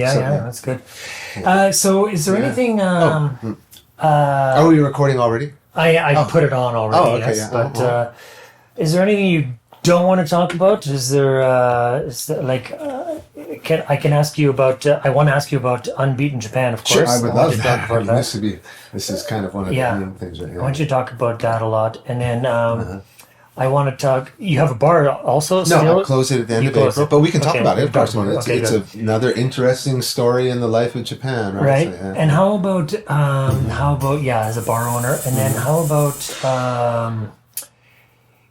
That's good. So is there anything? Are we recording already? I put it on already. Oh, okay, yes, but is there anything you don't want to talk about? Is there I can ask you about? I want to ask you about Unbeaten Japan, of course. Sure, I would love that. that. This is kind of one of the main things right here. I want you to talk about that a lot, and then I want to talk. You have a bar also? No, still? I close it at the end of April, but we can talk about it. Of course, it's another interesting story in the life of Japan, right? Right. So, and how about as a bar owner, and then how about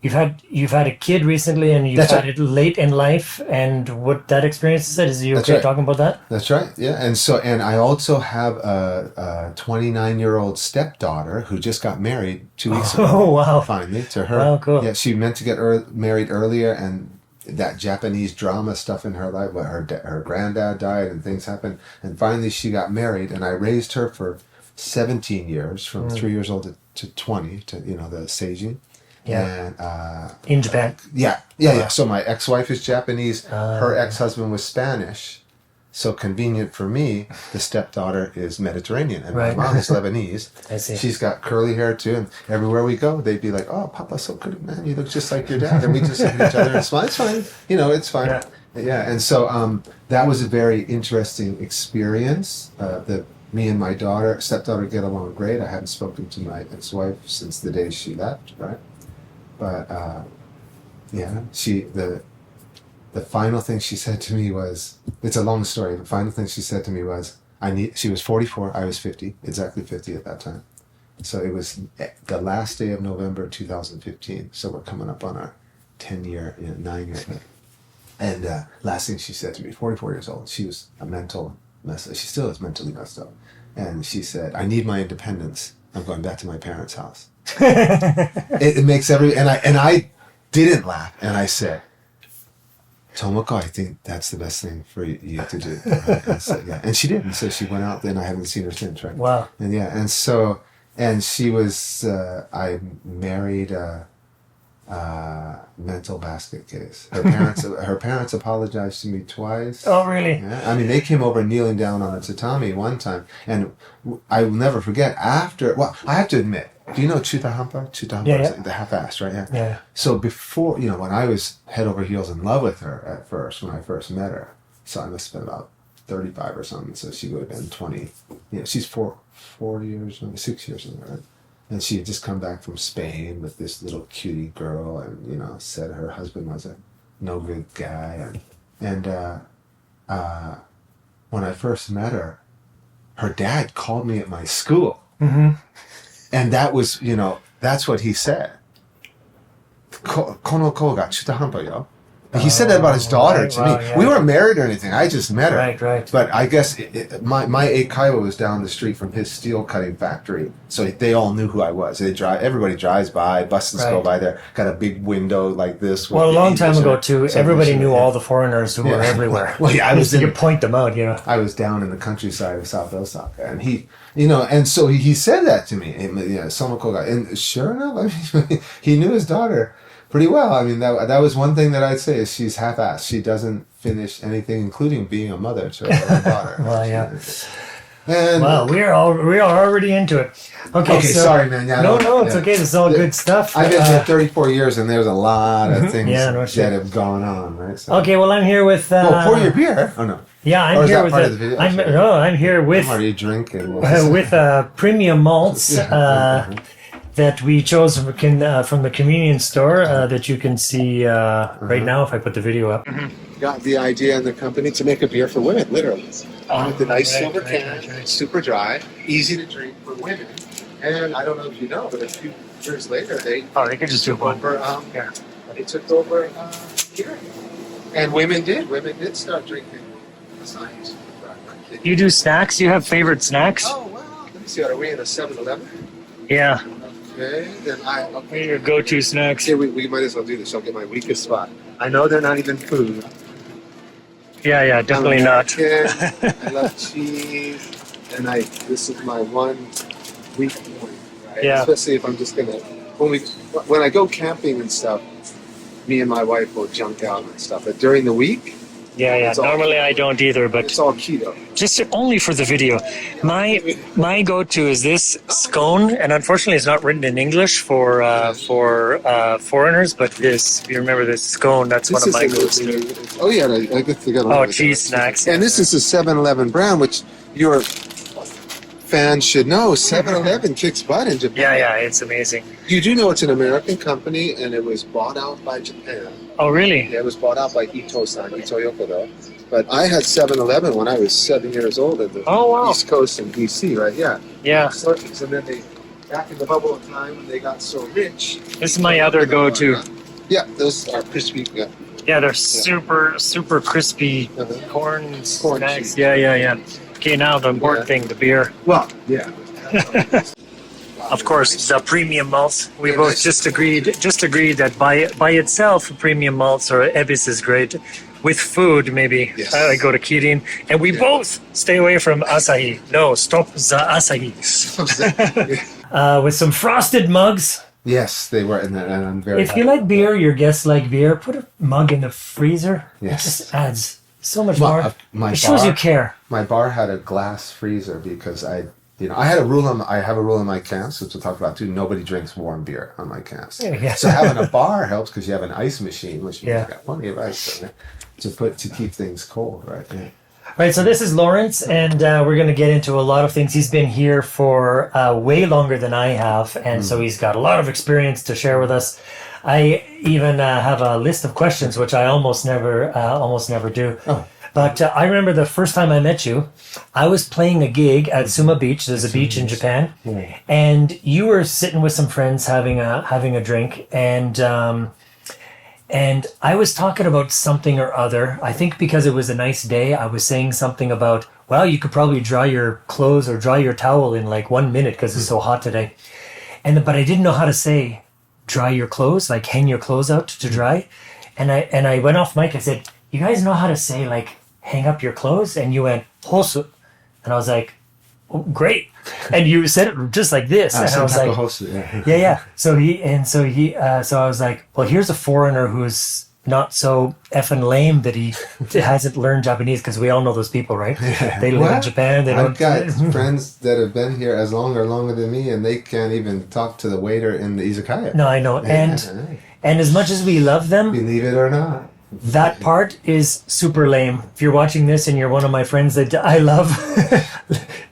you've had a kid recently, and you've had it late in life, and what that experience is. Is you okay talking about that? That's right. Yeah, and I also have a 29-year-old stepdaughter who just got married 2 weeks ago. Oh wow! Finally, to her. Wow, cool. Yeah, she meant to get married earlier, and that Japanese drama stuff in her life, where her granddad died and things happened, and finally she got married, and I raised her for 17 years, from 3 years old to 20, to the seijin. Yeah. And in Japan. Yeah. So my ex-wife is Japanese. Her ex-husband was Spanish. So convenient for me, the stepdaughter is Mediterranean, and my mom is Lebanese. I see. She's got curly hair too, and everywhere we go, they'd be like, "Oh, Papa's so good, man. You look just like your dad." And we just look at each other and smile. It's fine. It's fine. Yeah. And so that was a very interesting experience. Me and my stepdaughter get along great. I hadn't spoken to my ex-wife since the day she left, right? But the final thing she said to me was, it's a long story. The final thing she said to me was, she was 44, I was 50, exactly 50 at that time. So it was the last day of November 2015. So we're coming up on our 10-year, 9-year. And last thing she said to me, 44 years old, she was a mental mess. She still is mentally messed up. And she said, I need my independence. I'm going back to my parents' house. It makes and I didn't laugh, and I said, Tomoko, I think that's the best thing for you to do. I said, yeah. And she did, and so she went out, and I haven't seen her since, right? Wow. And she was I married a mental basket case. Her parents apologized to me twice. Oh, really? Yeah. I mean, they came over kneeling down on the tatami one time, and I will never forget. I have to admit, do you know Chutahampa? Chutahampa is the half-assed, right? Yeah. So before, when I was head over heels in love with her at first, when I first met her, so I must have been about 35 or something, so she would have been 20. She's 4 years, 6 years older, right? And she had just come back from Spain with this little cutie girl, and said her husband was a no good guy, and when I first met her, her dad called me at my school, and that was that's what he said. Kono ko ga chutahampa yo. He said that about his daughter to me. Yeah. We weren't married or anything. I just met her. Right. But I guess my eikaiwa was down the street from his steel cutting factory, so they all knew who I was. Everybody drives by, buses go by there. Got a big window like this. Well, a long time ago too, everybody knew all the foreigners who were everywhere. Well, yeah, you could point them out. I was down in the countryside of South Osaka, and he, and so he said that to me. And sure enough, he knew his daughter pretty well. I mean, that was one thing that I'd say is she's half-assed. She doesn't finish anything, including being a mother to her daughter. Well, yeah. And we're already into it. Okay, so, sorry, man. Yeah, no, it's okay. This is all good stuff. I've been here 34 years, and there's a lot of things that have gone on, right? So. Okay, well, I'm here with. pour your beer. Oh no. Yeah, I'm here with. Part of the video? I'm here with. What are you drinking? With premium malts. That we chose from the convenience store that you can see right now if I put the video up. Got the idea in the company to make a beer for women, literally. With the nice silver can, super dry, easy to drink for women. And I don't know if you know, but a few years later, they can just do over. They took over here, and women did start drinking. That's not easy. You do snacks? You have favorite snacks? Oh wow! Let me see. Are we in a 7-Eleven? Yeah. Okay, then your go-to snacks. Yeah, we might as well do this. I'll get my weakest spot. I know they're not even food. Yeah, definitely not. I love cheese, and this is my one weak point, right? Yeah. Especially if I'm just gonna when I go camping and stuff, me and my wife will junk out and stuff. But during the week, Yeah. It's all- Normally I don't either, but It's all keto. just only for the video. My go-to is this scone, and unfortunately it's not written in English for foreigners. But this, if you remember this scone, that's one of my go-to. Oh yeah, I guess they got. Oh, cheese snacks. And this is a 7-Eleven brand, which your fans should know. 7-Eleven kicks butt in Japan. Yeah, it's amazing. You do know it's an American company, and it was bought out by Japan. Oh, really? Yeah, it was bought out by Ito-san, Ito Yokoro. But I had 7-Eleven when I was 7 years old in the Oh, wow. East Coast in DC, right? Yeah. Yeah. So then they, back in the bubble of time when they got so rich. This is my other go-to. Yeah, those are crispy. Yeah. Yeah, they're super crispy corn snacks. Yeah. Okay, now the important thing, the beer. Well, yeah. Of course, the premium malts. We both just agreed that by itself, premium malts or Ebis is great. With food, maybe Yes. I go to Kirin, and we both stay away from Asahi. No, stop the Asahi. With some frosted mugs. Yes, they were, and I'm very. If you like beer, your guests like beer. Put a mug in the freezer. Yes. It just adds so much My- more. my It shows bar- you care. My bar had a glass freezer because I had a rule I have a rule in my camps, which we'll talk about too. Nobody drinks warm beer on my camps. Yeah. So having a bar helps because you have an ice machine, which means Yeah. you got plenty of ice in there to keep things cold, right? Yeah. Right, so this is Lawrence, and we're going to get into a lot of things. He's been here for way longer than I have, and so he's got a lot of experience to share with us. I even have a list of questions, which I almost never do. Oh. But I remember the first time I met you, I was playing a gig at Suma Beach. There's a beach in Japan, and you were sitting with some friends having a drink, and I was talking about something or other. I think because it was a nice day, I was saying something about, well, you could probably dry your clothes or dry your towel in like 1 minute because it's so hot today. But I didn't know how to say dry your clothes, like hang your clothes out to dry. And I went off mic. I said, you guys know how to say like hang up your clothes? And you went hosu. And I was like, oh, great. And you said it just like this. And I was like, yeah. So I was like, well, here's a foreigner who's not so effing lame that he hasn't learned Japanese, because we all know those people, right? They live in Japan. They I've don't. got friends that have been here as long or longer than me, and they can't even talk to the waiter in the izakaya. No, I know. And as much as we love them, Believe it or not. that part is super lame. If you're watching this and you're one of my friends that I love,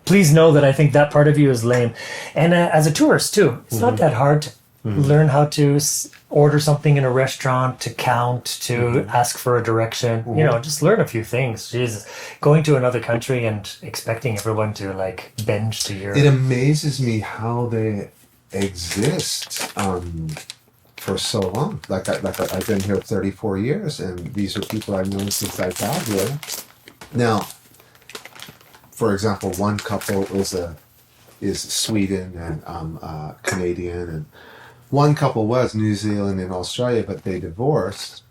please know that I think that part of you is lame. And as a tourist too, it's not that hard to learn how to order something in a restaurant, to count, to ask for a direction. You know, just learn a few things. Jesus, going to another country and expecting everyone to like bend to your. It amazes me how they exist for so long. Like I've been here 34 years, and these are people I've known since I got here. Now, for example, one couple is Sweden and Canadian, and one couple was New Zealand and Australia, but they divorced.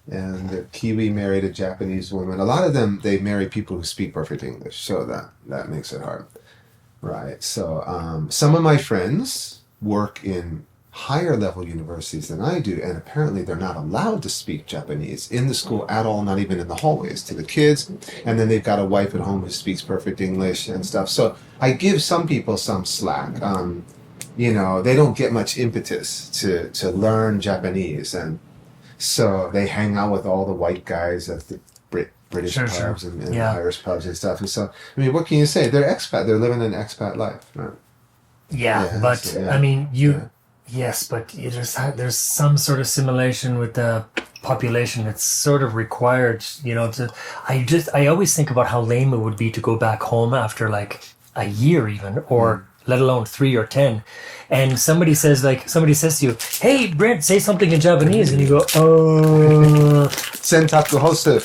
And the Kiwi married a Japanese woman. A lot of them, they marry people who speak perfect English, so that makes it hard. Right. So some of my friends work in higher level universities than I do, and apparently they're not allowed to speak Japanese in the school at all, not even in the hallways to the kids. And then they've got a wife at home who speaks perfect English and stuff. So I give some people some slack. You know, they don't get much impetus to learn Japanese, and so they hang out with all the white guys at the British pubs and Irish pubs and stuff. And so, I mean, what can you say? They're expat. They're living an expat life, right? I mean, yes, but there's some sort of simulation with the population. It's sort of required, you know. I always think about how lame it would be to go back home after like a year even, or let alone 3 or 10, and somebody says to you, "Hey, Brent, say something in Japanese," and you go, "Oh, Sentaku hosu."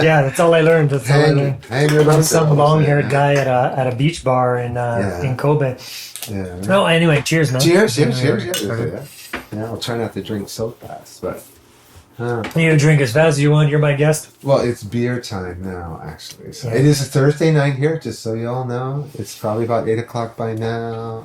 yeah." That's all I learned. Hang From some long-haired guy at a beach bar in Kobe. Yeah. No, anyway, cheers, man. Cheers. Yeah, I'll try not to drink so fast, but. You drink as fast as you want. You're my guest. Well, it's beer time now, actually. So It is a Thursday night here, just so you all know. It's probably about 8 o'clock by now.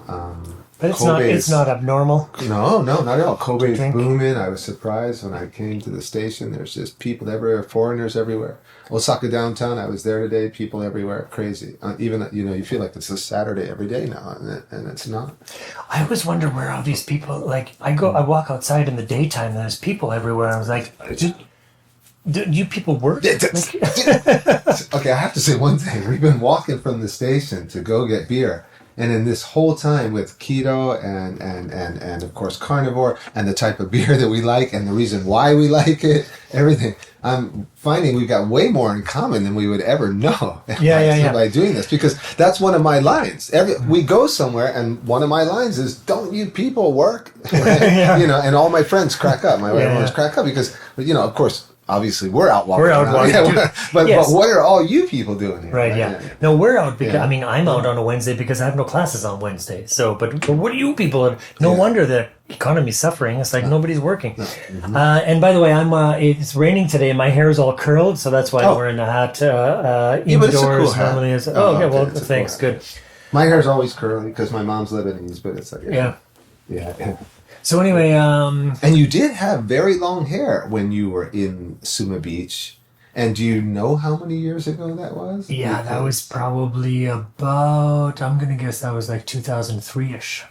But it's not abnormal. No, not at all. Kobe's Drink. booming. I was surprised when I came to the station. There's just people everywhere, foreigners everywhere. Osaka downtown, I was there today, people everywhere. Crazy. Even, you feel like it's a Saturday every day now, and it's not. I always wonder where all these people, like, I walk outside in the daytime and there's people everywhere. I was like, do you people work? Okay, I have to say one thing. We've been walking from the station to go get beer. And in this whole time with keto and of course carnivore and the type of beer that we like and the reason why we like it, everything, I'm finding we've got way more in common than we would ever know by doing this, because that's one of my lines. We go somewhere and one of my lines is, "Don't you people work?" Right? And all my friends crack up. My wife always crack up because of course. Obviously, we're out walking. But what are all you people doing here? Right, yeah. No, we're out because, I'm out on a Wednesday because I have no classes on Wednesday. So, but what are you people? No wonder the economy's suffering. It's like nobody's working. Mm-hmm. And by the way, it's raining today and my hair is all curled. So that's why I'm wearing a hat indoors. But it's a cool hat. Normally is. Okay, well, thanks. Cool, good. My hair's always curly because my mom's Lebanese, but it's like, yeah. So anyway, and you did have very long hair when you were in Suma Beach. And do you know how many years ago that was? Yeah, that was probably about, I'm going to guess that was like 2003-ish.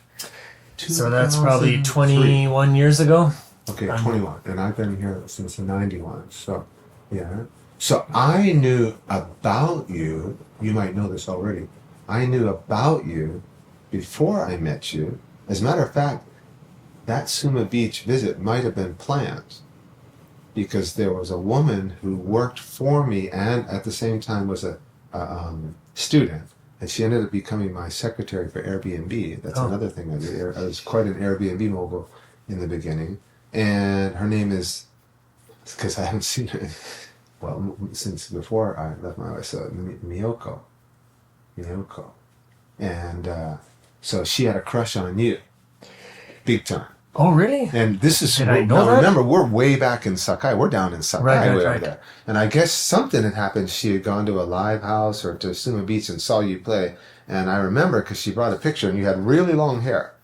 So that's probably 21 years ago. Okay, 21. And I've been here since 91. So, yeah. So I knew about you. You might know this already. I knew about you before I met you. As a matter of fact, that Suma Beach visit might have been planned because there was a woman who worked for me and at the same time was a student, and she ended up becoming my secretary for Airbnb. That's another thing I did. I was quite an Airbnb mogul in the beginning, and her name is, because I haven't seen her since before I left my wife, so Miyoko, and so she had a crush on you, big time. Oh, really? And this is, Did I know that? Remember, we're way back in Sakai. We're down in Sakai, right, way over there. And I guess something had happened. She had gone to a live house or to Suma Beach and saw you play. And I remember because she brought a picture and you had really long hair,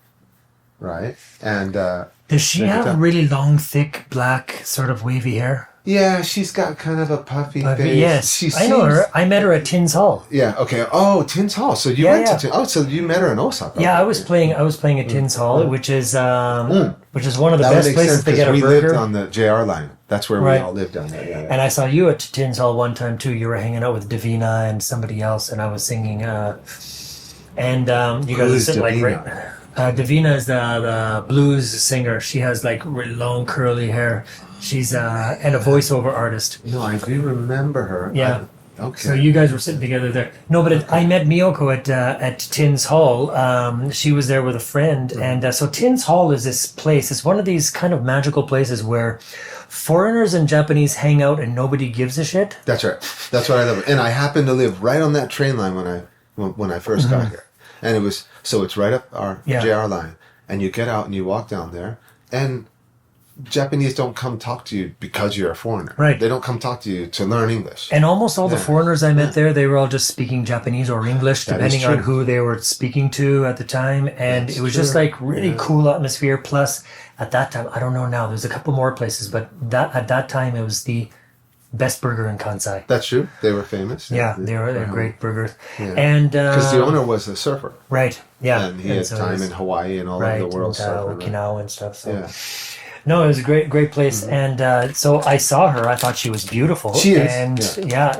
right? And does she have really long, thick, black, sort of wavy hair? Yeah, she's got kind of a puffy face. Yes, I know her. I met her at Tins Hall. Yeah. Okay. Oh, Tins Hall. So you went to Tins. Oh, so you met her in Osaka. Yeah, I was playing at Tins Hall, which is one of the best places to get a burger. We lived on the JR line. That's where we all lived down there. Yeah. And I saw you at Tins Hall one time too. You were hanging out with Davina and somebody else, and I was singing. And you guys were sitting like right. Davina is the blues singer. She has like really long curly hair. She's and a voiceover artist. No, I do remember her. Yeah. Okay. So you guys were sitting together there. No, but I met Miyoko at Tins Hall. She was there with a friend, and so Tins Hall is this place. It's one of these kind of magical places where foreigners and Japanese hang out and nobody gives a shit. That's right. That's what I love. And I happened to live right on that train line when I first got here, and it's right up our JR line, and you get out and you walk down there, and Japanese don't come talk to you because you're a foreigner. Right. They don't come talk to you to learn English. And almost all the foreigners I met there, they were all just speaking Japanese or English, depending on who they were speaking to at the time. And it was just like really cool atmosphere. Plus, at that time, I don't know now, there's a couple more places, but at that time, it was the best burger in Kansai. That's true. They were famous. Yeah, they were great burgers. Yeah. And because the owner was a surfer. Right. Yeah. And he had time in Hawaii and all over the world surfing. Okinawa and stuff. So. Yeah. No, it was a great place, and so I saw her. I thought she was beautiful. She is, and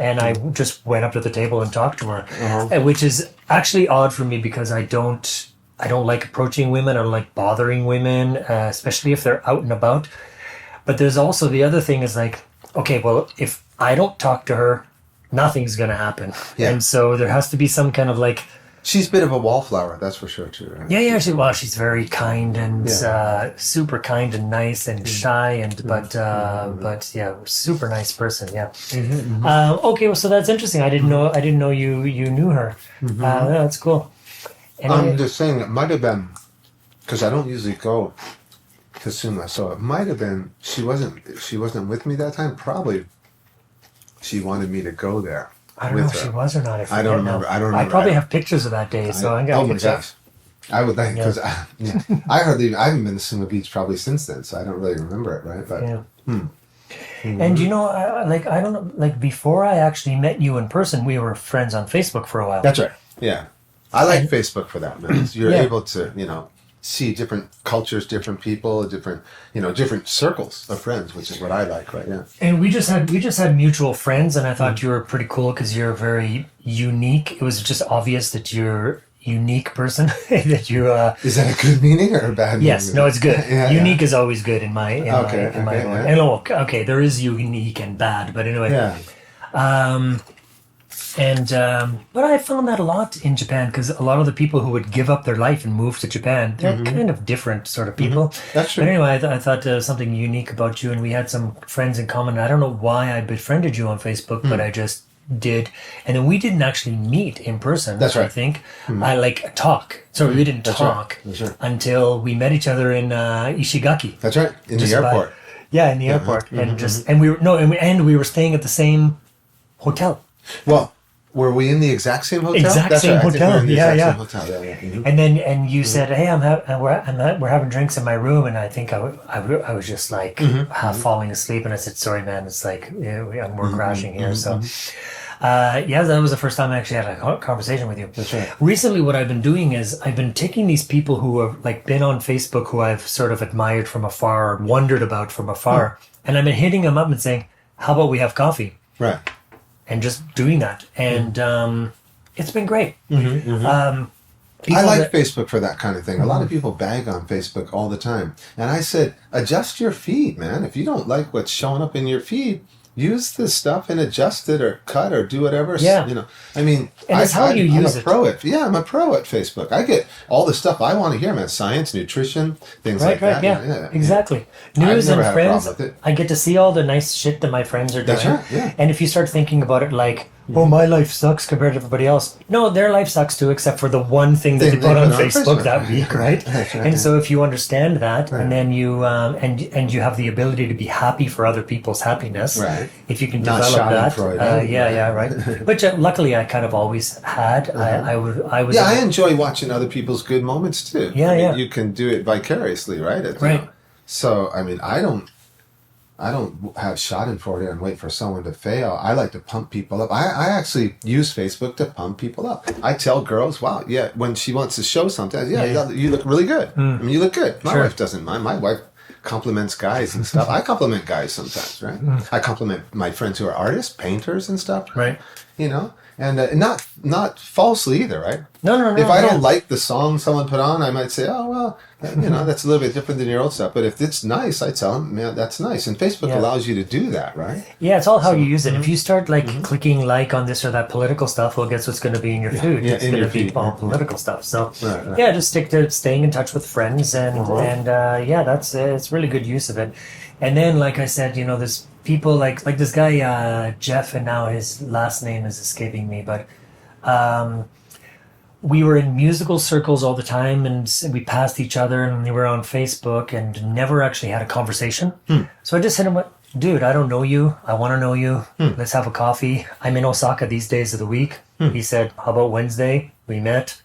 and I just went up to the table and talked to her, which is actually odd for me because I don't like approaching women. I don't like bothering women, especially if they're out and about. But there's also the other thing is like, okay, well, if I don't talk to her, nothing's gonna happen, and so there has to be some kind of like. She's a bit of a wallflower, that's for sure, too. Right? Yeah. She's very kind and super kind and nice and shy, and but super nice person. Yeah. Okay, well, so that's interesting. I didn't know you knew her. That's cool. I'm just saying it might have been because I don't usually go to Suma, so it might have been she wasn't with me that time. Probably she wanted me to go there. I don't know if she was or not. I don't remember. I probably have pictures of that day, so I'm gonna. Oh my gosh! I would like, because I haven't been to Sumo Beach probably since then, so I don't really remember it, right? But And you know, I don't know, like before I actually met you in person, we were friends on Facebook for a while. That's right. Yeah. I like Facebook for that, man. You're able to, see different cultures, different people, different circles of friends, which is what I like, right? Yeah. And we just had mutual friends, and I thought you were pretty cool because you're very unique. It was just obvious that you're unique person that you is that a good meaning or a bad meaning? Yes, no, it's good. Unique is always good in my and there is unique and bad, but anyway. But I found that a lot in Japan because a lot of the people who would give up their life and move to Japan, they're kind of different sort of people. That's true. But anyway, I thought there was something unique about you, and we had some friends in common. I don't know why I befriended you on Facebook, but I just did. And then we didn't actually meet in person. That's right. I think. I talk. So we didn't talk until we met each other in Ishigaki. That's right. In the airport. In the airport. And we were staying at the same hotel. Well, were we in the exact same hotel? Exact same hotel. Same hotel. Mm-hmm. And you said, "Hey, we're having drinks in my room," and I think I was just like half falling asleep, and I said, "Sorry, man, it's like we're crashing here." So, that was the first time I actually had a conversation with you. That's right. Recently, what I've been doing is I've been taking these people who have been on Facebook, who I've sort of admired from afar, wondered about from afar, and I've been hitting them up and saying, "How about we have coffee?" Right. And just doing that, and it's been great. I like Facebook for that kind of thing. A lot of people bag on Facebook all the time, and I said, adjust your feed, man. If you don't like what's showing up in your feed, use this stuff and adjust it or cut or do whatever. Yeah. I mean, and it's how you use it. I'm a pro at Facebook. I get all the stuff I want to hear, man. Science, nutrition, things like that. Yeah, exactly. News and friends. I get to see all the nice shit that my friends are doing. That's right, yeah. And if you start thinking about it like, oh, my life sucks compared to everybody else. No, their life sucks too, except for the one thing that they put on Facebook that week, right? And so if you understand that, and then you and you have the ability to be happy for other people's happiness, right? If you can develop that, right. Which luckily I kind of always had. I was. Yeah, I enjoy watching other people's good moments too. Yeah, You can do it vicariously, right? So I mean, I don't have schadenfreude and wait for someone to fail. I like to pump people up. I actually use Facebook to pump people up. I tell girls, wow, when she wants to show something, you look really good. I mean, you look good. My wife doesn't mind. My wife compliments guys and stuff. I compliment guys sometimes, right? I compliment my friends who are artists, painters and stuff. Right. And not falsely either, right? No. If I don't like the song someone put on, I might say, oh, well, that's a little bit different than your old stuff. But if it's nice, I tell them, man, that's nice. And Facebook allows you to do that, right? Yeah, it's all how you use it. If you start clicking like on this or that political stuff, well, guess what's going to be in your food? It's going to be all political stuff. So, just stick to staying in touch with friends. And that's it's really good use of it. And then, like I said, there's people like this guy, Jeff, and now his last name is escaping me, but we were in musical circles all the time, and we passed each other, and we were on Facebook and never actually had a conversation. So I just hit him with, dude, I don't know you. I want to know you. Let's have a coffee. I'm in Osaka these days of the week. He said, how about Wednesday? We met.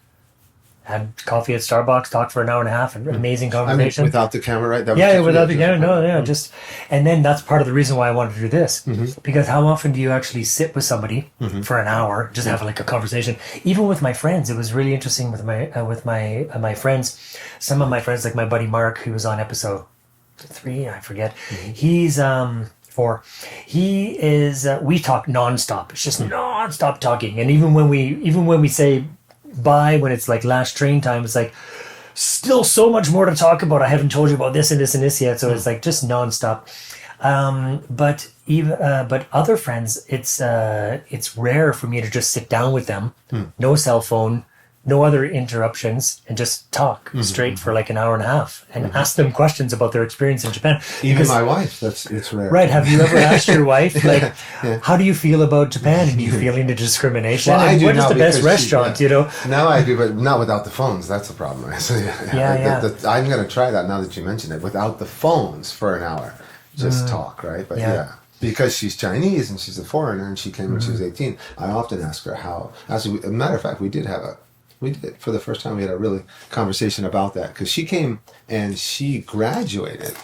Had coffee at Starbucks, talked for an hour and a half, an amazing conversation. Without the camera, right? Without the camera, just, and then that's part of the reason why I wanted to do this, because how often do you actually sit with somebody for an hour, just have like a conversation? Even with my friends, it was really interesting with my friends. Some of my friends, like my buddy Mark, who was on episode 3, I forget. He's 4. He is. We talk nonstop. It's just nonstop talking, and even when we say bye, when it's like last train time, it's like still so much more to talk about. I haven't told you about this and this and this yet, so it's like just nonstop. But other friends, it's rare for me to just sit down with them, no cell phone, no other interruptions, and just talk straight for like an hour and a half and ask them questions about their experience in Japan. Even my wife, it's rare. Right. Have you ever asked your wife, like, how do you feel about Japan? And do you feel into discrimination? Well, and what is the best restaurant, Now I do, but not without the phones. That's the problem. I'm going to try that now that you mentioned it. Without the phones for an hour. Just talk, right? But because she's Chinese and she's a foreigner and she came when she was 18, I often ask her how. As a matter of fact, we did have We did. For the first time, we had a really conversation about that because she came and she graduated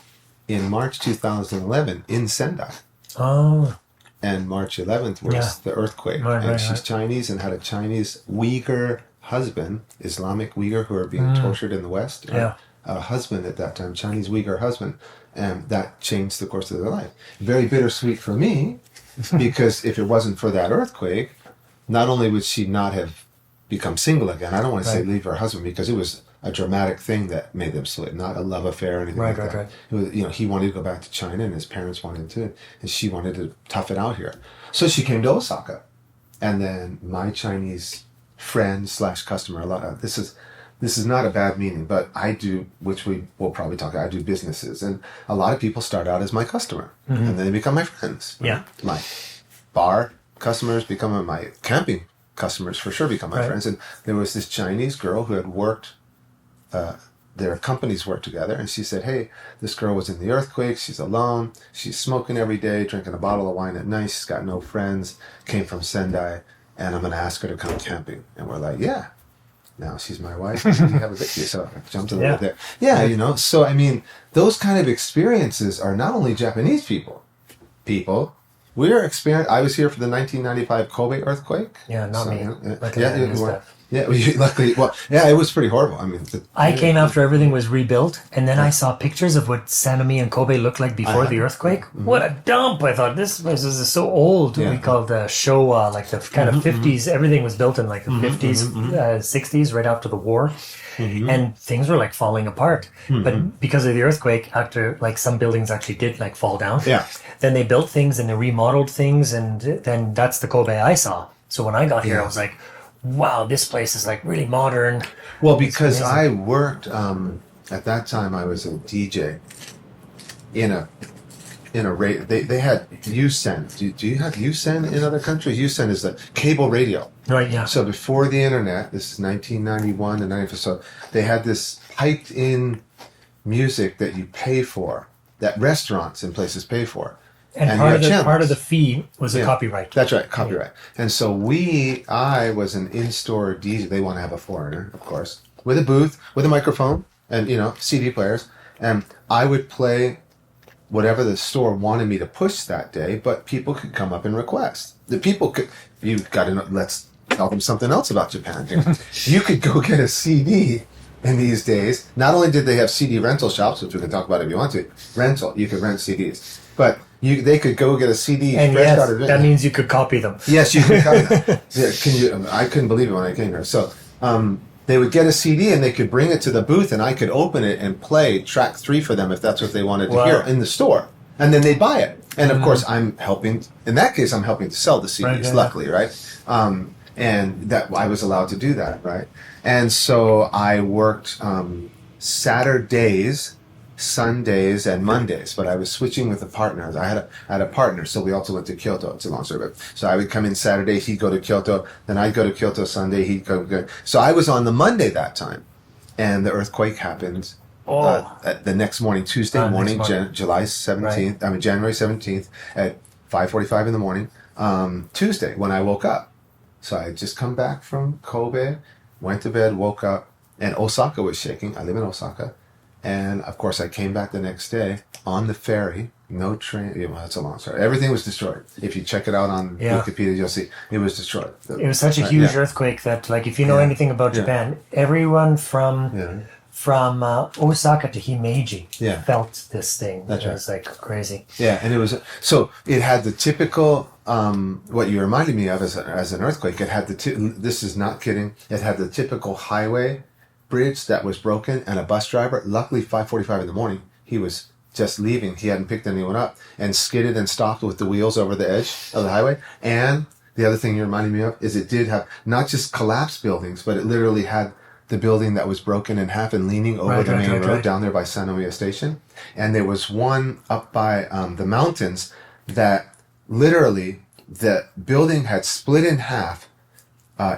in March 2011 in Sendai. Oh. And March 11th was the earthquake. And she's Chinese and had a Chinese Uyghur husband, Islamic Uyghur who are being tortured in the West. A husband at that time, Chinese Uyghur husband. And that changed the course of their life. Very bittersweet for me because if it wasn't for that earthquake, not only would she not have become single again, I don't want to say leave her husband because it was a dramatic thing that made them split, not a love affair or anything like that. It was, he wanted to go back to China and his parents wanted to, and she wanted to tough it out here. So she came to Osaka. And then my Chinese friend / customer, this is not a bad meaning, but I do, which we will probably talk about, I do businesses. And a lot of people start out as my customer and then they become my friends. Yeah. My bar customers become my camping customers for sure become my friends. And there was this Chinese girl who had worked, their companies worked together, and she said, hey, this girl was in the earthquake, she's alone, she's smoking every day, drinking a bottle of wine at night, she's got no friends, came from Sendai, and I'm going to ask her to come camping. And we're like, yeah. Now she's my wife, and we have a baby, so I jumped a little bit there. Yeah, so I mean, those kind of experiences are not only Japanese people, we're experiencing. I was here for the 1995 Kobe earthquake. Yeah, not me. Luckily, it was pretty horrible. I mean, I came after everything was rebuilt, and then I saw pictures of what Sanami and Kobe looked like before the earthquake. What a dump! I thought this place is so old. We called the Showa, like the kind of 50s. Everything was built in like the 50s, 60s, right after the war. And things were like falling apart. But because of the earthquake, after like some buildings actually did like fall down. Then they built things and they remodeled things, and then that's the Kobe I saw. So when I got here, I was like, wow, this place is like really modern. Well, because I worked at that time, I was a DJ in a radio. They had USEN. Do you have USEN in other countries? USEN is the cable radio. Right. Yeah. So before the internet, this is 1991 and 94. So they had this piped-in music that you pay for, that restaurants and places pay for. And part of the fee was a copyright. That's right, copyright. And so I was an in-store DJ. They want to have a foreigner, of course, with a booth, with a microphone, and CD players. And I would play whatever the store wanted me to push that day, but people could come up and request. You've got to know, let's tell them something else about Japan here. You could go get a CD in these days. Not only did they have CD rental shops, which we can talk about if you want to, you could rent CDs, but they could go get a CD. And that means you could copy them. Yes, you could copy them. I couldn't believe it when I came here. So they would get a CD and they could bring it to the booth and I could open it and play track 3 for them if that's what they wanted to hear in the store. And then they'd buy it. And of course, in that case, I'm helping to sell the CDs, luckily, right? And that I was allowed to do that, right? And so I worked Saturdays, Sundays, and Mondays, but I was switching with a partner. I had a partner, so we also went to Kyoto. It's a long story, but so I would come in Saturday, he'd go to Kyoto, then I'd go to Kyoto Sunday, he'd go. So I was on the Monday that time, and the earthquake happened the next morning, Tuesday morning, July 17th, January 17th at 5:45 in the morning, Tuesday when I woke up. So I had just come back from Kobe, went to bed, woke up, and Osaka was shaking. I live in Osaka. And of course, I came back the next day on the ferry, no train. That's a long story. Everything was destroyed. If you check it out on Wikipedia, you'll see it was destroyed. It was such a huge earthquake that, like, if you know anything about Japan, everyone from Osaka to Himeji felt this thing. It was like crazy. Yeah, and it had the typical. What you reminded me of as an earthquake. It had this is not kidding. It had the typical highway bridge that was broken and a bus driver, luckily 5:45 in the morning, he was just leaving, he hadn't picked anyone up, and skidded and stopped with the wheels over the edge of the highway. And the other thing you reminded me of is it did have not just collapsed buildings, but it literally had the building that was broken in half and leaning over the main road down there by Sanomiya Station. And there was one up by the mountains that literally the building had split in half.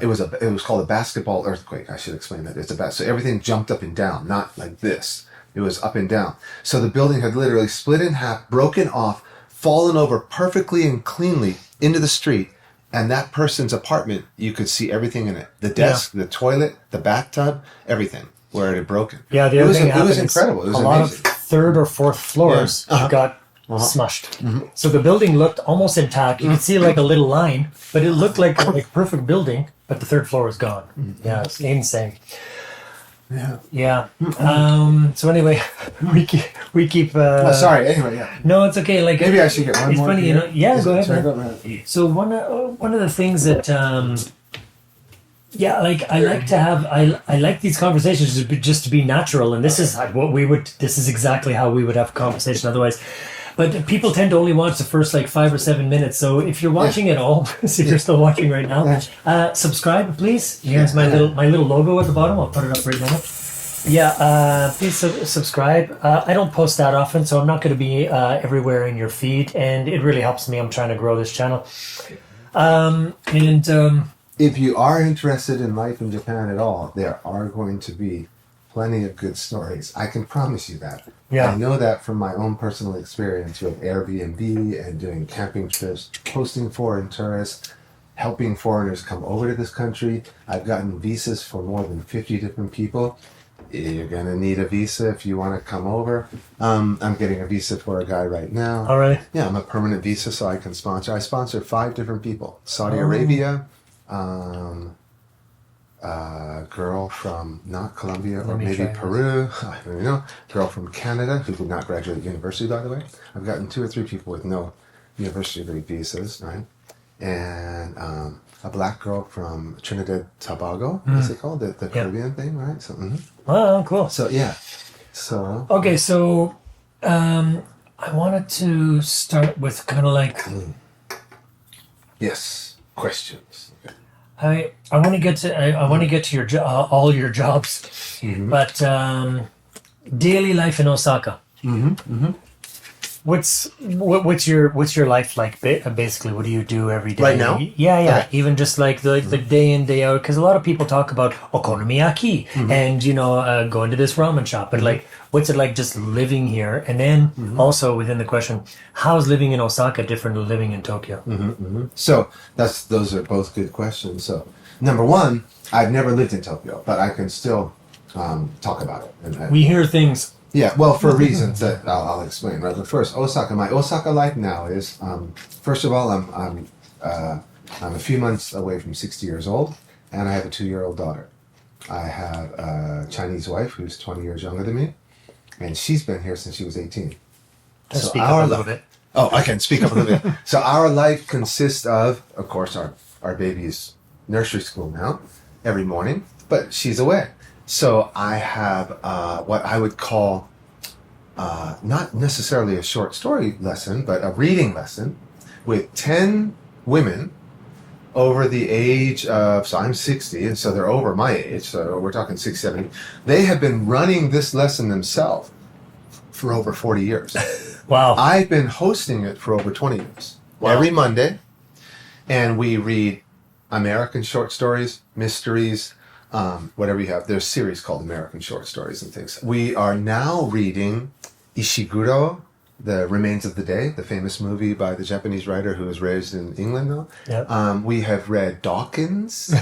It was called a basketball earthquake. I should explain that. So everything jumped up and down, not like this. It was up and down. So the building had literally split in half, broken off, fallen over perfectly and cleanly into the street, And that person's apartment, you could see everything in it. The desk, the toilet, the bathtub, everything where it had broken. Yeah, the other thing it was incredible. It was a amazing. lot of third or fourth floors got smushed. So the building looked almost intact. You could see like a little line, but it looked like a perfect building, but the third floor was gone. Yeah, it's insane. Yeah. So anyway, we keep. Sorry. Anyway, yeah. No, it's okay. Like maybe I should get one it's more. It's funny, you know. Yeah, go ahead. Sorry, go ahead. So one of the things that like I like to have I like these conversations just to be natural, and this is what we would. This is exactly how we would have a conversation otherwise. But people tend to only watch the first like 5 or 7 minutes. So if you're watching it all, if you're still watching right now, subscribe, please. Here's my little logo at the bottom. I'll put it up right now. Yeah, please subscribe. I don't post that often, so I'm not going to be everywhere in your feed, and it really helps me. I'm trying to grow this channel. If you are interested in life in Japan at all, there are going to be plenty of good stories. I can promise you that. Yeah. I know that from my own personal experience with Airbnb and doing camping trips, hosting foreign tourists, helping foreigners come over to this country. I've gotten visas for more than 50 different people. You're going to need a visa if you want to come over. I'm getting a visa for a guy right now. All right. Yeah, I'm a permanent visa, so I can sponsor. I sponsor 5 different people. Saudi Arabia, girl from not Colombia or maybe Peru, I don't know. Girl from Canada who did not graduate university, by the way. I've gotten 2 or 3 people with no university degree visas, right? And a black girl from Trinidad Tobago, what's it called? The Caribbean thing, right? So, Oh, cool. So yeah. So okay, so I wanted to start with kind of like yes, questions. I want to get to I want to get to your all your jobs, but daily life in Osaka. What's your life like? Basically, what do you do every day? Right now? Yeah. Okay. Even just like the day in day out, because a lot of people talk about okonomiyaki and going to this ramen shop, but like, what's it like just living here? And then also within the question, how is living in Osaka different than living in Tokyo? So those are both good questions. So number one, I've never lived in Tokyo, but I can still talk about it. And We hear things. yeah, well, for reasons that I'll explain. Right, but first, Osaka. My Osaka life now is first of all, I'm a few months away from 60 years old, and I have a 2-year-old daughter. I have a Chinese wife who's 20 years younger than me, and she's been here since she was 18. Just speak up a little bit. Oh, I can speak up a little bit. So our life consists of course, our baby's nursery school now every morning, but she's away. So I have what I would call not necessarily a short story lesson, but a reading lesson with 10 women over the age of, so I'm 60, and so they're over my age, so we're talking 60, 70. They have been running this lesson themselves for over 40 years. Wow. I've been hosting it for over 20 years. Wow. Every Monday, and we read American short stories, mysteries, whatever you have. There's a series called American Short Stories and things. We are now reading Ishiguro, The Remains of the Day, the famous movie by the Japanese writer who was raised in England, though. Yep. We have read Dawkins,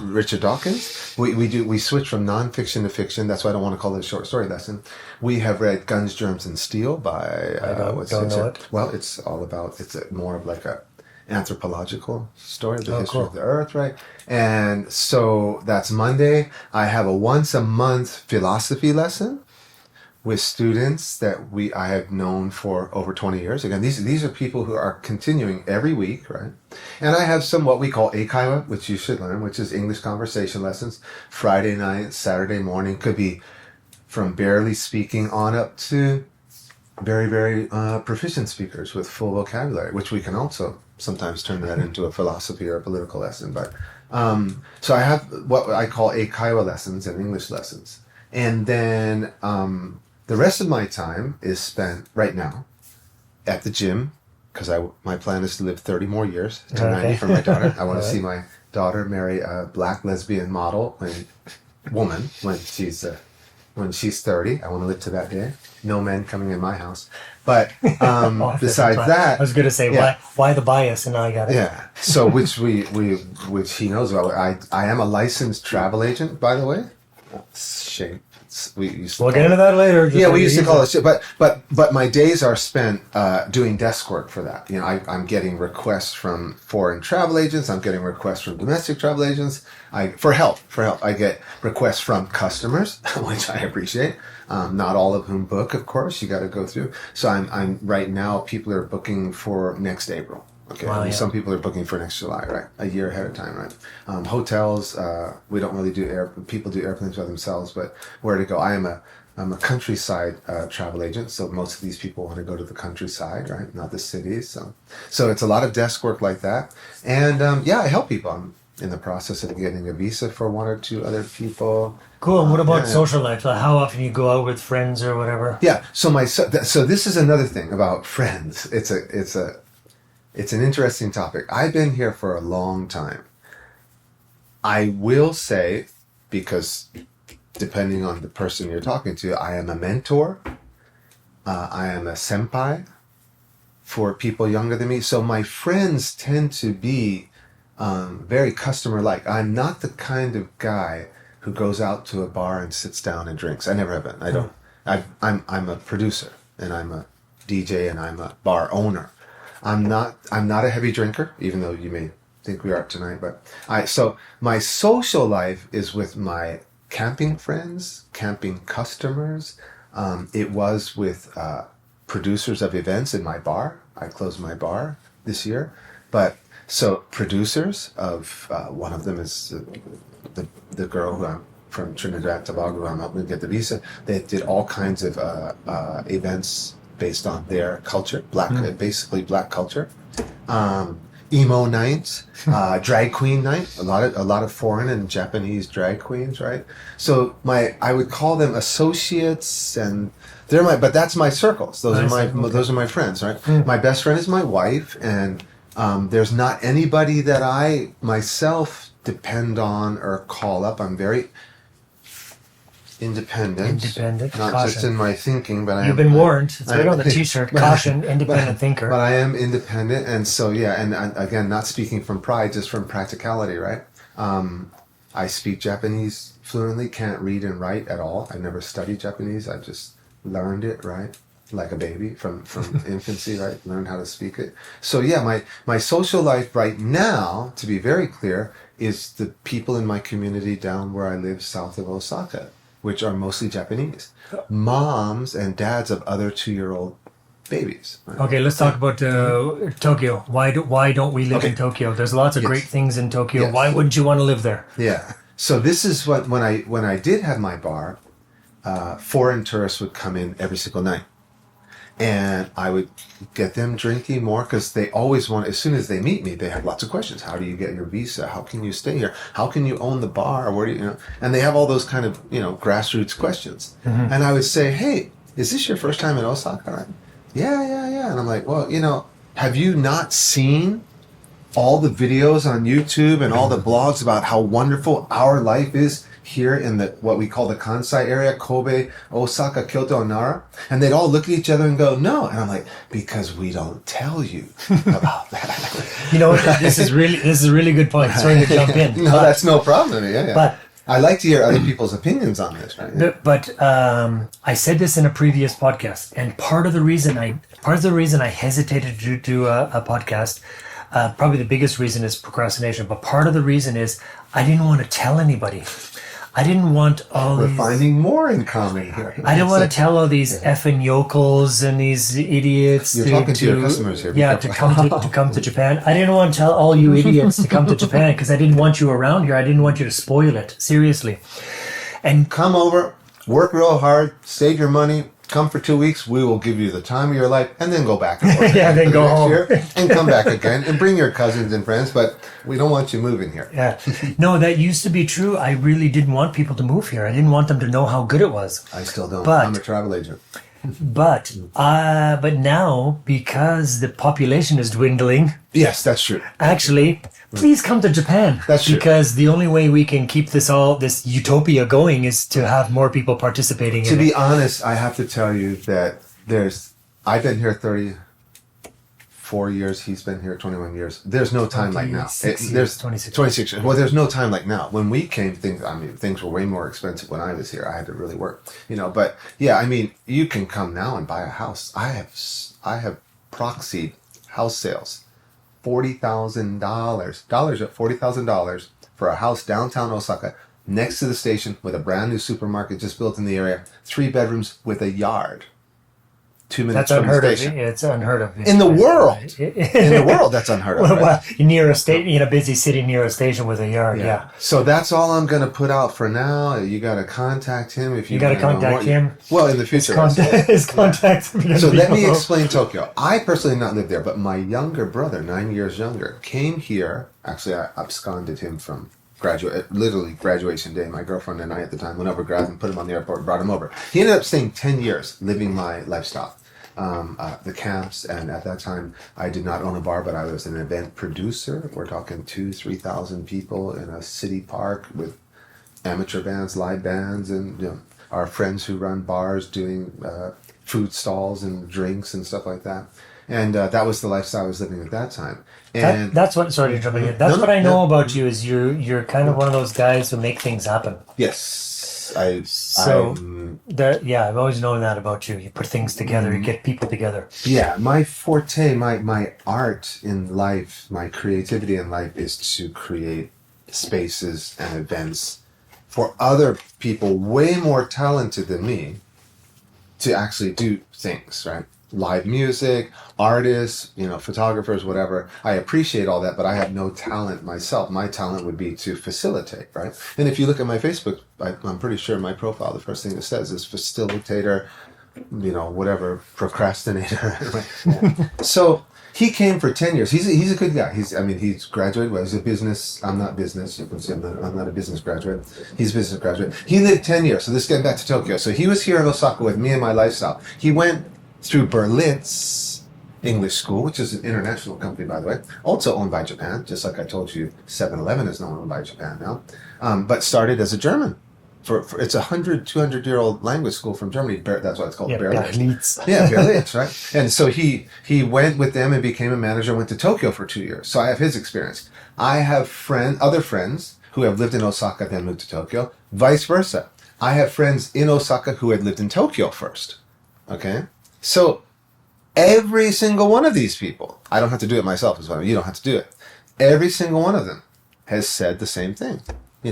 Richard Dawkins. We switch from nonfiction to fiction. That's why I don't want to call it a short story lesson. We have read Guns, Germs, and Steel by I don't know it. Well, it's all about, more of like a anthropological story of the history of the earth, right? And so that's Monday. I have a once a month philosophy lesson with students that I have known for over 20 years. Again, these are people who are continuing every week, right? And I have some what we call eikaiwa, which you should learn, which is English conversation lessons. Friday night, Saturday morning, could be from barely speaking on up to very, very proficient speakers with full vocabulary, which we can also sometimes turn that into a philosophy or a political lesson. But so I have what I call eikaiwa lessons and English lessons. And then the rest of my time is spent right now at the gym, because my plan is to live 30 more years to 90 for my daughter. I want to see my daughter marry a black lesbian woman when she's when she's 30. I want to live to that day. No men coming in my house. But besides I that, was going to say, why the bias? And now I got it. yeah. So which which he knows about. I am a licensed travel agent, by the way. Shame. We used to We'll get into that later. Yeah, we used to call it. But my days are spent doing desk work for that. You know, I'm getting requests from foreign travel agents. I'm getting requests from domestic travel agents. For help. I get requests from customers, which I appreciate. Not all of whom book, of course. You got to go through. So I'm right now. People are booking for next April. Okay, Wow, some people are booking for next July, right? A year ahead of time, right? Hotels, we don't really do people do airplanes by themselves, but where to go? I'm a countryside travel agent, so most of these people want to go to the countryside, right? Not the cities. So it's a lot of desk work like that, and I help people. I'm in the process of getting a visa for one or two other people. Cool. And what about social life? Like how often you go out with friends or whatever? Yeah. So this is another thing about friends. It's an interesting topic. I've been here for a long time. I will say, because depending on the person you're talking to, I am a mentor. I am a senpai for people younger than me. So my friends tend to be very customer-like. I'm not the kind of guy who goes out to a bar and sits down and drinks. I never have been. I don't. I'm a producer, and I'm a DJ, and I'm a bar owner. I'm not a heavy drinker, even though you may think we are tonight. But so my social life is with my camping friends, camping customers. It was with producers of events in my bar. I closed my bar this year, but so producers of one of them is the girl who I'm from Trinidad and Tobago, who I'm helping get the visa. They did all kinds of events based on their culture, basically black culture. Emo night, drag queen night, a lot of foreign and Japanese drag queens, right? So I would call them associates, and but that's my circles. Those are my friends, right? My best friend is my wife, and there's not anybody that I myself depend on or call up. I'm very independent. Not caution. just in my thinking, but You've been warned. It's right on the T-shirt. Caution, independent thinker. But I am independent, and so and again, not speaking from pride, just from practicality, right? I speak Japanese fluently, can't read and write at all. I never studied Japanese. I just learned it, right? Like a baby from infancy, right? Learned how to speak it. So my social life right now, to be very clear, is the people in my community down where I live south of Osaka, which are mostly Japanese. Moms and dads of other 2-year-old babies. Right? Okay, let's talk about Tokyo. Why don't we live in Tokyo? There's lots of great things in Tokyo. Yes. Why wouldn't you want to live there? Yeah. So this is when I did have my bar, foreign tourists would come in every single night. And I would get them drinking more because they always want, as soon as they meet me, they have lots of questions. How do you get your visa? How can you stay here? How can you own the bar? Where do you know? And they have all those kind of, grassroots questions. Mm-hmm. And I would say, hey, is this your first time in Osaka? Right? Yeah. And I'm like, well, have you not seen all the videos on YouTube and all the blogs about how wonderful our life is here in what we call the Kansai area, Kobe, Osaka, Kyoto, and Nara? And they'd all look at each other and go, no. And I'm like, because we don't tell you about that. You know what? This is a really good point. Sorry to jump in. No, that's no problem. Yeah. But I like to hear other people's opinions on this, right? Yeah. But I said this in a previous podcast, and part of the reason I hesitated to do a podcast, probably the biggest reason is procrastination, but part of the reason is I didn't want to tell anybody. I didn't want We're finding more in common here. I didn't want to tell all these effing yokels and these idiots. You're talking to your customers here. Yeah, to come to Japan. I didn't want to tell all you idiots to come to Japan because I didn't want you around here. I didn't want you to spoil it. Seriously. And come over, work real hard, save your money, come for 2 weeks. We will give you the time of your life, and then go back and forth. Yeah, then go home and come back again and bring your cousins and friends. But we don't want you moving here. Yeah, no, that used to be true. I really didn't want people to move here. I didn't want them to know how good it was. I still don't. But I'm a travel agent. But now, because the population is dwindling, Yes, that's true. actually, please come to Japan. That's true. Because the only way we can keep this utopia going is to have more people participating To in be it. honest, I have to tell you that I've been here 34 years. He's been here 21 years. There's no time like now. 26 years. Well, there's no time like now. When we came, things were way more expensive when I was here. I had to really work, but yeah, I mean, you can come now and buy a house. I have proxied house sales. $40,000 for a house downtown Osaka next to the station with a brand new supermarket just built in the area, 3 bedrooms with a yard, 2 minutes That's from the unheard of. station. It's unheard of. In the world. In the world, that's unheard of. Right? Well, near a state, in a busy city near a station with a yard, yeah. So that's all I'm going to put out for now. You got to contact him if you got to wanna know contact more. him. Well, in the future. His contacts. So let me explain Tokyo. I personally not lived there, but my younger brother, 9 years younger, came here. Actually, I absconded him from literally graduation day. My girlfriend and I at the time went over, grabbed him, put him on the airport, and brought him over. He ended up staying 10 years, living my lifestyle. The camps, and at that time I did not own a bar, but I was an event producer. We're talking 2,000-3,000 people in a city park with amateur bands, live bands, and our friends who run bars doing food stalls and drinks and stuff like that. And that was the lifestyle I was living at that time. And that's what. Sorry to jump in. That's what I know about you. Is you're kind of one of those guys who make things happen. yes, I've always known that about you. You put things together. You get people together. Yeah, my forte, my art in life, my creativity in life is to create spaces and events for other people way more talented than me to actually do things, right? Live music, artists, photographers, whatever. I appreciate all that, but I have no talent myself. My talent would be to facilitate, right? And if you look at my Facebook, I'm pretty sure my profile, the first thing it says is facilitator, whatever, procrastinator. Yeah. So he came for 10 years. He's a good guy. He's graduated. Well, he's a business. I'm not business. You can see I'm not a business graduate. He's a business graduate. He lived 10 years. So this getting back to Tokyo. So he was here in Osaka with me and my lifestyle. He went through Berlitz English School, which is an international company, by the way, also owned by Japan, just like I told you, 7-Eleven is now owned by Japan now, but started as a German. It's a 200-year-old language school from Germany. That's why it's called Berlitz. Yeah, Berlitz, right? And so he went with them and became a manager, went to Tokyo for 2 years. So I have his experience. I have other friends who have lived in Osaka, then moved to Tokyo, vice versa. I have friends in Osaka who had lived in Tokyo first, okay? So every single one of these people, I don't have to do it myself as well. You don't have to do it. Every single one of them has said the same thing. I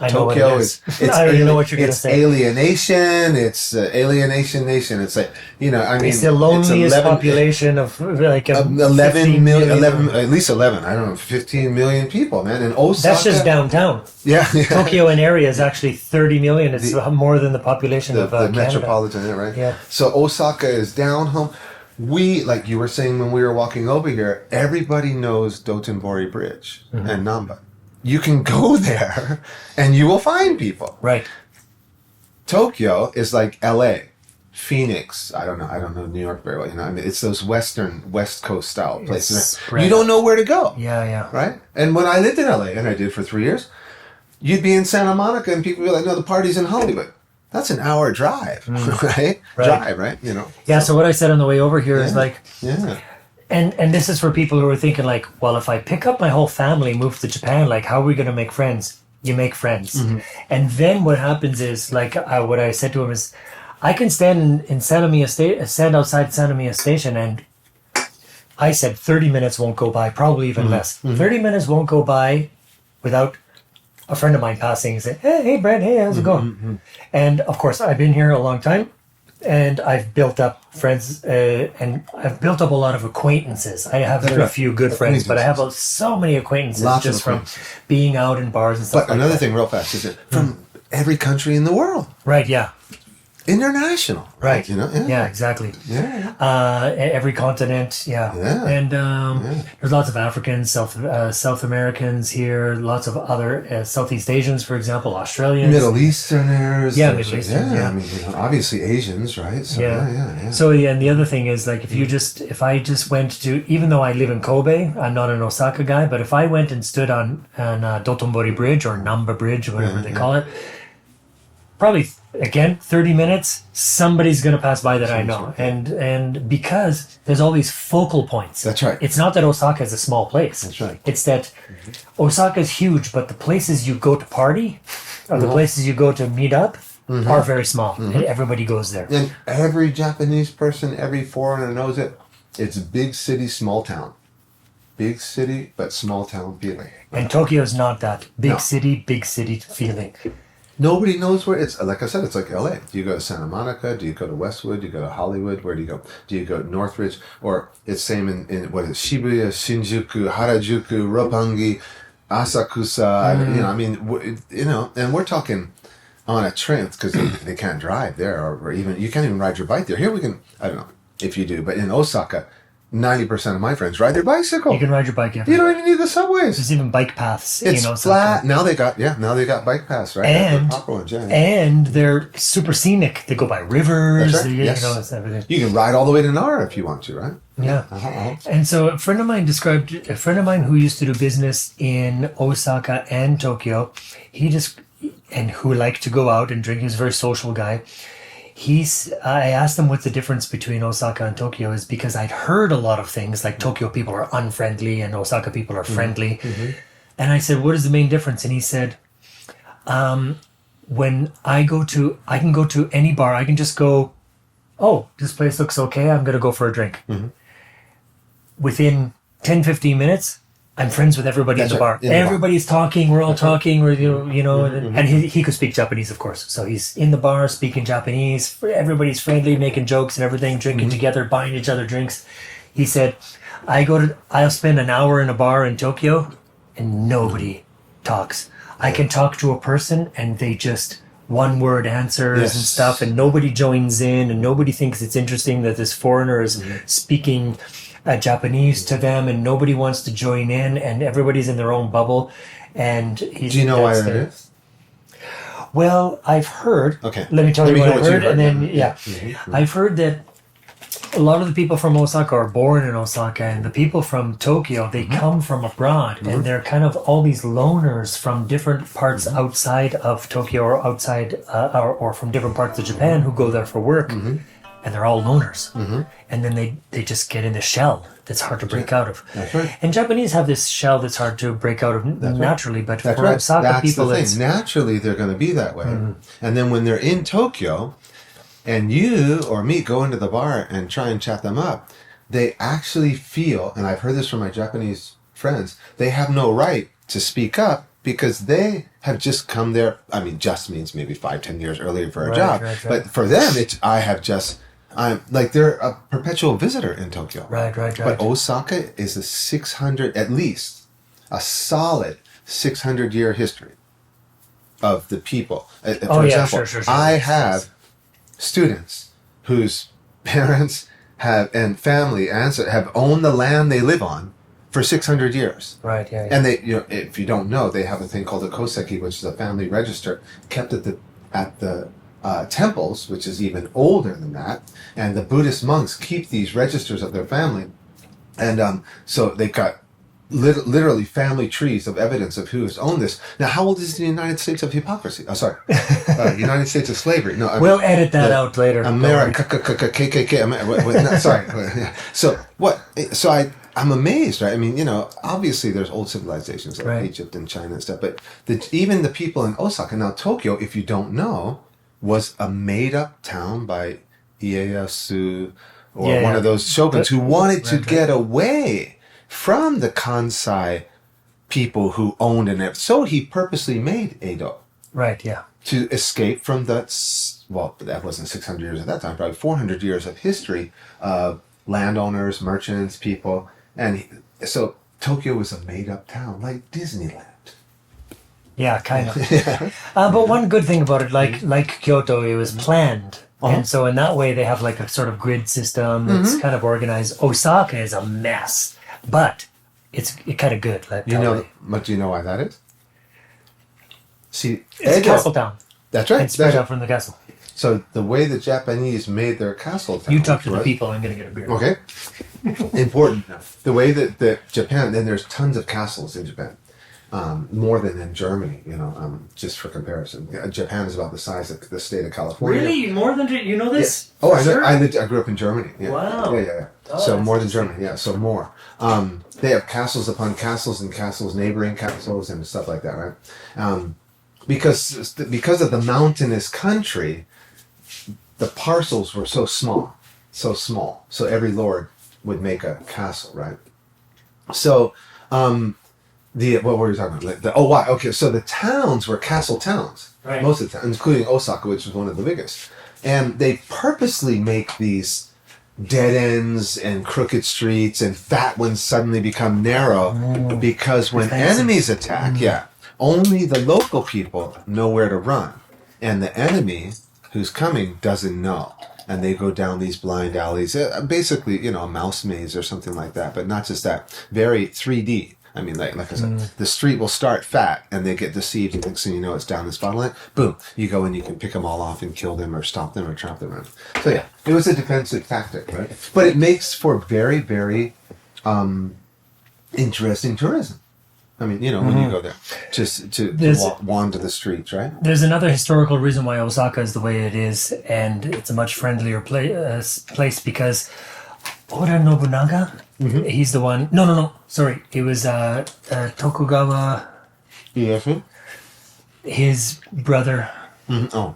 know Tokyo what it is. It's I already know what you're going to it's say. alienation. It's alienation nation. It's like it's the loneliest population of like 11 million, at least 11. I don't know, 15 million people, man. And Osaka. That's just downtown. Yeah. Tokyo in area is actually 30 million. It's more than the population of the Canada. metropolitan area, right? Yeah. So Osaka is down home. We, like you were saying when we were walking over here, everybody knows Dotonbori Bridge and Namba. You can go there and you will find people. Right. Tokyo is like LA, Phoenix. I don't know New York very well. It's those West Coast style places. You don't know where to go. Yeah. Right? And when I lived in LA, and I did for 3 years, you'd be in Santa Monica and people would be like, no, the party's in Hollywood. That's an hour drive, right? Drive, right? Yeah, so what I said on the way over here is like... Yeah. And this is for people who are thinking like, well, if I pick up my whole family, move to Japan, like, how are we going to make friends? You make friends. And then what happens is, like, what I said to him is, I can stand stand outside Sanomiya Station, and I said 30 minutes won't go by, probably even less. 30 minutes won't go by without a friend of mine passing and say, hey, Brent, hey, how's it going? And, of course, I've been here a long time. And I've built up friends, and I've built up a lot of acquaintances. I have very few good friends, but I have so many acquaintances just from being out in bars and stuff. But another thing, real fast, is that from every country in the world. Right? Yeah. international, Right. You know, Yeah, exactly. yeah. Every continent, yeah. Yeah. And there's lots of Africans, South Americans here, lots of other Southeast Asians, for example, Australians. Middle Easterners. Yeah, there's- Middle Eastern, yeah. I mean, you know, obviously Asians, right? So, Yeah. yeah. So yeah, and the other thing is like if I just went to, even though I live in Kobe, I'm not an Osaka guy, but if I went and stood on Dotonbori Bridge or Namba Bridge, whatever they call it, probably again 30 minutes, somebody's gonna pass by that I know, and because there's all these focal points. That's right. It's not that Osaka is a small place. That's right. It's that Osaka is huge, but the places you go to party, or the places you go to meet up, are very small, and everybody goes there. And every Japanese person, every foreigner knows it. It's big city, small town. Big city, but small town feeling. And Tokyo's not that No. big city feeling. Nobody knows where it's. Like I said, it's like LA. Do you go to Santa Monica? Do you go to Westwood? Do you go to Hollywood? Where do you go? Do you go to Northridge? Or it's same in what is it? Shibuya, Shinjuku, Harajuku, Roppongi, Asakusa. You know, I mean, you know, and we're talking on a train because they can't drive there, or even you can't even ride your bike there. Here we can. I don't know if you do, but in Osaka, 90% of my friends ride their bicycle. You can ride your bike. You don't even need the subways. There's even bike paths. It's in Osaka. flat. Now they got bike paths, right? And The proper ones, yeah. and they're super scenic. They go by rivers. That's right. You Yes. know, it's everything. You can ride all the way to Nara if you want to, right? Yeah. Uh-huh. And so a friend of mine who used to do business in Osaka and Tokyo, and who liked to go out and drink. He was a very social guy. I asked him what the difference between Osaka and Tokyo is, because I'd heard a lot of things like Tokyo people are unfriendly and Osaka people are friendly. And I said, what is the main difference? And he said, when I can go to any bar, I can just go, oh, this place looks okay, I'm going to go for a drink. Within 10, 15 minutes, I'm friends with everybody That's in the right, bar. in the bar. Everybody's talking, we're all talking, we're, you know, and he could speak Japanese, of course. So he's in the bar speaking Japanese, everybody's friendly, making jokes and everything, drinking together, buying each other drinks. He said, I'll spend an hour in a bar in Tokyo and nobody talks. I can talk to a person and they just one word answers Yes. and stuff, and nobody joins in, and nobody thinks it's interesting that this foreigner is speaking Japanese to them, and nobody wants to join in, and everybody's in their own bubble. And Do you know why that is? Well, I've heard. Okay. Let me tell you hear what I heard, you and then Yeah. I've heard that a lot of the people from Osaka are born in Osaka, and the people from Tokyo, they come from abroad, and they're kind of all these loners from different parts outside of Tokyo, or outside or from different parts of Japan, who go there for work, and they're all loners. And then they just get in the shell that's hard to break out of. That's right. And Japanese have this shell that's hard to break out of naturally, but That's for right. Osaka That's people, the thing. it's Naturally, they're going to be that way. And then when they're in Tokyo, and you or me go into the bar and try and chat them up, they actually feel, and I've heard this from my Japanese friends, they have no right to speak up because they have just come there. I mean, just means maybe 5-10 years earlier for a job. Right. But for them, I'm like, they're a perpetual visitor in Tokyo. Right. But Osaka is at least a solid 600-year history of the people. For example, sure. I have students whose parents and family have owned the land they live on for 600 years. Right, yeah. And they, if you don't know, they have a thing called a koseki, which is a family register kept at the temples, which is even older than that. And the Buddhist monks keep these registers of their family. And so they've got literally family trees of evidence of who has owned this. Now, how old is the United States of hypocrisy? Oh, sorry. United States of slavery. No, We'll edit that out later. America, KKK. Sorry. So what? So I'm amazed, right? I mean, obviously there's old civilizations like Egypt and China and stuff, but even the people in Osaka, now Tokyo, if you don't know, was a made-up town by Ieyasu or one of those shoguns who wanted to get away from the Kansai people who owned it. So he purposely made Edo. Right, yeah. To escape from that wasn't 600 years at that time, probably 400 years of history of landowners, merchants, people. And so Tokyo was a made-up town, like Disneyland. Yeah, kind of. But one good thing about it, like Kyoto, it was planned. And so in that way, they have like a sort of grid system that's kind of organized. Osaka is a mess, but it's kind of good. Like, But do you know why that is? See, it's a castle town. That's right. And spread out from the castle. So the way the Japanese made their castle towns... You talk to the people, I'm going to get a beer. Okay. Important. The way that Japan... Then there's tons of castles in Japan. More than in Germany, just for comparison. Japan is about the size of the state of California. Really? More than... You know this? Yeah. Oh, I grew up in Germany. Yeah. Wow. Yeah. Oh, so more than Germany. Yeah, so more. They have castles upon castles and castles, neighboring castles and stuff like that, right? Because of the mountainous country, the parcels were so small. So every lord would make a castle, right? So, what were you talking about? Okay. So the towns were castle towns, right. Most of the towns, including Osaka, which was one of the biggest. And they purposely make these dead ends and crooked streets, and fat ones suddenly become narrow because when enemies attack, only the local people know where to run, and the enemy who's coming doesn't know. And they go down these blind alleys, basically, a mouse maze or something like that, but not just that, very 3D. I mean, like I said, the street will start fat, and they get deceived, and next thing you know, it's down this bottleneck. Boom! You go and you can pick them all off and kill them, or stop them, or trap them. Right? So yeah, it was a defensive tactic, right? But it makes for very, very interesting tourism. I mean, when you go there, just to wander the streets, right? There's another historical reason why Osaka is the way it is, and it's a much friendlier place because Oda Nobunaga, he's the one... No, sorry. It was Tokugawa... Ieyasu? His brother... Oh,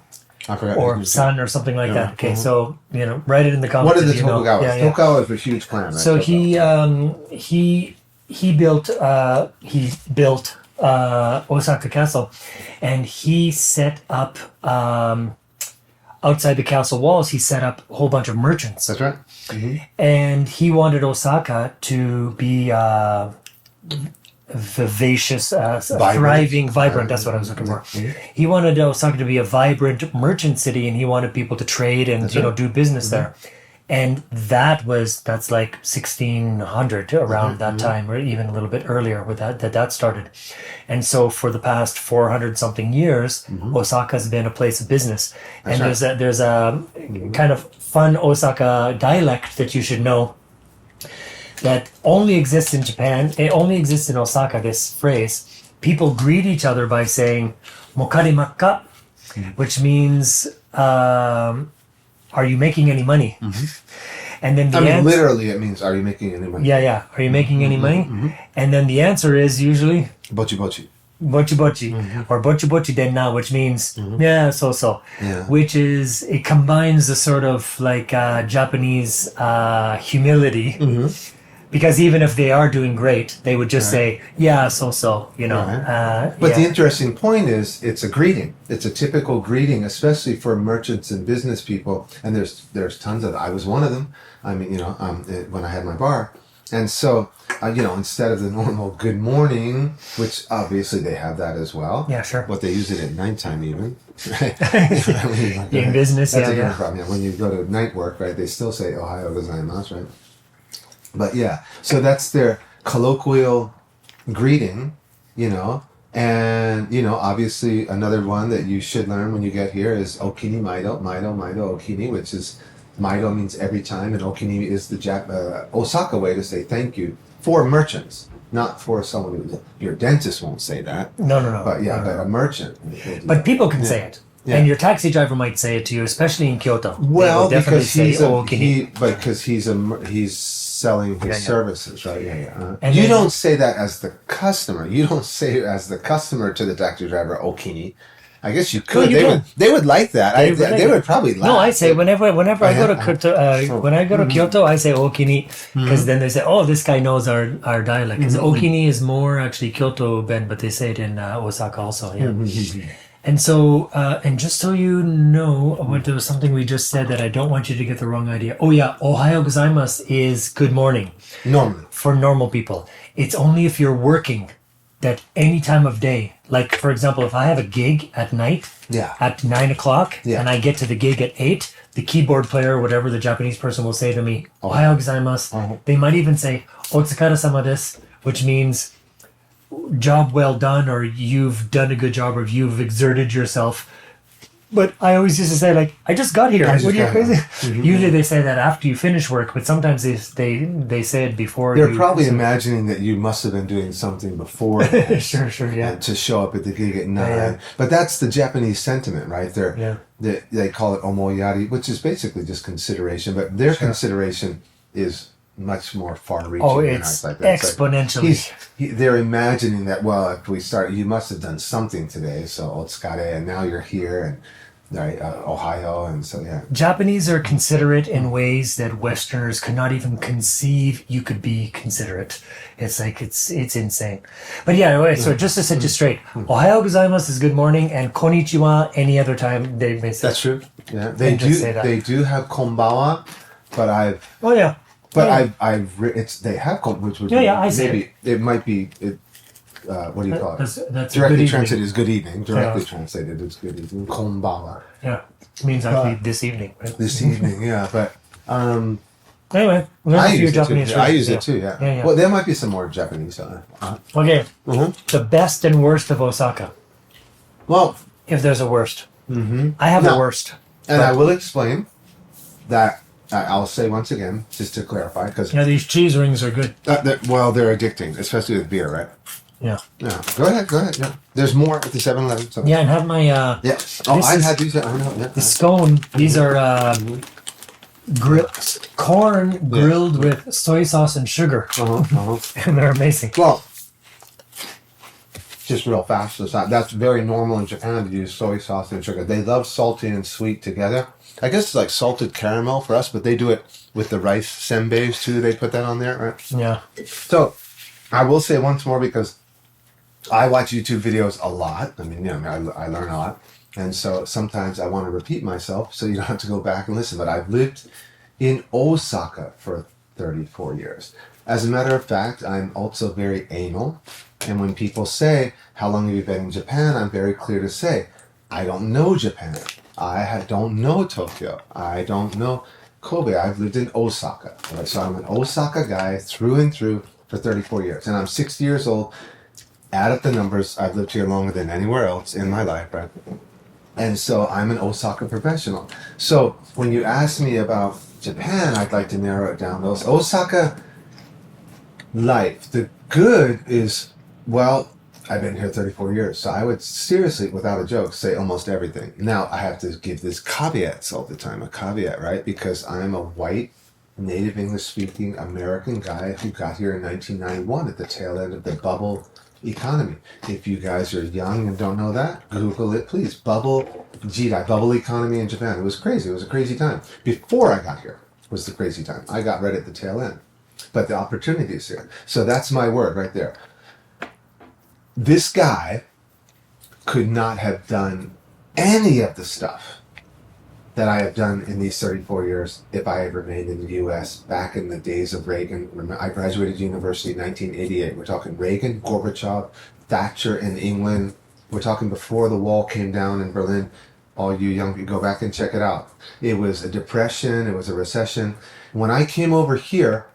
I forgot. Or son or something like that. Okay, so, write it in the comments. What are the Tokugawas? Tokugawa is a huge clan, right? So he built Osaka Castle, and he set up outside the castle walls. He set up a whole bunch of merchants. That's right. And he wanted Osaka to be vivacious, thriving, vibrant. That's what I was looking for. He wanted Osaka to be a vibrant merchant city, and he wanted people to trade and do business there. And that's like 1600 around that time, or even a little bit earlier with that started. And so for the past 400 something years, Osaka's been a place of business. And there's a kind of fun Osaka dialect that you should know that only exists in Japan. It only exists in Osaka, this phrase. People greet each other by saying "Mokarimakka," which means are you making any money? And then literally it means, are you making any money? Yeah. Are you making any money? And then the answer is usually bochi bochi. Bochi bochi. Or bochi bochi denna, which means so. Yeah. Which is, it combines the sort of like Japanese humility. Because even if they are doing great, they would just say, so, But the interesting point is, it's a greeting. It's a typical greeting, especially for merchants and business people. And there's tons of them. I was one of them. I mean, when I had my bar. And so, instead of the normal good morning, which obviously they have that as well. Yeah, sure. But they use it at nighttime even. In business, that's a different problem. Yeah, when you go to night work, right, they still say Ohayo gozaimasu, right? But so that's their colloquial greeting, and, obviously another one that you should learn when you get here is Okini Maido, Okini, which is, Maido means every time, and Okini is the Osaka way to say thank you for merchants, not for someone your dentist won't say that. No. But but a merchant. But people can say it. Yeah. And your taxi driver might say it to you, especially in Kyoto. Well, because he's selling his services, right? And you don't say that as the customer. You don't say it as the customer to the taxi driver, Okini. I guess you could. They would like that. They would probably laugh. No, I say whenever I go to Kyoto, when I go to Kyoto, I say Okini, because then they say, oh, this guy knows our dialect. Because Okini is more actually Kyoto-ben, but they say it in Osaka also. Yeah. And so, and just so you know, there was something we just said that I don't want you to get the wrong idea. Oh yeah, Ohayo gozaimasu is good morning. Normally. For normal people. It's only if you're working that any time of day, like for example, if I have a gig at night Yeah. at 9 o'clock Yeah. and I get to the gig at 8, the keyboard player, whatever the Japanese person will say to me, "Ohayou gozaimasu." They might even say, "Otsukare-sama desu," which means job well done, or you've done a good job, or you've exerted yourself. But I always used to say, like, I just got here. I just What are you got crazy? here. Usually they say that after you finish work, but sometimes they say it before. They're you, probably imagining that you must have been doing something before sure, yeah. to show up at the gig at 9. Yeah. But that's the Japanese sentiment, right? Yeah. They call it omoyari, which is basically just consideration, but their consideration is much more far-reaching. Oh, than it's ours. Like that. exponentially. They're imagining that, well, if we start, you must have done something today, so otsukare, and now you're here, and right, Ohio, and so yeah. Japanese are considerate in ways that Westerners could not even conceive you could be considerate. It's like, it's insane. But yeah, anyway, so just to set you straight, Ohayou gozaimasu is good morning, and konnichiwa any other time they may say. That's true. Yeah, They just say that. They do have konbawa, but Oh yeah. they have which would Yeah, I say maybe it might be what do you call it? That's Directly good translated evening. is good evening. Directly translated is good evening. Konbawa. Yeah, it means actually this evening. Right? This evening, yeah, but Anyway, learn I a few use it too. Japanese I phrases, use it too. Yeah. Yeah. Well, there might be some more Japanese. Okay, Mhm. the best and worst of Osaka, Well, if there's a worst. I have a No. worst. and I will explain that. I'll say once again, just to clarify, because Yeah, these cheese rings are good. they're addicting, especially with beer, right? Yeah. Yeah. Go ahead. Yeah. There's more at the 7-Eleven. So. Yeah, and have my Yeah. Oh, This I've is- had these. I know. Yeah. the scone. These are corn grilled with soy sauce and sugar, and they're amazing. Well, just real fast. That's very normal in Japan to use soy sauce and sugar. They love salty and sweet together. I guess it's like salted caramel for us, but they do it with the rice senbeis too. They put that on there, right? Yeah. So, I will say once more because I watch YouTube videos a lot. I mean, I learn a lot. And so sometimes I want to repeat myself so you don't have to go back and listen. But I've lived in Osaka for 34 years. As a matter of fact, I'm also very anal. And when people say, how long have you been in Japan? I'm very clear to say, I don't know Japan. Don't know Tokyo. I don't know Kobe. I've lived in Osaka. Right? So I'm an Osaka guy through and through for 34 years. And I'm 60 years old. Add up the numbers. I've lived here longer than anywhere else in my life, right? And so I'm an Osaka professional. So when you ask me about Japan, I'd like to narrow it down. Those Osaka life, the good is, well, I've been here 34 years. So I would seriously, without a joke, say almost everything. Now, I have to give this caveats all the time, a caveat, right? Because I'm a white, native English-speaking American guy who got here in 1991 at the tail end of the bubble economy. If you guys are young and don't know that, Google it, please. Bubble economy in Japan. It was crazy. It was a crazy time. Before I got here was the crazy time. I got right at the tail end. But the opportunity is here. So that's my word right there. This guy could not have done any of the stuff that I have done in these 34 years if I had remained in the U.S. back in the days of Reagan. I graduated university in 1988. We're talking Reagan, Gorbachev, Thatcher in England. We're talking before the wall came down in Berlin. All you young people, go back and check it out. It was a depression. It was a recession. When I came over here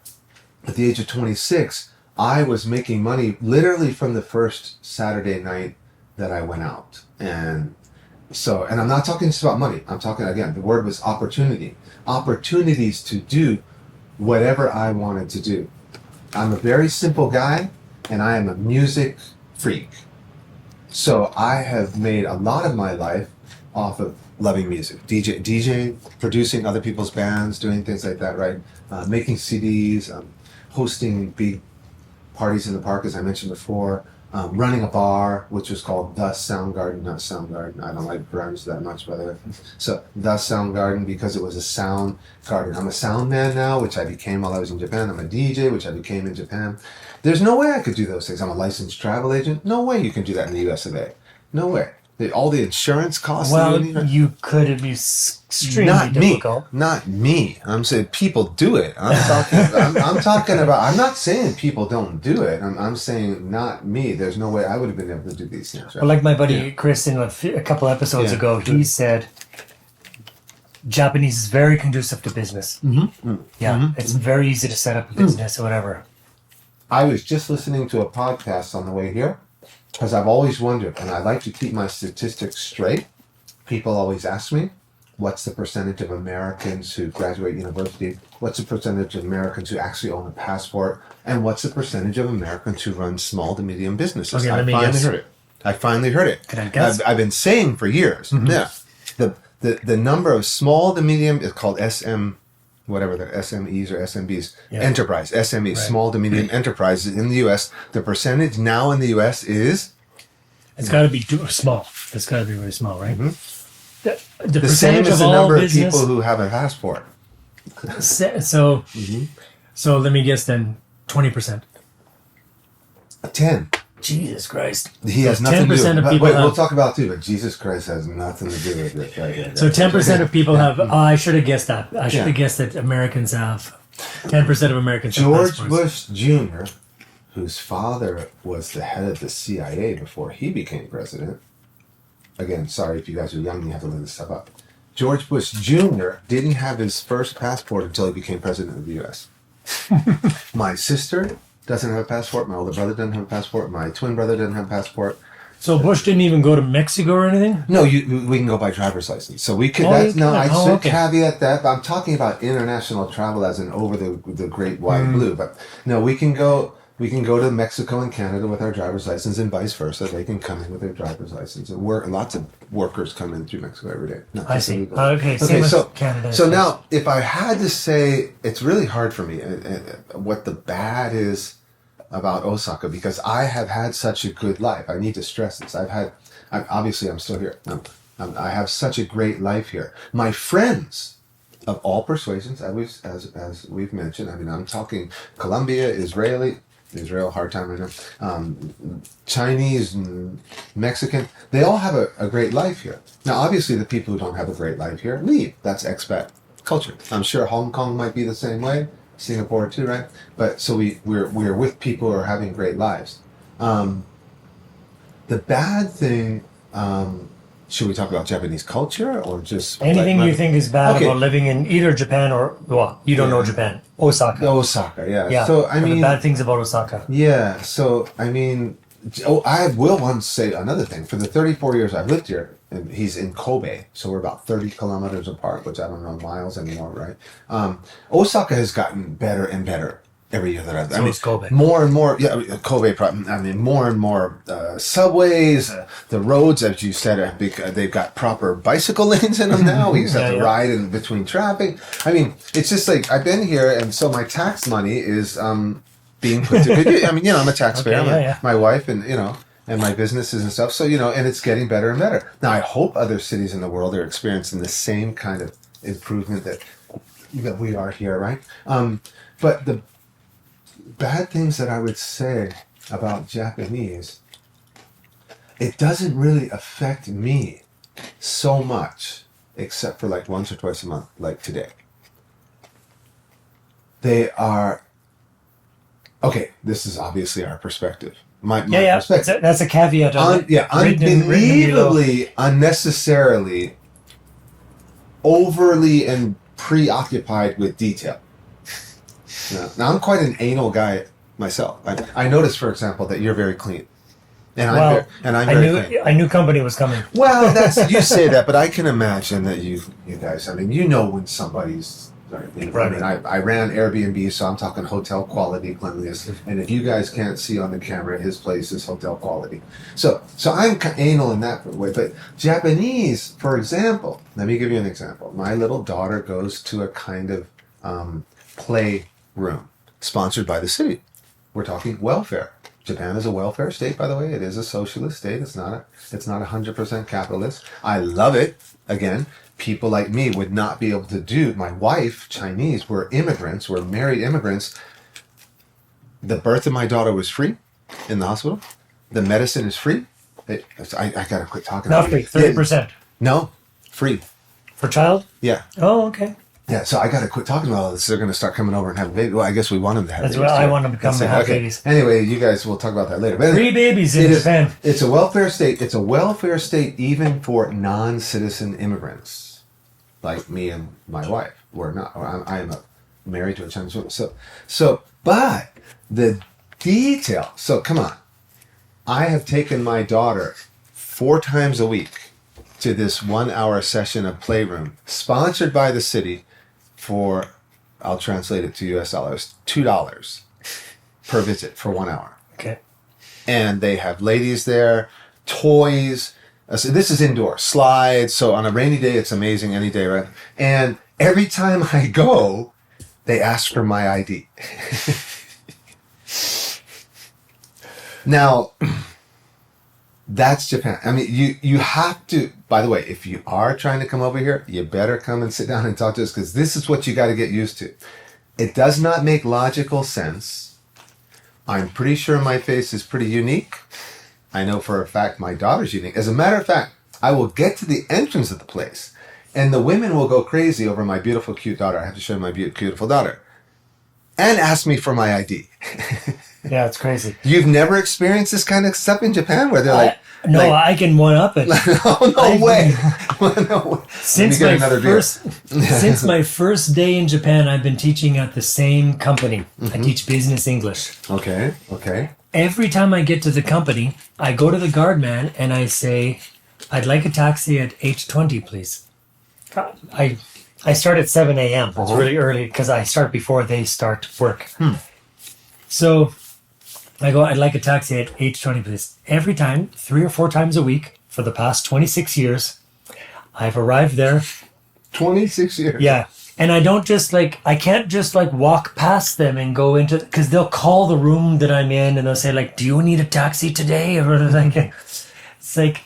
at the age of 26, I was making money literally from the first Saturday night that I went out. And I'm not talking just about money. I'm talking, again, the word was opportunity. Opportunities to do whatever I wanted to do. I'm a very simple guy, and I am a music freak. So I have made a lot of my life off of loving music. DJing, producing other people's bands, doing things like that, right? Making CDs, hosting big parties in the park, as I mentioned before, running a bar, which was called The Soundgarden, not Soundgarden. I don't like grunge that much, by the way. So The Soundgarden, because it was a sound garden. I'm a sound man now, which I became while I was in Japan. I'm a DJ, which I became in Japan. There's no way I could do those things. I'm a licensed travel agent. No way you can do that in the US of A. No way. all the insurance costs. Well, you could. It'd be extremely difficult. Not me. I'm saying people do it. I'm talking about. I'm not saying people don't do it. I'm saying not me. There's no way I would have been able to do these things. Right? Well, like my buddy Chris in a couple episodes ago, he said Japanese is very conducive to business. It's very easy to set up a business or whatever. I was just listening to a podcast on the way here because I've always wondered, and I like to keep my statistics straight. People always ask me, what's the percentage of Americans who graduate university? What's the percentage of Americans who actually own a passport? And what's the percentage of Americans who run small to medium businesses? Okay, I finally heard it. Can I guess? I've been saying for years. Yeah. The number of small to medium is called whatever the SMEs or SMBs, enterprise, SMEs, right. Small to medium enterprises in the U.S. The percentage now in the U.S. is? It's got to be small. It's got to be really small, right? The same as the number of people who have a passport. So let me guess then, 20%. 10. Jesus Christ. He has nothing to do with it. Of people we'll talk about it too, but Jesus Christ has nothing to do with it. Right. So 10% of people have... Oh, I should have guessed that. I should have guessed that Americans have... 10% of Americans have George Bush Jr., whose father was the head of the CIA before he became president. Again, sorry if you guys are young, you have to look this stuff up. George Bush Jr. didn't have his first passport until he became president of the U.S. My sister doesn't have a passport. My older brother doesn't have a passport. My twin brother doesn't have a passport. So Bush didn't even go to Mexico or anything? No, we can go by driver's license. So we could. I should caveat that. But I'm talking about international travel as in over the great wide blue. But no, we can go. We can go to Mexico and Canada with our driver's license, and vice versa. They can come in with their driver's license. And lots of workers come in through Mexico every day. I see. Okay. So Canada. So now, if I had to say, it's really hard for me what the bad is about Osaka, because I have had such a good life. I need to stress this. Obviously I'm still here. I have such a great life here. My friends of all persuasions, as we've mentioned, I mean, I'm talking Colombia, Israel, hard time right now, Chinese, Mexican, they all have a great life here. Now, obviously the people who don't have a great life here leave. That's expat culture. I'm sure Hong Kong might be the same way. Singapore too, right? But so we're with people who are having great lives. The bad thing, should we talk about Japanese culture or just anything you think is bad about living in either Japan or you don't know Japan? Osaka, yeah. So I mean, the bad things about Osaka. Yeah. So I mean, I will once say another thing. For the 34 years I've lived here, and he's in Kobe, so we're about 30 kilometers apart, which I don't know miles anymore, right? Osaka has gotten better and better every year that I've lived. So it's Kobe. More and more, Kobe. I mean, more and more subways, the roads, as you said, they've got proper bicycle lanes in them now. We used to have to ride in between traffic. I mean, it's just like I've been here, and so my tax money is being put to good use. I mean, I'm a taxpayer. My wife and my businesses and stuff. So, and it's getting better and better. Now, I hope other cities in the world are experiencing the same kind of improvement that we are here, right? But the bad things that I would say about Japanese, it doesn't really affect me so much, except for like once or twice a month, like today. They are, okay, this is obviously our perspective. My perspective. That's a caveat. Unbelievably, unnecessarily, overly and preoccupied with detail. Now I'm quite an anal guy myself. I noticed, for example, that you're very clean, I'm very clean. I knew company was coming. Well, you say that, but I can imagine that you guys. I mean, when somebody's. Right. I mean, I ran Airbnb, so I'm talking hotel quality cleanliness. And if you guys can't see on the camera, his place is hotel quality. So I'm anal in that way. But Japanese, for example, let me give you an example. My little daughter goes to a kind of playroom sponsored by the city. We're talking welfare. Japan is a welfare state, by the way. It is a socialist state. It's not 100% capitalist. I love it. Again, people like me would not be able to do. My wife, Chinese, we're immigrants. We're married immigrants. The birth of my daughter was free in the hospital. The medicine is free. I gotta quit talking. Not free, 30%. No, free. For child? Yeah. Oh, okay. Yeah, so I got to quit talking about all this. They're going to start coming over and having babies. Well, I guess we want them to have That's babies. what I want them to come and have babies. Anyway, you guys, we'll talk about that later. But Free babies in Japan. It's a welfare state. It's a welfare state even for non-citizen immigrants, like me and my wife. We're not. I am married to a Chinese woman. But the detail. So come on. I have taken my daughter 4 times a week to this 1-hour session of Playroom, sponsored by the city, for, I'll translate it to US dollars, $2 per visit for 1 hour. Okay. And they have ladies there, toys. So this is indoor, slides. So on a rainy day, it's amazing any day, right? And every time I go, they ask for my ID. Now, that's Japan. I mean, you have to, by the way, if you are trying to come over here, you better come and sit down and talk to us, because this is what you got to get used to. It does not make logical sense. I'm pretty sure my face is pretty unique. I know for a fact my daughter's unique. As a matter of fact, I will get to the entrance of the place, and the women will go crazy over my beautiful, cute daughter. I have to show my beautiful daughter. And ask me for my ID. Yeah, it's crazy. You've never experienced this kind of stuff in Japan where they're like... No, I can one-up it. No way. No way. Since my first day in Japan, I've been teaching at the same company. I teach business English. Okay. Every time I get to the company, I go to the guard man and I say, "I'd like a taxi at 8:20, please." I start at 7 a.m. It's really early because I start before they start work. So I go, "I'd like a taxi at 8:20, please." Every time, 3 or 4 times a week for the past 26 years, I've arrived there. 26 years? Yeah. And I can't just walk past them and go into, because they'll call the room that I'm in and they'll say like, "Do you need a taxi today?" Or like, it's like,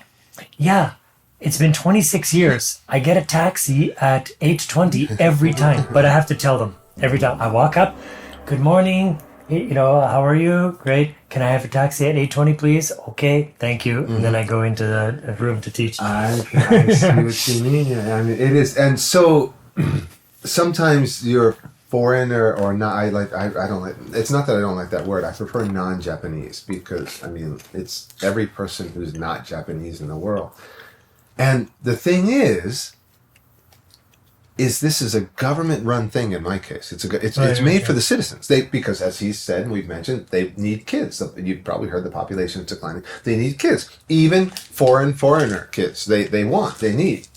yeah, it's been 26 years. I get a taxi at 8:20 every time, but I have to tell them every time I walk up, "Good morning. How are you? Great. Can I have a taxi at 8:20, please?" "Okay, thank you." And then I go into the room to teach. I see what you mean. I mean, it is, and so sometimes you're foreigner or not. I don't like. It's not that I don't like that word. I prefer non-Japanese because it's every person who's not Japanese in the world. And the thing is this is a government-run thing in my case. It's made for the citizens. Because as he said, and we've mentioned, they need kids. You've probably heard the population is declining. They need kids. Even foreigner kids. They need.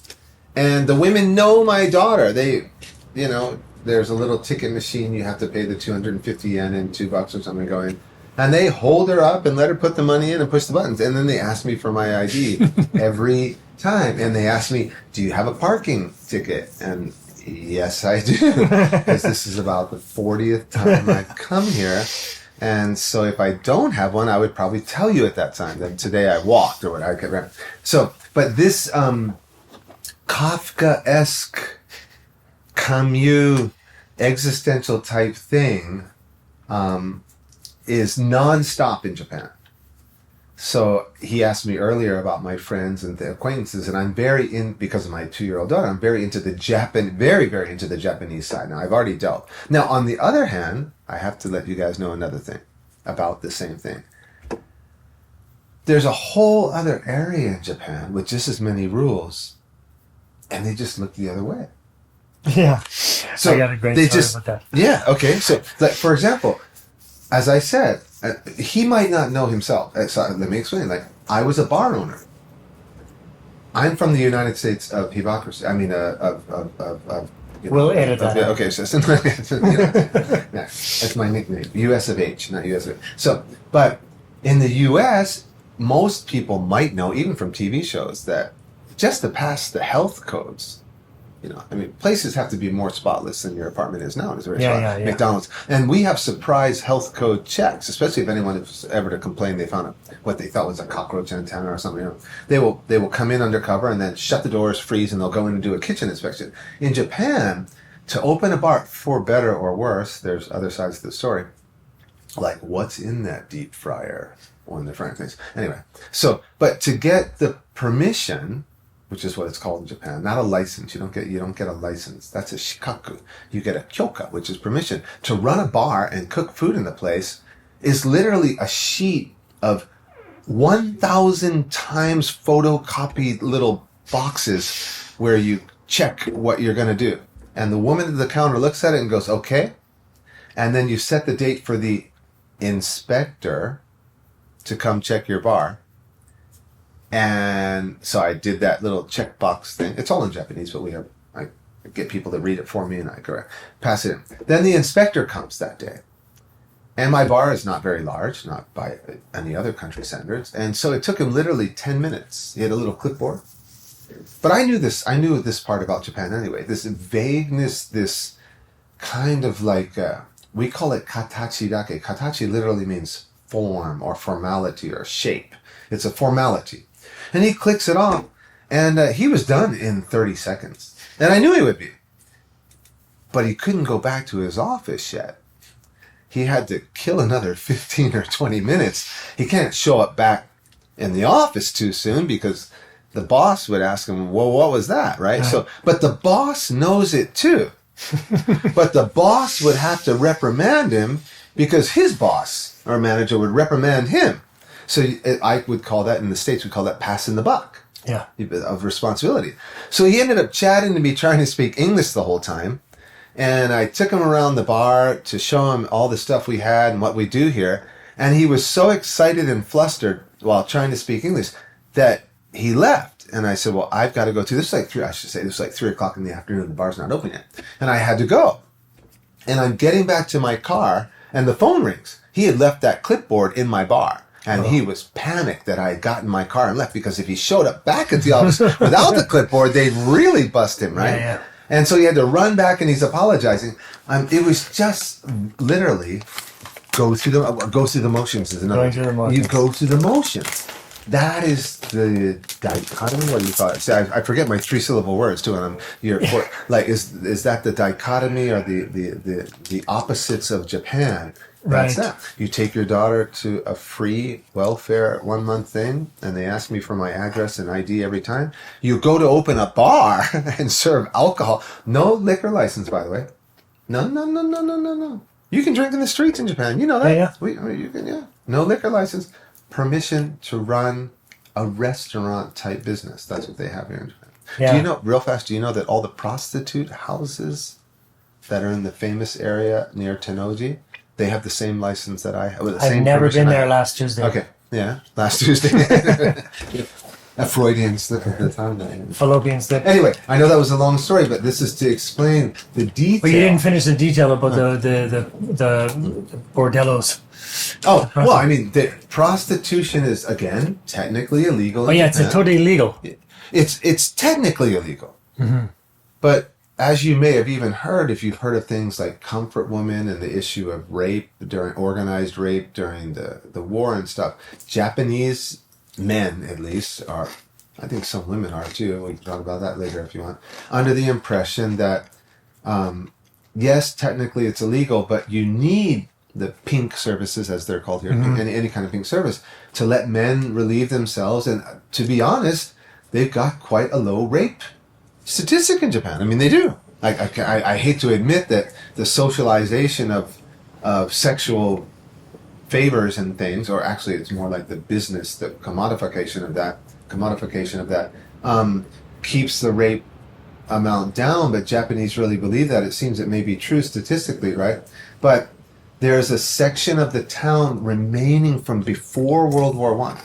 And the women know my daughter. There's a little ticket machine. You have to pay the 250 yen and $2 or something going. And they hold her up and let her put the money in and push the buttons. And then they ask me for my ID every time. And they ask me, "Do you have a parking ticket?" And yes, I do. Because this is about the 40th time I've come here. And so if I don't have one, I would probably tell you at that time that today I walked or whatever. So, but this Kafka-esque, Camus, existential type thing is non-stop in Japan. So he asked me earlier about my friends and the acquaintances, and I'm because of my 2-year-old daughter, I'm very into very, very into the Japanese side. Now, I've already dealt. Now, on the other hand, I have to let you guys know another thing about the same thing. There's a whole other area in Japan with just as many rules, and they just look the other way. Yeah. So I got a great story about that. Yeah, okay. So, for example, as I said, he might not know himself. So let me explain. I was a bar owner. I'm from the United States of hypocrisy. We'll edit that. Okay, so that's my nickname. US of H, not US of H. So, but in the US, most people might know, even from TV shows, that just to pass the health codes, places have to be more spotless than your apartment is now. It's very spotless. McDonald's. And we have surprise health code checks, especially if anyone was ever to complain they found what they thought was a cockroach antenna or something. They will come in undercover and then shut the doors, freeze, and they'll go in and do a kitchen inspection. In Japan, to open a bar, for better or worse, there's other sides to the story, like what's in that deep fryer when they're frying things. Anyway, so but to get the permission, which is what it's called in Japan, not a license. You don't get a license. That's a shikaku. You get a kyoka, which is permission to run a bar and cook food in the place. Is literally a sheet of 1,000 times photocopied little boxes where you check what you're going to do. And the woman at the counter looks at it and goes, okay. And then you set the date for the inspector to come check your bar. And so I did that little checkbox thing. It's all in Japanese, but I get people to read it for me and I pass it in. Then the inspector comes that day. And my bar is not very large, not by any other country standards. And so it took him literally 10 minutes. He had a little clipboard. But I knew this part about Japan anyway. This vagueness, this kind of like, we call it katachi dake. Katachi literally means form or formality or shape. It's a formality. And he clicks it off. And he was done in 30 seconds. And I knew he would be. But he couldn't go back to his office yet. He had to kill another 15 or 20 minutes. He can't show up back in the office too soon because the boss would ask him, well, what was that, right? So, but the boss knows it too. But the boss would have to reprimand him because his boss or manager would reprimand him. So I would call that, in the States, we call that passing the buck of responsibility. So he ended up chatting to me, trying to speak English the whole time. And I took him around the bar to show him all the stuff we had and what we do here. And he was so excited and flustered while trying to speak English that he left. And I said, well, I've got to go to this. This is like 3 o'clock in the afternoon. The bar's not open yet. And I had to go. And I'm getting back to my car and the phone rings. He had left that clipboard in my bar. And he was panicked that I had gotten in my car and left, because if he showed up back at the office without the clipboard, they'd really bust him, right? Yeah. And so he had to run back and he's apologizing. It was just literally go through the motions is another. Going through the motions. You go through the motions. That is the dichotomy. What do you call it? See, I forget my 3-syllable words too. And is that the dichotomy or the opposites of Japan? That's Right. that. You take your daughter to a free welfare 1-month thing, and they ask me for my address and ID every time. You go to open a bar and serve alcohol. No liquor license, by the way. No. You can drink in the streets in Japan. You know that. Yeah. You can, yeah. No liquor license. Permission to run a restaurant type business. That's what they have here in Japan. Yeah. Do you know, real fast, do you know that all the prostitute houses that are in the famous area near Tennoji, they have the same license that I have? I've never been there last Tuesday. Okay, yeah, last Tuesday. A Freudian slip of the tongue. Fallopian slip. Anyway, I know that was a long story, but this is to explain the detail. But you didn't finish the detail about the bordellos. Oh, well, I mean, the prostitution is, again, technically illegal. Oh, yeah, it's totally illegal. It's technically illegal. Mm-hmm. But as you may have even heard, if you've heard of things like comfort women and the issue of rape, organized rape during the war and stuff, Japanese men, at least, are, I think some women are too, we can talk about that later if you want, under the impression that, yes, technically it's illegal, but you need the pink services, as they're called here, any kind of pink service, to let men relieve themselves. And to be honest, they've got quite a low rape statistic in Japan. I mean, they do. I hate to admit that the socialization of sexual favors and things, or actually it's more like the business, the commodification of that, keeps the rape amount down. But Japanese really believe that. It seems it may be true statistically, right? But there's a section of the town remaining from before World War I.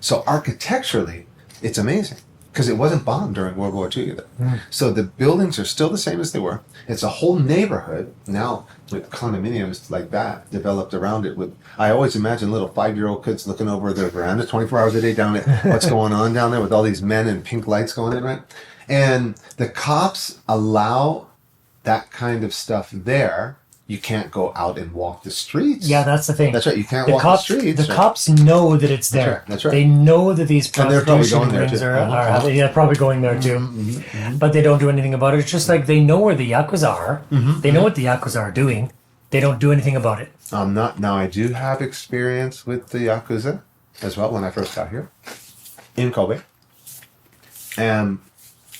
So architecturally, it's amazing, because it wasn't bombed during World War II either. So the buildings are still the same as they were. It's a whole neighborhood now with condominiums like that developed around it. I always imagine little 5-year-old kids looking over their veranda 24 hours a day down at what's going on down there with all these men and pink lights going in, right? And the cops allow that kind of stuff there. You can't go out and walk the streets. Yeah, that's the thing. That's right. You can't walk the streets. The cops know that it's there. That's right. They know that these And they're probably prostitution going there rings too. are probably going there too. But they don't do anything about it. It's just like they know where the Yakuza are. They know what the Yakuza are doing. They don't do anything about it. Not now. I do have experience with the Yakuza as well when I first got here in Kobe. And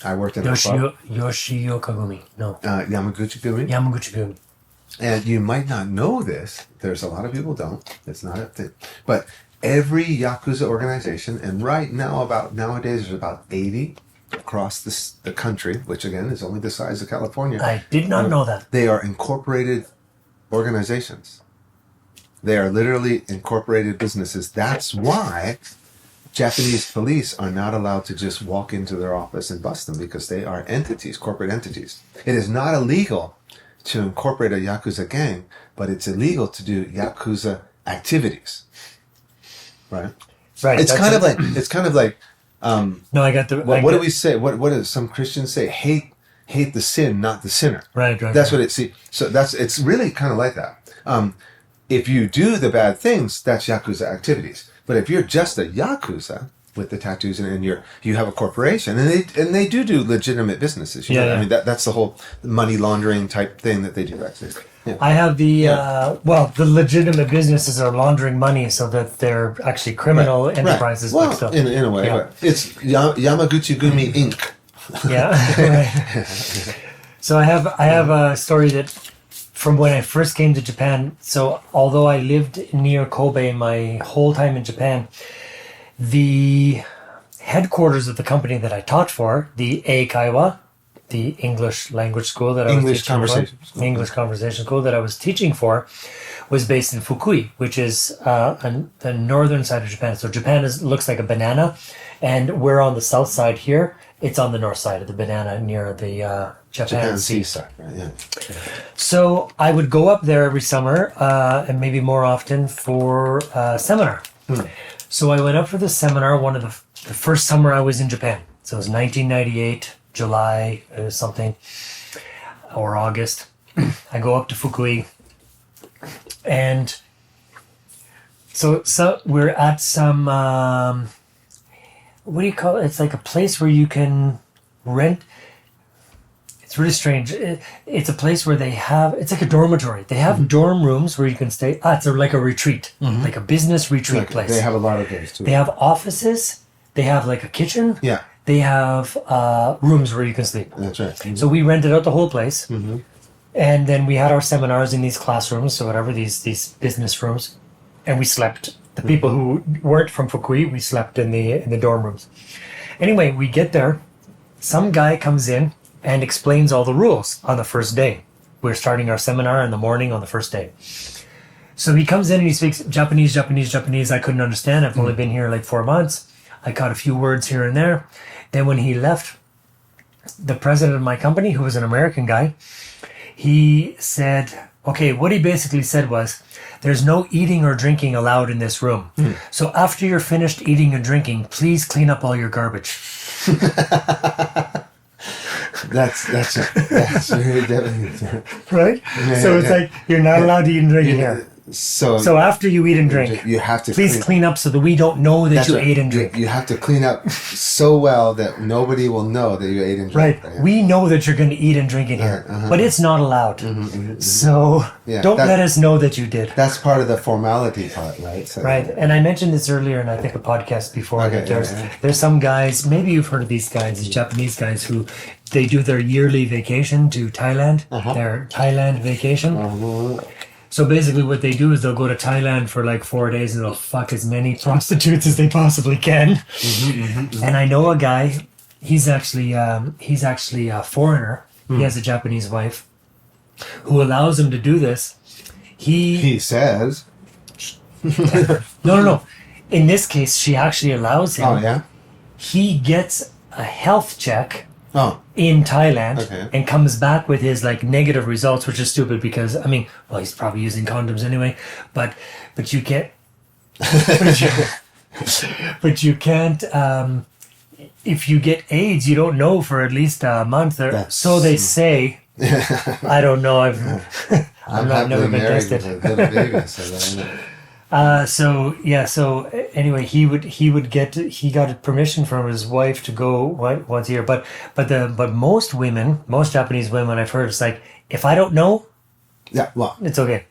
I worked in a club. Yoshio Kagumi. No. Yamaguchi-gumi. Yamaguchi-gumi. And you might not know this. There's a lot of people don't. It's not a thing. But every Yakuza organization, and right now nowadays there's about 80 across the country, which again is only the size of California. I did not know that. They are incorporated organizations. They are literally incorporated businesses. That's why Japanese police are not allowed to just walk into their office and bust them, because they are entities, corporate entities. It is not illegal to incorporate a Yakuza gang, but it's illegal to do Yakuza activities. Right? Right. It's kind of like no, I got the... What do we say? What do some Christians say? Hate the sin, not the sinner. Right. That's what it... See, so it's really kind of like that. If you do the bad things, that's Yakuza activities. But if you're just a Yakuza with the tattoos and you have a corporation, and they do legitimate businesses. You know? I mean, that's the whole money laundering type thing that they do, actually. Yeah. I have the the legitimate businesses are laundering money so that they're actually criminal enterprises. Well, But in a way, but it's Yamaguchi-gumi Inc. Yeah. Right. So I have a story that from when I first came to Japan. So although I lived near Kobe my whole time in Japan, the headquarters of the company that I taught for, the Eikaiwa, the English language school that I was teaching for, English conversation school that I was teaching for, was based in Fukui, which is on the northern side of Japan. So Japan looks like a banana, and we're on the south side here. It's on the north side of the banana near the Japan Sea. Side, right? Yeah. So I would go up there every summer, and maybe more often for a seminar. So I went up for the seminar, one of the first summer I was in Japan. So it was 1998, July something, or August. I go up to Fukui, and so we're at some, what do you call it? It's like a place where you can rent. It's really strange. It's a place where it's like a dormitory. They have dorm rooms where you can stay. It's like a retreat, like a business retreat place. They have a lot of those too. They have offices. They have like a kitchen. Yeah. They have rooms where you can sleep. That's right. Mm-hmm. So we rented out the whole place. Mm-hmm. And then we had our seminars in these classrooms, so whatever, these business rooms. And we slept. The people who weren't from Fukui, we slept in the dorm rooms. Anyway, we get there. Some guy comes in and explains all the rules on the first day. We're starting our seminar in the morning on the first day. So he comes in and he speaks Japanese. I couldn't understand. I've only been here like 4 months. I caught a few words here and there. Then when he left, the president of my company, who was an American guy, he said, okay, what he basically said was, there's no eating or drinking allowed in this room. So after you're finished eating and drinking, please clean up all your garbage. That's very definitely right. So it's like you're not allowed to eat and drink in here. So after you eat and drink, you have to please clean up so that we don't know that you ate and drink. You have to clean up so well that nobody will know that you ate and drank. Right. We know that you're going to eat and drink in here, but it's not allowed. So don't let us know that you did. That's part of the formality part, right? So, right. And I mentioned this earlier in I think a podcast before that there's some guys, maybe you've heard of these guys, these Japanese guys who they do their yearly vacation to Thailand, their Thailand vacation. So basically what they do is they'll go to Thailand for like 4 days and they'll fuck as many prostitutes as they possibly can. And I know a guy, he's actually a foreigner. He has a Japanese wife who allows him to do this. He says. No. In this case, she actually allows him. Oh, yeah? He gets a health check in Thailand and comes back with his like negative results, which is stupid because he's probably using condoms anyway, but you can't but you can't if you get AIDS you don't know for at least a month so they say. I don't know. I've never been tested. So anyway, he got permission from his wife to go once a year. But most Japanese women I've heard, it's like, if I don't know, Yeah, well, It's okay.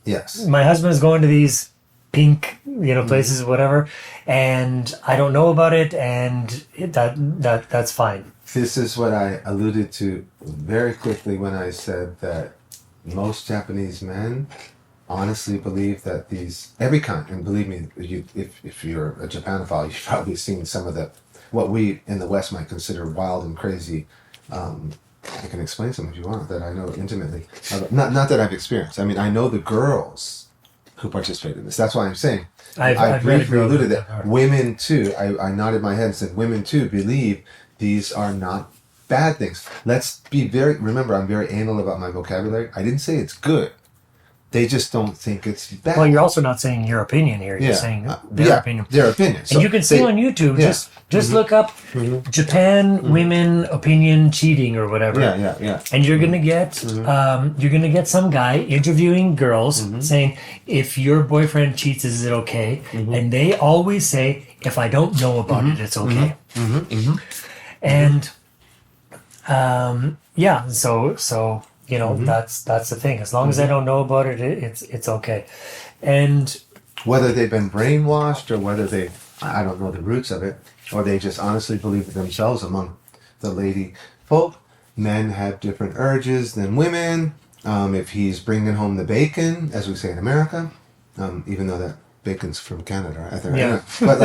yes. My husband is going to these pink, places, whatever, and I don't know about it, and that's fine. This is what I alluded to very quickly when I said that most Japanese men honestly believe that every kind, and believe me, if you're a Japanophile, you've probably seen some of what we in the West might consider wild and crazy. I can explain some if you want that I know intimately. Not that I've experienced. I mean, I know the girls who participate in this. That's why I'm saying. I briefly alluded that women too. I nodded my head and said women too believe these are not bad things. Let's be remember, I'm very anal about my vocabulary. I didn't say it's good. They just don't think it's bad. Well, you're also not saying your opinion here. You're saying their opinion. Their opinion. So and you can see on YouTube, just look up Japan women opinion cheating or whatever. Yeah. And you're gonna get some guy interviewing girls saying, if your boyfriend cheats, is it okay? And they always say, if I don't know about it, it's okay. And so that's the thing. As long as I don't know about it, it's okay. And whether they've been brainwashed or whether I don't know the roots of it, or they just honestly believe it themselves among the lady folk. Men have different urges than women. If he's bringing home the bacon, as we say in America, even though that bacon's from Canada, I think. Yeah. But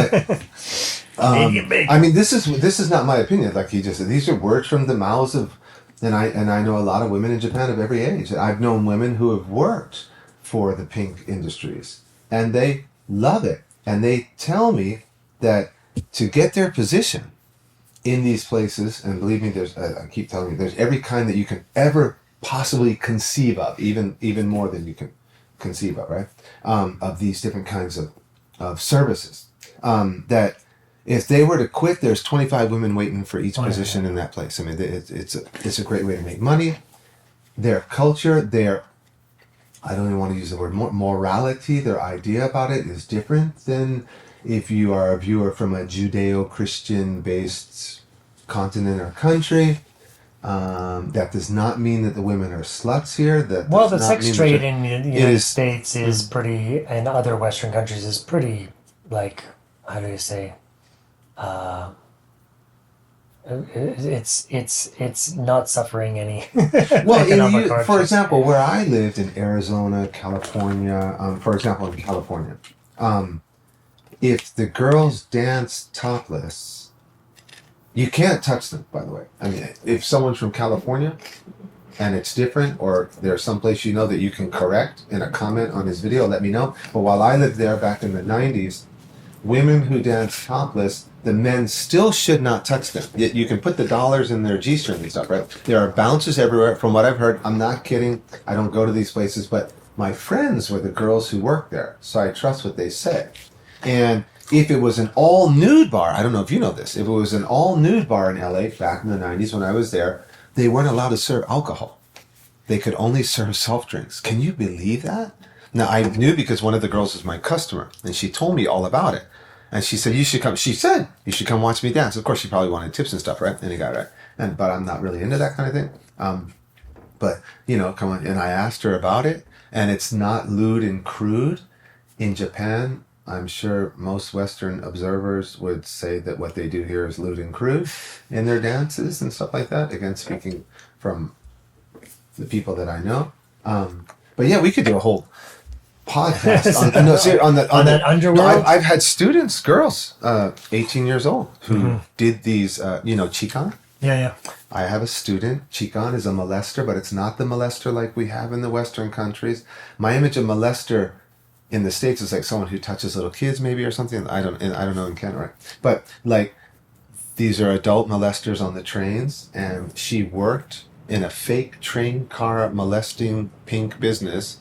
I mean, this is not my opinion. Like he just said, these are words from the mouths of. And I know a lot of women in Japan of every age. I've known women who have worked for the pink industries, and they love it. And they tell me that to get their position in these places, and believe me, I keep telling you, there's every kind that you can ever possibly conceive of, even more than you can conceive of, right? Of these different kinds of services. That if they were to quit, there's 25 women waiting for each position in that place. I mean, it's a great way to make money. Their culture, I don't even want to use the word morality, their idea about it is different than if you are a viewer from a Judeo-Christian based continent or country. That does not mean that the women are sluts here. The sex trade in the United States is pretty, and other Western countries is pretty, like, how do you say? It's not suffering any. Well, for example, where I lived in Arizona, California, if the girls dance topless, you can't touch them. By the way, I mean, if someone's from California and it's different, or there's someplace that you can correct in a comment on his video, let me know. But while I lived there back in the 90s, women who dance topless, the men still should not touch them. Yet you can put the dollars in their G-string and stuff, right? There are bouncers everywhere. From what I've heard, I'm not kidding. I don't go to these places, but my friends were the girls who work there, so I trust what they say. And if it was an all-nude bar, I don't know if you know this, if it was an all-nude bar in LA back in the 90s when I was there, they weren't allowed to serve alcohol. They could only serve soft drinks. Can you believe that? Now, I knew because one of the girls was my customer, and she told me all about it. And she said, you should come watch me dance. Of course, she probably wanted tips and stuff, right? And he got it, right? But I'm not really into that kind of thing. But, come on. And I asked her about it, and it's not lewd and crude. In Japan, I'm sure most Western observers would say that what they do here is lewd and crude in their dances and stuff like that. Again, speaking from the people that I know. But yeah, we could do a whole podcast on that underworld. I've had students, girls, 18 years old, who did these, chikan. Yeah. I have a student. Chikan is a molester, but it's not the molester like we have in the Western countries. My image of molester in the States is like someone who touches little kids, maybe, or something. I don't know in Canada, right? But like, these are adult molesters on the trains, and she worked in a fake train car molesting pink business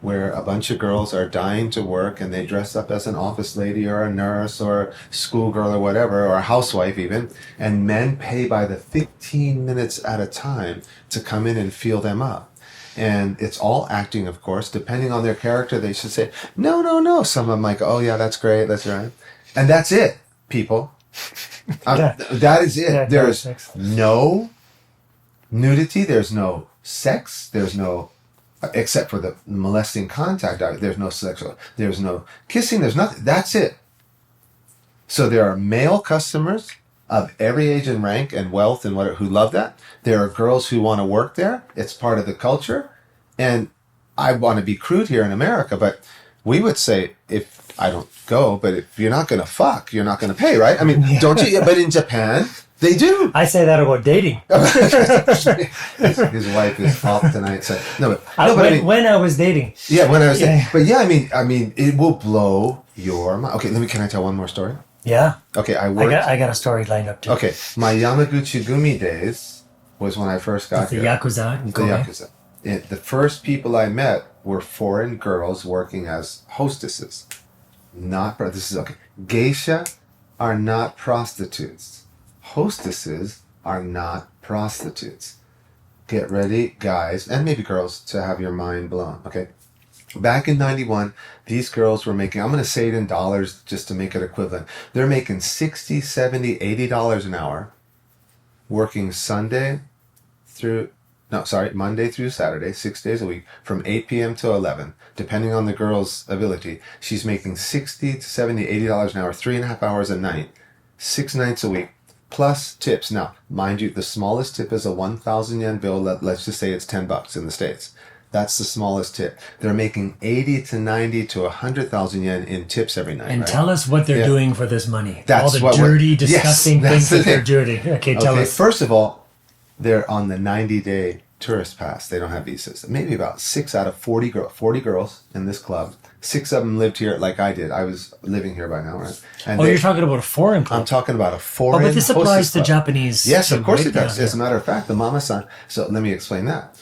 where a bunch of girls are dying to work and they dress up as an office lady or a nurse or a schoolgirl or whatever, or a housewife even, and men pay by the 15 minutes at a time to come in and feel them up. And it's all acting, of course. Depending on their character, they should say, no. Some of them might go, oh yeah, that's great, that's right. And that's it, people. That is it. There's no nudity, there's no sex, there's no except for the molesting contact. There's no sexual, there's no kissing, there's nothing. That's it. So there are male customers of every age and rank and wealth and whatever who love that. There are girls who want to work there. It's part of the culture. And I want to be crude here in America, but we would say, if I don't go, but if you're not going to fuck, you're not going to pay, right? I mean, don't you? But in Japan, they do. I say that about dating. His wife is off tonight. So no, but when I was dating. Yeah, when I was dating. But yeah, I mean, it will blow your mind. Okay, can I tell one more story? Yeah. Okay, I got a story lined up too. Okay, my Yamaguchi Gumi days was when I first got the here. Yakuza. The Yakuza. The first people I met were foreign girls working as hostesses. This is okay. Geisha are not prostitutes. Hostesses are not prostitutes. Get ready, guys, and maybe girls, to have your mind blown, okay? Back in 91, these girls were making, I'm going to say it in dollars just to make it equivalent. They're making $60, $70, $80 an hour, working Monday through Saturday, 6 days a week, from 8 p.m. to 11, depending on the girl's ability. She's making $60 to $70, $80 an hour, 3.5 hours a night, 6 nights a week, plus tips. Now, mind you, the smallest tip is a 1,000 yen bill. Let's just say it's $10 in the States. That's the smallest tip. They're making 80 to 90 to 100,000 yen in tips every night. And right? tell us what they're doing for this money. That's all the dirty, disgusting things that they're doing. Okay, tell us. First of all, they're on the 90-day tourist pass. They don't have visas. Maybe about 6 out of 40 girls in this club. 6 of them lived here like I did. I was living here by now, right? And you're talking about a foreign club. I'm talking about a foreign. But this applies to Japanese. Yes, of course it does. Yeah. As a matter of fact, the mama-san. So let me explain that.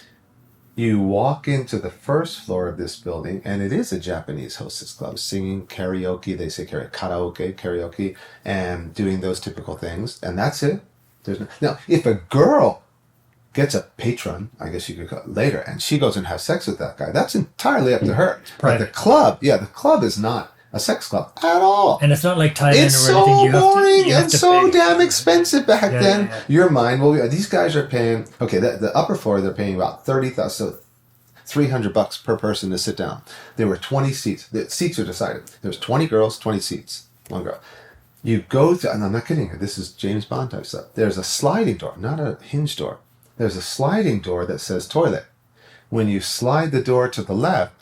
You walk into the first floor of this building, and it is a Japanese hostess club, singing karaoke. They say karaoke, and doing those typical things. And that's it. Now, if a girl gets a patron, I guess you could call it later, and she goes and has sex with that guy, that's entirely up to her. Right. But the club is not a sex club at all. And it's not like Thailand it's or anything. So boring and so pay. damn expensive back then. Yeah. Your mind will be, these guys are paying, the upper floor, they're paying about 30,000, so $300 per person to sit down. There were 20 seats. The seats are decided. There's 20 girls, 20 seats. One girl. You go to, and I'm not kidding you, this is James Bond type stuff. There's a sliding door, not a hinge door. There's a sliding door that says toilet. When you slide the door to the left,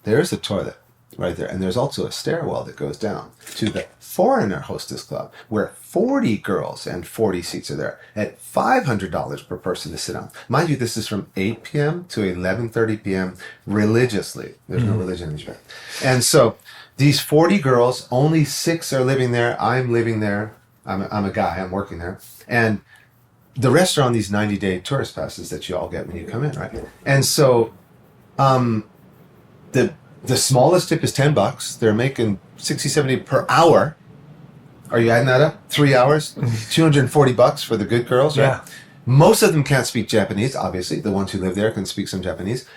there's a toilet right there. And there's also a stairwell that goes down to the foreigner hostess club, where 40 girls and 40 seats are there at $500 per person to sit down. Mind you, this is from 8 p.m. to 11:30 p.m. religiously. There's no religion in Japan. And so these 40 girls, only 6 are living there. I'm living there. I'm a guy. I'm working there. And the rest are on these 90-day tourist passes that you all get when you come in, right? And so the smallest tip is $10. They're making $60, $70 per hour. Are you adding that up? 3 hours, $240 for the good girls, right? Yeah. Most of them can't speak Japanese, obviously. The ones who live there can speak some Japanese.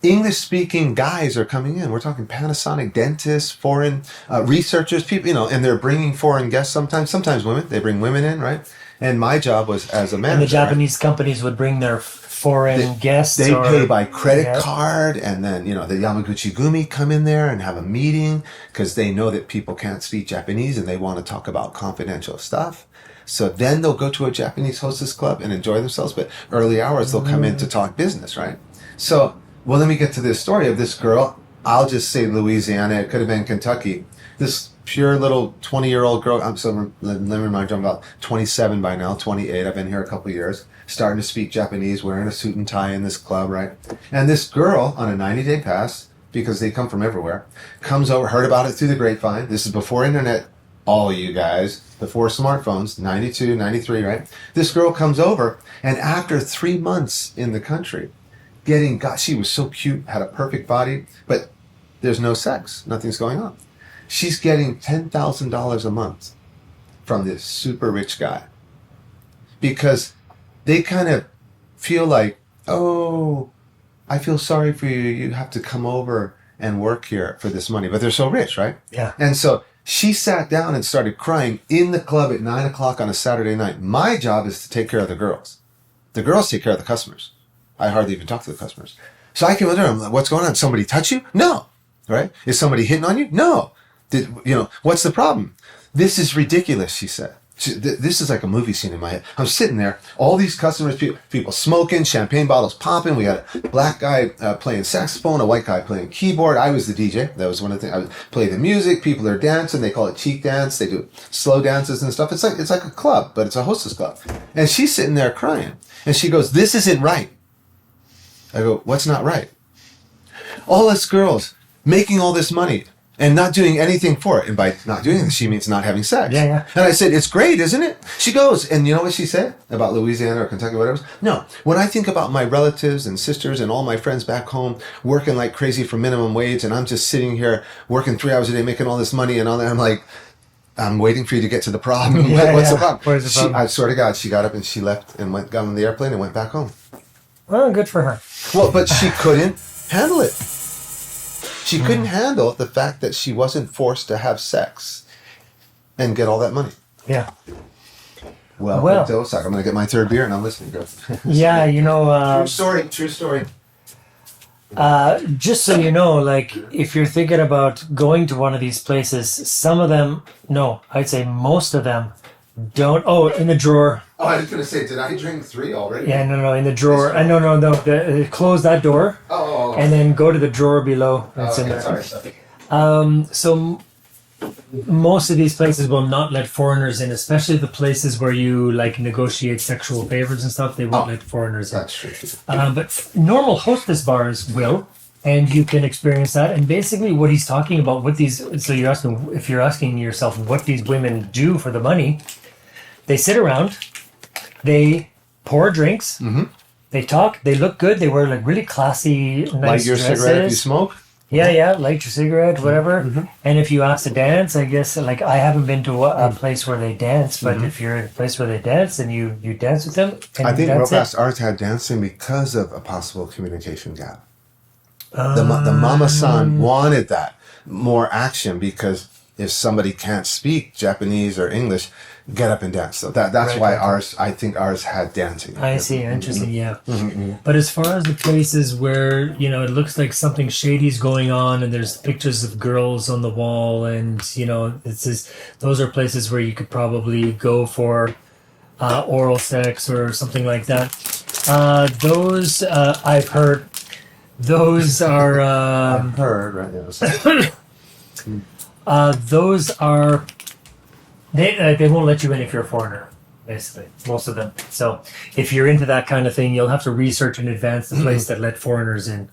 English-speaking guys are coming in. We're talking Panasonic dentists, foreign researchers, people, and they're bringing foreign guests sometimes. Sometimes women. They bring women in, right? And my job was as a manager. And the Japanese companies would bring their foreign guests. They pay by credit card, and then, the Yamaguchi Gumi come in there and have a meeting because they know that people can't speak Japanese and they want to talk about confidential stuff. So then they'll go to a Japanese hostess club and enjoy themselves, but early hours they'll come in to talk business, right? So, well, let me get to this story of this girl. I'll just say Louisiana. It could have been Kentucky. This pure little 20-year-old girl. Let me remind you, I'm about 27 by now, 28. I've been here a couple of years. Starting to speak Japanese, wearing a suit and tie in this club, right? And this girl on a 90-day pass, because they come from everywhere, comes over, heard about it through the grapevine. This is before internet, all you guys, before smartphones, 92, 93, right? This girl comes over, and after 3 months in the country, she was so cute, had a perfect body, but there's no sex. Nothing's going on. She's getting $10,000 a month from this super rich guy because they kind of feel like, oh, I feel sorry for you. You have to come over and work here for this money. But they're so rich, right? Yeah. And so she sat down and started crying in the club at 9 o'clock on a Saturday night. My job is to take care of the girls. The girls take care of the customers. I hardly even talk to the customers. So I came with her. I'm like, what's going on? Somebody touch you? No. Right? Is somebody hitting on you? No. What's the problem? This is ridiculous, she said. This is like a movie scene in my head. I'm sitting there, all these customers, people smoking, champagne bottles popping. We had a black guy playing saxophone, a white guy playing keyboard. I was the DJ. That was one of the things. I would play the music. People are dancing. They call it cheek dance. They do slow dances and stuff. It's like a club, but it's a hostess club. And she's sitting there crying. And she goes, "This isn't right." I go, "What's not right?" "All us girls making all this money and not doing anything for it." And by not doing this, she means not having sex. Yeah. And I said, "It's great, isn't it?" She goes, and you know what she said about Louisiana or Kentucky, whatever? "No, when I think about my relatives and sisters and all my friends back home working like crazy for minimum wage, and I'm just sitting here working 3 hours a day, making all this money and all that, I'm like, I'm waiting for you to get to the problem." What's the problem? Where's the problem? I swear to God, she got up and she left and got on the airplane and went back home. Well, good for her. Well, but she couldn't handle it. She couldn't handle the fact that she wasn't forced to have sex and get all that money. Yeah. Well, to Osaka. I'm going to get my third beer and I'm listening. Yeah, True story. just so you know, like, if you're thinking about going to one of these places, some of them, no, I'd say most of them don't. Oh, in the drawer. Oh, I was going to say, did I drink 3 already? Yeah, no, in the drawer. No. Close that door. Oh. And then go to the drawer below. It's in there. Sorry. So most of these places will not let foreigners in, especially the places where you like negotiate sexual favors and stuff. They won't let foreigners in. That's true. But normal hostess bars will, and you can experience that. And basically, what he's talking about with these, so if you're asking yourself what these women do for the money, they sit around, they pour drinks, they talk, they look good, they wear like really classy, nice Light your dresses. cigarette if you smoke? Yeah, light your cigarette, whatever. And if you ask to dance, I guess, like, I haven't been to a place where they dance, but if you're in a place where they dance and you dance with them, and I think that's Robust Arts had dancing because of a possible communication gap. The mama-san wanted that, more action, because if somebody can't speak Japanese or English, get up and dance. So that's why I think ours had dancing. I see, interesting, yeah. But as far as the places where, it looks like something shady's going on and there's pictures of girls on the wall and, those are places where you could probably go for oral sex or something like that. Those, I've heard, those are... I've heard, right now. Those are... They won't let you in if you're a foreigner, basically, most of them. So if you're into that kind of thing, you'll have to research in advance the place that let foreigners in.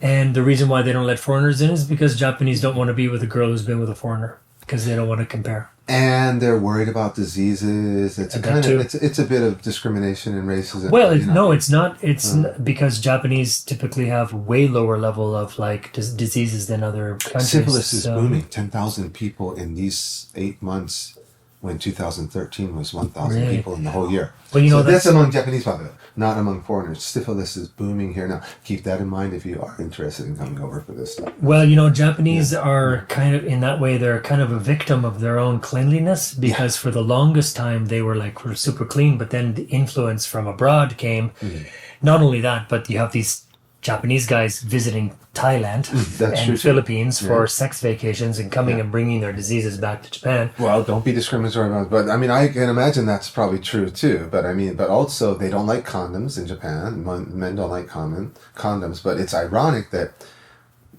And the reason why they don't let foreigners in is because Japanese don't want to be with a girl who's been with a foreigner, because they don't want to compare. And they're worried about diseases. It's it's a bit of discrimination and racism. Well, no, it's not. It's because Japanese typically have way lower level of like diseases than other countries. Syphilis is booming. 10,000 people in these 8 months, when 2013 was 1,000 people in the whole year. Well, that's among Japanese population, not among foreigners. Syphilis is booming here now. Keep that in mind if you are interested in coming over for this stuff. Well, Japanese are kind of, in that way, they're kind of a victim of their own cleanliness, because for the longest time they were super clean, but then the influence from abroad came. Not only that, but you have these Japanese guys visiting Thailand and Philippines for sex vacations and coming and bringing their diseases back to Japan. Well, don't be discriminatory about it. But I mean, I can imagine that's probably true too. But but also they don't like condoms in Japan. Men don't like condoms. But it's ironic that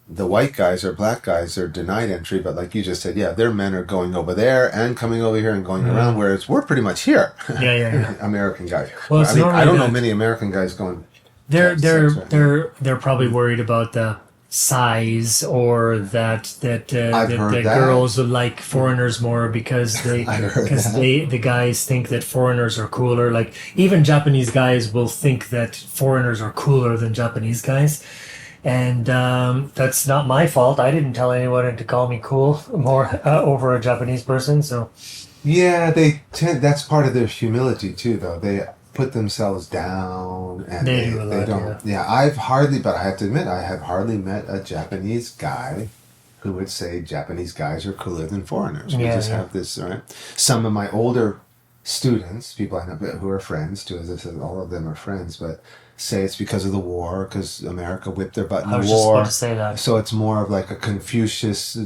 the white guys or black guys are denied entry. But like you just said, their men are going over there and coming over here and going around, whereas we're pretty much here. Yeah. American guys. Well, I don't know many American guys going. They're probably worried about the size, or that girls will like foreigners more because the guys think that foreigners are cooler. Like, even Japanese guys will think that foreigners are cooler than Japanese guys. And that's not my fault. I didn't tell anyone to call me cool more over a Japanese person. So yeah, that's part of their humility too, though. They put themselves down, and they do a lot, don't. Yeah, but I have to admit, I have hardly met a Japanese guy who would say Japanese guys are cooler than foreigners. We have this, right? Some of my older students, people I know who are friends too, as I said, all of them are friends, but say it's because of the war, because America whipped their butt in I the was just war. about to say that. So it's more of like a Confucius,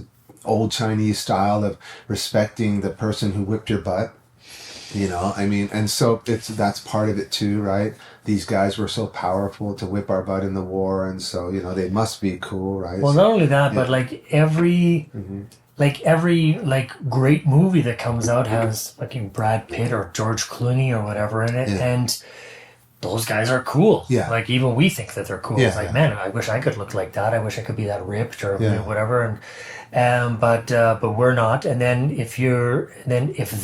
old Chinese style of respecting the person who whipped your butt. You know, I mean, and so that's part of it too, right? These guys were so powerful to whip our butt in the war, and so they must be cool, right? Well, So, not only that, but yeah. like every Mm-hmm. great movie that comes out has fucking Brad Pitt or George Clooney or whatever in it, Yeah. and those guys are cool. Yeah. Like even we think that they're cool. Yeah, It's like, yeah. man, I wish I could look like that. I wish I could be that ripped or Yeah. whatever. But we're not. And then if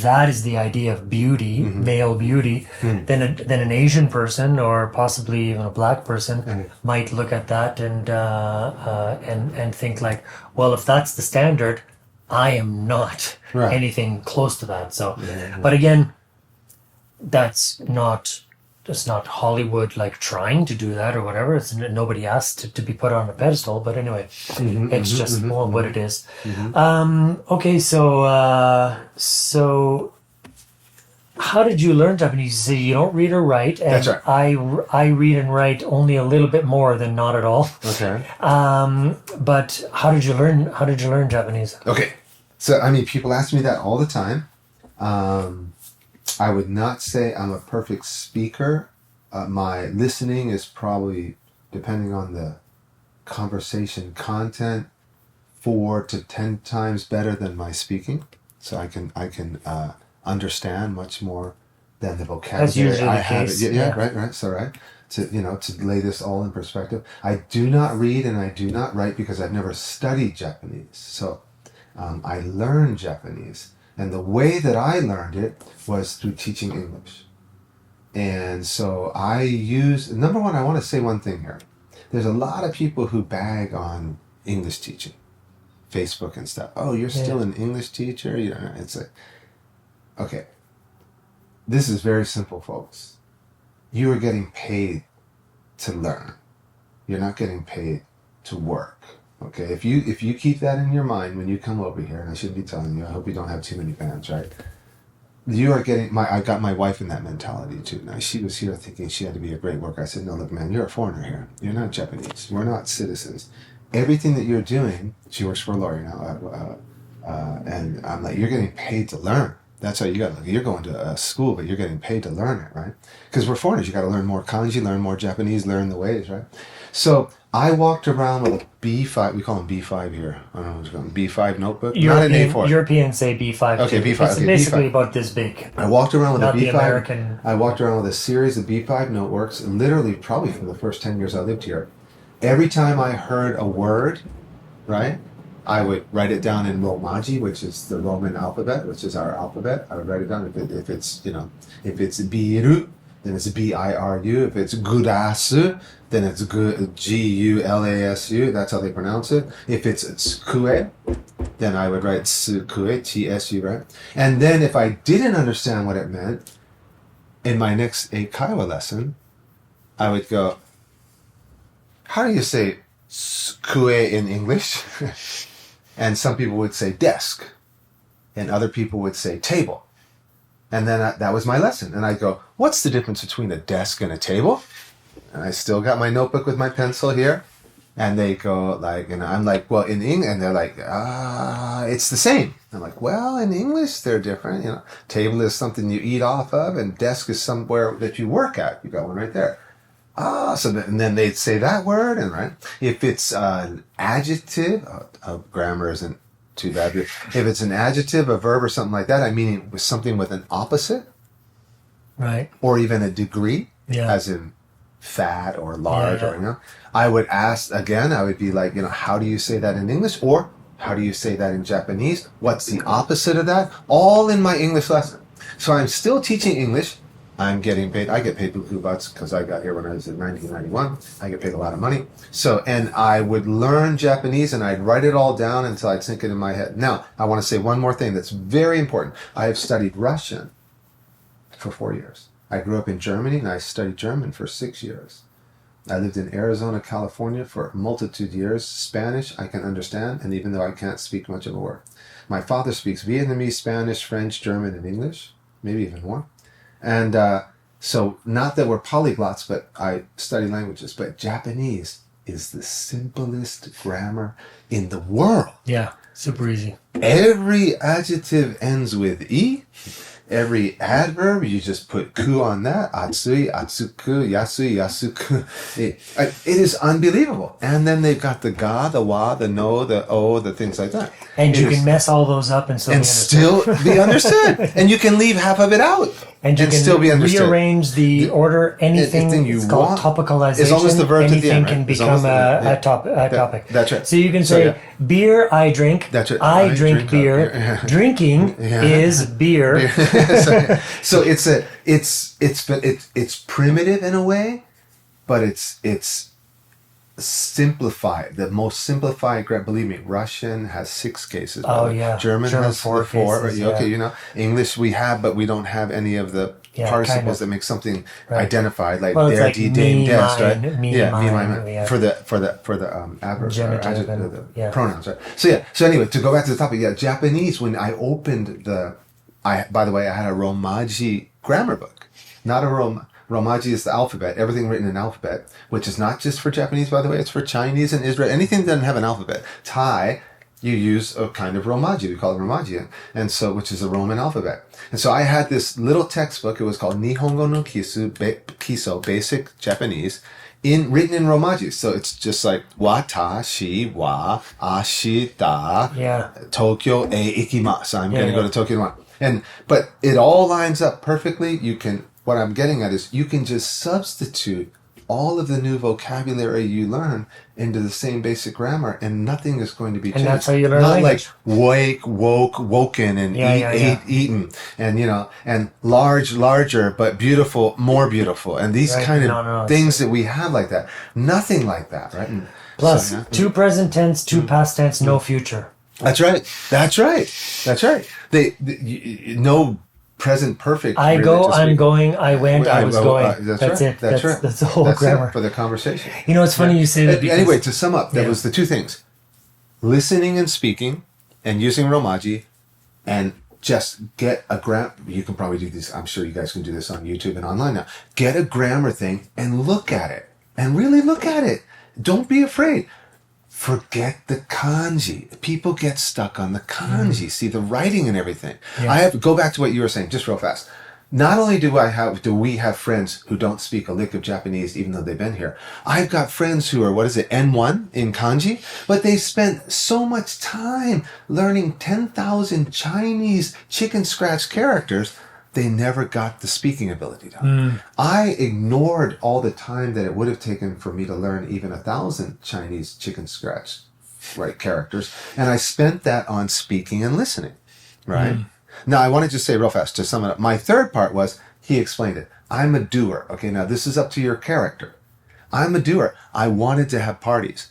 that is the idea of beauty, male beauty, then an Asian person or possibly even a black person might look at that and think like, well, if that's the standard, I am not Right. anything close to that. So, Yeah. but again, that's not Hollywood like trying to do that or whatever. It's nobody asked to be put on a pedestal. But anyway, it's just what it is. Okay, so how did you learn Japanese? You say you don't read or write, and That's right. I read and write only a little bit more than not at all. Okay. But how did you learn? How did you learn Japanese? Okay. So, I mean, people ask me that all the time. I would not say I'm a perfect speaker. My listening is probably, depending on the conversation content, 4 to 10 times better than my speaking. So I can understand much more than the vocabulary. That's usually I the have case. it. Yeah, right. So right. To lay this all in perspective, I do not read and I do not write because I've never studied Japanese. So I learned Japanese. And the way that I learned it was through teaching English. And so number one, I want to say one thing here. There's a lot of people who bag on English teaching, Facebook and stuff. Oh, you're still an English teacher? It's like, okay, this is very simple, folks. You are getting paid to learn. You're not getting paid to work. Okay, if you keep that in your mind when you come over here, and I shouldn't be telling you, I hope you don't have too many fans, right? You are getting I got my wife in that mentality too. Now she was here thinking she had to be a great worker. I said, no, look, man, you're a foreigner here. You're not Japanese. We're not citizens. Everything that you're doing, she works for a lawyer now, and I'm like, you're getting paid to learn. That's how you got to look. You're going to school, but you're getting paid to learn it, right? Because we're foreigners. You got to learn more kanji, learn more Japanese, learn the ways, right? So I walked around with a B5. We call them B5 here. I don't know what it's called. B5 notebook. Not an A4. Europeans say B5. Okay, B5. It's okay, basically B5. about this big. I walked around with Not a the B5. American. I walked around with a series of B5 noteworks, literally probably for the first 10 years I lived here. Every time I heard a word, right, I would write it down in Romaji, which is the Roman alphabet, which is our alphabet. I would write it down. If it's biru, then it's biru. If it's gurasu, then it's gulasu. That's how they pronounce it. If it's tsukue, then I would write tsukue, tsu, right? And then if I didn't understand what it meant, in my next Eikaiwa lesson, I would go, how do you say tsukue in English? And some people would say desk, and other people would say table. And then that was my lesson. And I'd go, what's the difference between a desk and a table? And I still got my notebook with my pencil here. And they go like, and I'm like, well, in English, and they're like, it's the same. I'm like, well, in English, they're different. Table is something you eat off of, and desk is somewhere that you work at. You got one right there. And then they'd say that word, and right, if it's an adjective, grammar isn't too bad. If it's an adjective, a verb, or something like that, I mean it was something with an opposite, Right. or even a degree, Yeah. as in fat or large, Yeah. or I would ask again. I would be like, how do you say that in English, or how do you say that in Japanese? What's the opposite of that? All in my English lesson. So I'm still teaching English. I'm getting paid. I get paid buku butts because I got here when I was in 1991. I get paid a lot of money. So, and I would learn Japanese and I'd write it all down until I'd sink it in my head. Now, I want to say one more thing that's very important. I have studied Russian for 4 years. I grew up in Germany and I studied German for 6 years. I lived in Arizona, California for a multitude of years. Spanish, I can understand, and even though I can't speak much of a word. My father speaks Vietnamese, Spanish, French, German, and English. maybe even more. And so not that we're polyglots, but I study languages. But Japanese is the simplest grammar in the world. Yeah, super easy. Every adjective ends with "i." Every adverb, you just put "ku" on that. Atsui, atsuku, yasui, yasuku. It is unbelievable. And then they've got the ga, the wa, the no, the o, the things like that. And you can mess all those up and still be understood. And you can leave half of it out. And you can still be understood. Rearrange the order, anything you it's called want. topicalization. As long as the verb at the anything end, right? can become a topic. That's right. So you can say, beer, I drink. That's right. I drink beer. Drinking is beer. So it's primitive in a way, but it's simplified. The most simplified grammar. Believe me, Russian has 6 cases. Oh yeah. German has 4 cases, right? Okay, you know. English we have, but we don't have any of the participles that make something identified, like der, die, dem, des, right? Me, mine, for the adverbs, the pronouns, right? So anyway, to go back to the topic, Japanese. When I opened by the way, I had a Romaji grammar book, not a Romaji is the alphabet, everything written in alphabet, which is not just for Japanese, by the way, it's for Chinese and Israel. Anything that doesn't have an alphabet. Thai, you use a kind of Romaji, we call it Romaji, and so, which is a Roman alphabet. And so I had this little textbook, it was called Nihongo no Kiso, Basic Japanese, written in Romaji. So it's just like watashi wa ashita Tokyo e ikimasu. I'm going to go to Tokyo tomorrow. But it all lines up perfectly. What I'm getting at is you can just substitute all of the new vocabulary you learn into the same basic grammar, and nothing is going to be changed. And that's how you learn language. Not like wake, woke, woken, and ate, eaten, and and large, larger, but beautiful, more beautiful, and these kind of things that we have like that. Nothing like that, right? And plus, 2 present tense, 2 past tense, no future. That's right. No present perfect. I go, I'm going, I went, I was going. That's it. That's right. That's the whole grammar. For the conversation. It's funny you say that. Anyway, to sum up, that was the 2 things. Listening and speaking and using Romaji, and just get a grammar. You can probably do this. I'm sure you guys can do this on YouTube and online now. Get a grammar thing and look at it. And really look at it. Don't be afraid. Forget the kanji. People get stuck on the kanji. See the writing and everything. I have to go back to what you were saying, just real fast. Not only do we have friends who don't speak a lick of Japanese, even though they've been here. I've got friends who are, N1 in kanji, but they spent so much time learning 10,000 Chinese chicken scratch characters. They never got the speaking ability down. I ignored all the time that it would have taken for me to learn even 1,000 Chinese chicken scratch characters, and I spent that on speaking and listening. Right? Now, I want to just say real fast to sum it up. My third part was, he explained it. I'm a doer. Okay, now this is up to your character. I'm a doer. I wanted to have parties.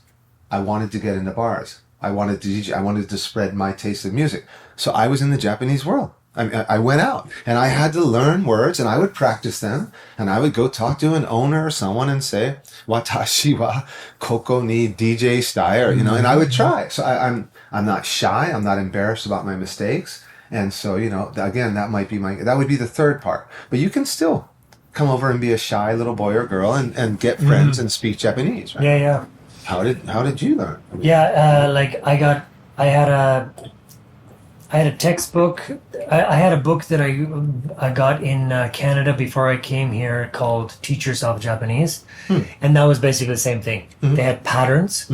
I wanted to get into bars. I wanted to DJ. I wanted to spread my taste of music. So I was in the Japanese world. I went out and I had to learn words, and I would practice them, and I would go talk to an owner or someone and say, watashi wa koko ni DJ shitai, or, and I would try. So I'm not shy. I'm not embarrassed about my mistakes. And so, again, that would be the third part, but you can still come over and be a shy little boy or girl and get friends and speak Japanese, right? Yeah. How did you learn? I had a textbook. I had a book that I got in Canada before I came here called Teachers of Japanese. And that was basically the same thing. They had patterns.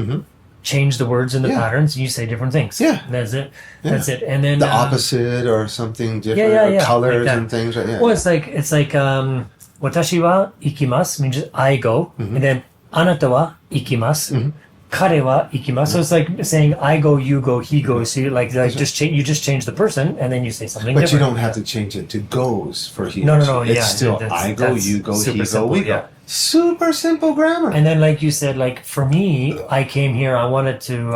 Change the words in the patterns, and you say different things. Yeah. That's it. That's it. And then the opposite or something different, or colors like and things. Right? Yeah. Well, it's like watashi wa ikimasu means I go, and then anata wa ikimasu. Kare wa ikimasu. So it's like saying I go, you go, he goes. So you you just change the person, and then you say something different. But you don't have to change it to goes for he. No. It's still I go, you go, he go, we go. Super simple grammar. And then, like you said, like for me, I came here. I wanted to,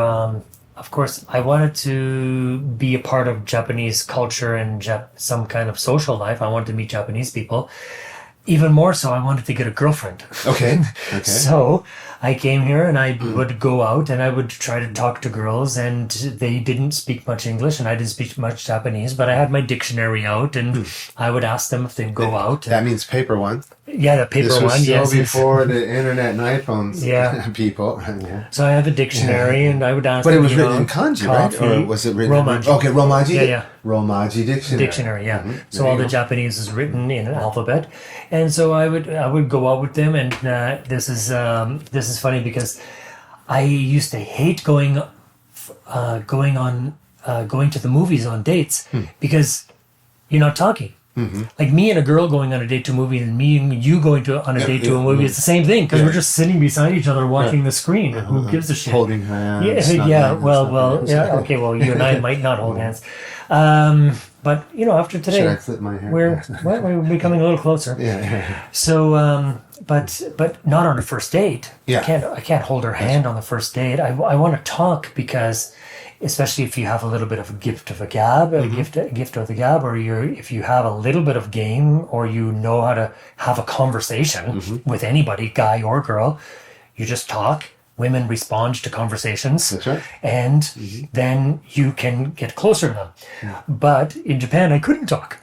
of course, I wanted to be a part of Japanese culture and some kind of social life. I wanted to meet Japanese people. Even more so, I wanted to get a girlfriend. Okay. So I came here and I would go out and I would try to talk to girls, and they didn't speak much English and I didn't speak much Japanese, but I had my dictionary out and I would ask them if they'd go out. That means paper one. Yeah, the paper This was one. still Yes, before the internet and iPhones. Yeah. People. Yeah. so I have a dictionary and I would ask. But it them, was you written know, in kanji, coffee, right? Or was it written Romaji. Okay, Romaji. Yeah. Romaji dictionary. Dictionary, yeah. So There all you the go. Japanese is written in an alphabet, and so I would go out with them, and this is funny because I used to hate going to the movies on dates because you're not talking. Like me and a girl going on a date to a movie, and me and you going on a date to a movie, it's the same thing because we're just sitting beside each other watching the screen. Who gives a shit? Holding hands. Yeah, snuggling, well, snuggling. yeah, okay, well, you and I might not hold hands. But, after Should I today, flip my hair? we're becoming a little closer. Yeah. So, but not on a first date. Yeah. I can't hold her hand on the first date. I want to talk because, especially if you have a little bit of a gift of a gab, a gift of the gab, or if you have a little bit of game, or you know how to have a conversation with anybody, guy or girl, you just talk. Women respond to conversations. That's right. And then you can get closer to them. Yeah. But in Japan, I couldn't talk.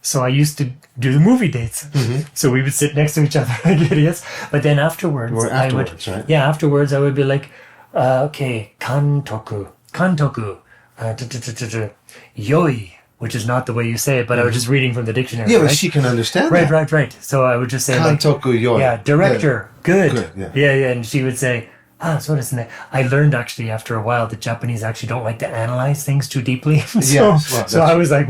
So I used to do the movie dates. So we would sit next to each other like idiots. But then afterwards, Right? afterwards I would be like, okay, kantoku, yoi, which is not the way you say it, but I was just reading from the dictionary. Yeah, but right? she can understand that. Right. So I would just say Kantoku yoi. yeah, director, good. Good, Yeah. And she would say, so isn't it? I learned actually after a while that Japanese actually don't like to analyze things too deeply. So I was like,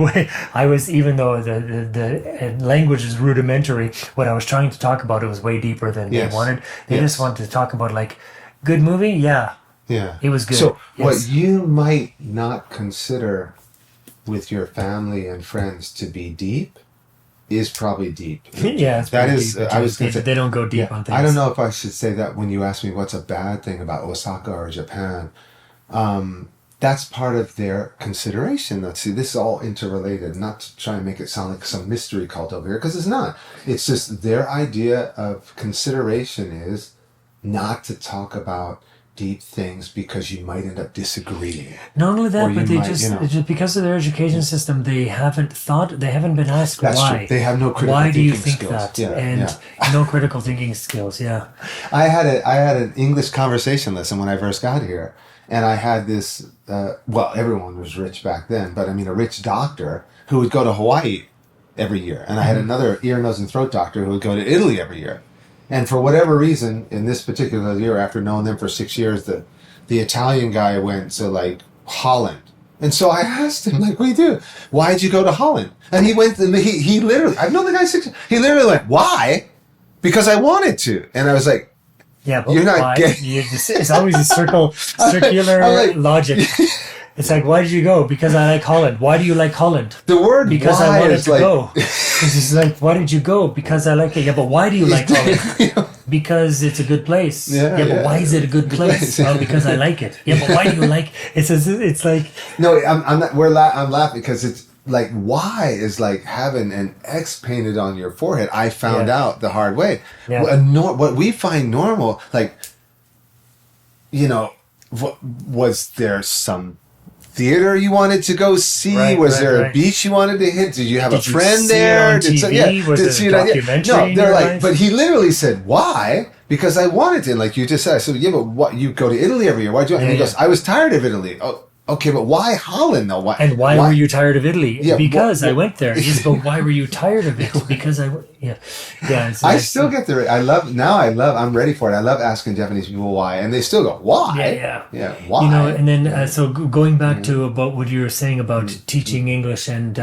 even though the language is rudimentary, what I was trying to talk about, it was way deeper than they wanted. They just wanted to talk about like, good movie? Yeah. Yeah. It was good. So Yes. what you might not consider with your family and friends to be deep is probably deep. Yeah, it's that pretty is. deep. I was going to say they don't go deep on things. I don't know if I should say that when you ask me what's a bad thing about Osaka or Japan. That's part of their consideration. Let's see, this is all interrelated. Not to try and make it sound like some mystery cult over here, because it's not. It's just their idea of consideration is not to talk about deep things because you might end up disagreeing. Not only that, but might, just because of their education system, they haven't been asked That's why. true. They have no critical why do you thinking think skills. that? No critical thinking skills. Yeah. I had an English conversation lesson when I first got here, and I had this. Everyone was rich back then, but I mean, a rich doctor who would go to Hawaii every year, and I had another ear, nose, and throat doctor who would go to Italy every year. And for whatever reason, in this particular year, after knowing them for 6 years, the Italian guy went to like Holland. And so I asked him, like, what do you do? Why'd you go to Holland? And he went, he literally, I've known the guy 6 years. He literally went, why? Because I wanted to. And I was like, yeah, but you're not why? getting. It's always a circular like, logic. It's like, why did you go? Because I like Holland. Why do you like Holland? The word because why I wanted is to like, go. It's just like, why did you go? Because I like it. Yeah, but why do you like Holland? Because it's a good place. Yeah, but why is it a good place? Well, because I like it. Yeah, but why do you like it? It's like no, I'm not. I'm laughing because it's like why is like having an X painted on your forehead. I found out the hard way. Yeah. What we find normal, like was there some theater you wanted to go see? Was there a beach you wanted to hit? Did you have a friend there? Was it a documentary? No, they're like, but he literally said, why? Because I wanted to. Like you just said, I said, yeah, but what? You go to Italy every year. Why'd you? And he goes, I was tired of Italy. Oh, okay, but why Holland though? Why were you tired of Italy? Yeah, because I went there. He says, but why were you tired of it? Because I still get the. I'm ready for it. I love asking Japanese people why, and they still go, why? Yeah. Why? And then so going back to about what you were saying about teaching English and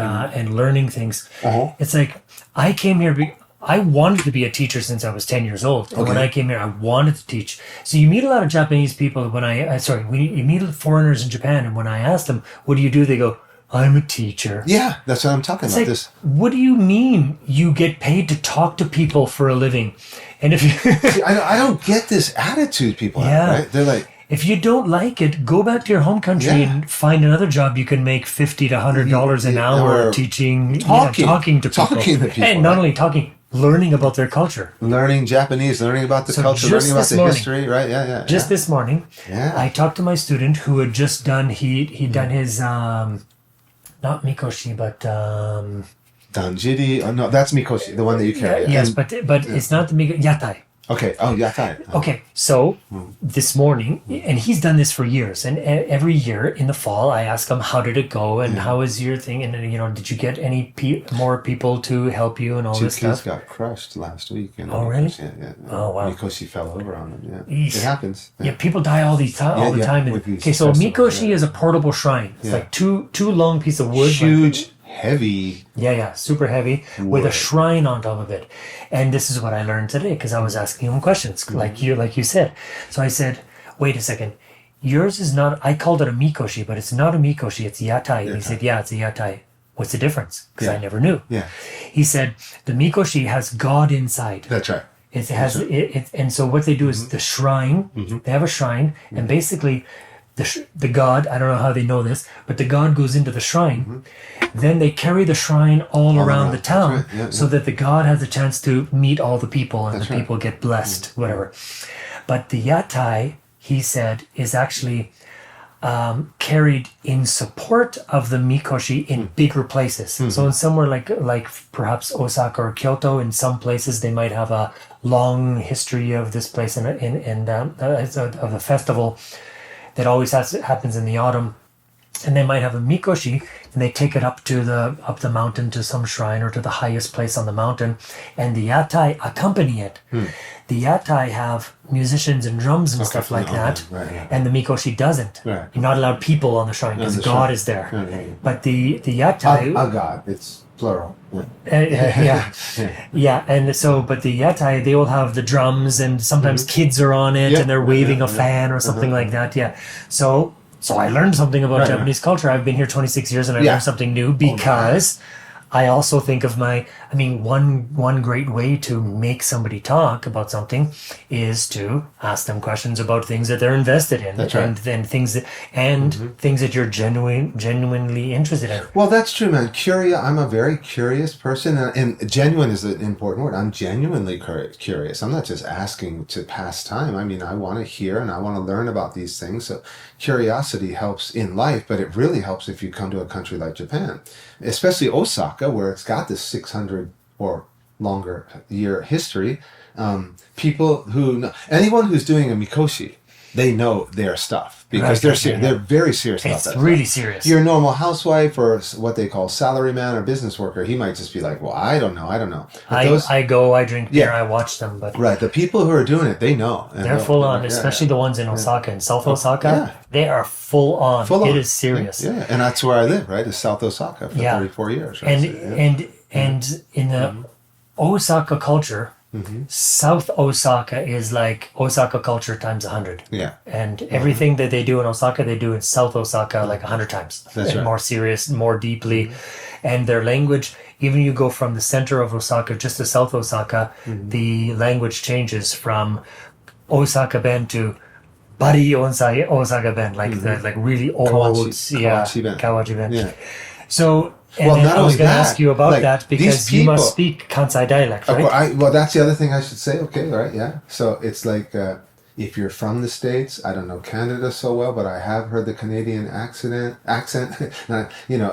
learning things. It's like I came here. I wanted to be a teacher since I was 10 years old. And when I came here, I wanted to teach. So you meet a lot of Japanese people you meet foreigners in Japan, and when I ask them, what do you do? They go, I'm a teacher. Yeah, that's what I'm talking about. Like, what do you mean you get paid to talk to people for a living? And if you... I don't get this attitude people have, right? They're like... If you don't like it, go back to your home country and find another job you can make $50 to $100 an hour teaching, talking to people. And not only talking, learning about their culture. Learning Japanese, learning about the culture, learning about the history, right? Yeah. Just this morning, I talked to my student who had just done, he'd done his, not Mikoshi, but... Danjiri, oh no, that's Mikoshi, the one that you carry. Yes, but it's not the Mikoshi, Yatai. Okay, yatai. Okay, so this morning, and he's done this for years, and every year in the fall, I ask him, how did it go, and how is your thing, and did you get any more people to help you, and all this stuff? 2 kids got crushed last week. Oh, really? Yeah. Oh, wow. Mikoshi fell over on them, yeah. It happens. Yeah, people die all the time. Okay, so Mikoshi is a portable shrine. It's like two long piece of wood. Huge, heavy. Yeah, super heavy with a shrine on top of it. And this is what I learned today because I was asking him questions like you said. So I said, wait a second, yours is not, I called it a Mikoshi, but it's not a Mikoshi, it's yatai. And he said, yeah, it's a yatai. What's the difference? Because I never knew. Yeah. He said, the Mikoshi has God inside. That's right. It has, and so what they do is the shrine, they have a shrine, and basically the god, I don't know how they know this, but the god goes into the shrine. Then they carry the shrine all around the town so that the god has a chance to meet all the people and people get blessed, whatever. But the yatai, he said, is actually carried in support of the Mikoshi in bigger places. So in somewhere like perhaps Osaka or Kyoto, in some places they might have a long history of this place and of a festival that always happens in the autumn, and they might have a Mikoshi, and they take it up the mountain to some shrine or to the highest place on the mountain, and the yatai accompany it. The yatai have musicians and drums and stuff like that, and the Mikoshi doesn't. You're not allowed people on the shrine because God is there. But the yatai, a god, it's plural. And so, but the yatai, they will have the drums, and sometimes kids are on it, and they're waving a fan or something like that. So I learned something about Japanese culture. I've been here 26 years, and I learned something new because I also think of one great way to make somebody talk about something is to ask them questions about things that they're invested in. That's right. And things that you're genuinely interested in. Well, that's true, man. I'm a very curious person, and genuine is an important word. I'm genuinely curious. I'm not just asking to pass time. I want to hear and I want to learn about these things. So curiosity helps in life, but it really helps if you come to a country like Japan, especially Osaka, where it's got this 600 or longer year history. Anyone who's doing a Mikoshi, they know their stuff because they're very serious about that. It's really serious. Your normal housewife or what they call salaryman or business worker, he might just be like, well, I don't know. I drink beer, I watch them, but the people who are doing it, they know. They're full on, especially the ones in Osaka and South Osaka. They are full on. It is serious. Yeah, and that's where I live, right? Is South Osaka for 34 years. Right? And in the Osaka culture, South Osaka is like Osaka culture times 100. Yeah. And everything that they do in Osaka, they do in South Osaka like 100 times. That's right. More serious, more deeply. And their language, even you go from the center of Osaka just to South Osaka, the language changes from Osaka-ben to Bari Osaka-ben, like really old, Kawachi-ben. Yeah. So, I was going to ask you about that because you must speak Kansai dialect, right? Well, that's the other thing I should say. Okay, right, yeah. So it's like if you're from the States, I don't know Canada so well, but I have heard the Canadian accent.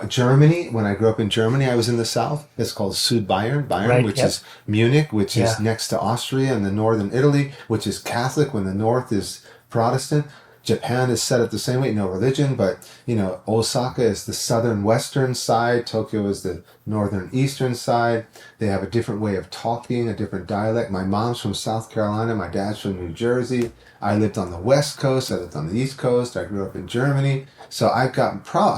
Germany, when I grew up in Germany, I was in the South. It's called Südbayern, which is Munich, which is next to Austria, and the northern Italy, which is Catholic when the north is Protestant. Japan is set up the same way, no religion, but, Osaka is the southern western side, Tokyo is the northern eastern side. They have a different way of talking, a different dialect. My mom's from South Carolina, my dad's from New Jersey. I lived on the West Coast, I lived on the East Coast, I grew up in Germany. So I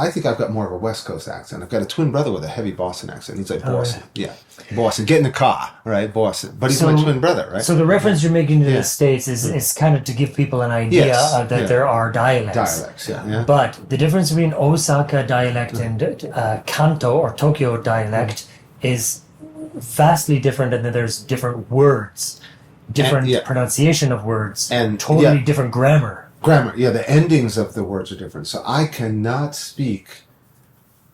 think I've got more of a West Coast accent. I've got a twin brother with a heavy Boston accent. He's like Boston. Yeah. Boston. Get in the car, right? Boston. But he's my twin brother, right? So the reference you're making to the States is kind of to give people an idea that there are dialects. Dialects, yeah. But the difference between Osaka dialect and Kanto or Tokyo dialect is vastly different, and that there's different words, different pronunciation of words, and totally different grammar. The endings of the words are different. So I cannot speak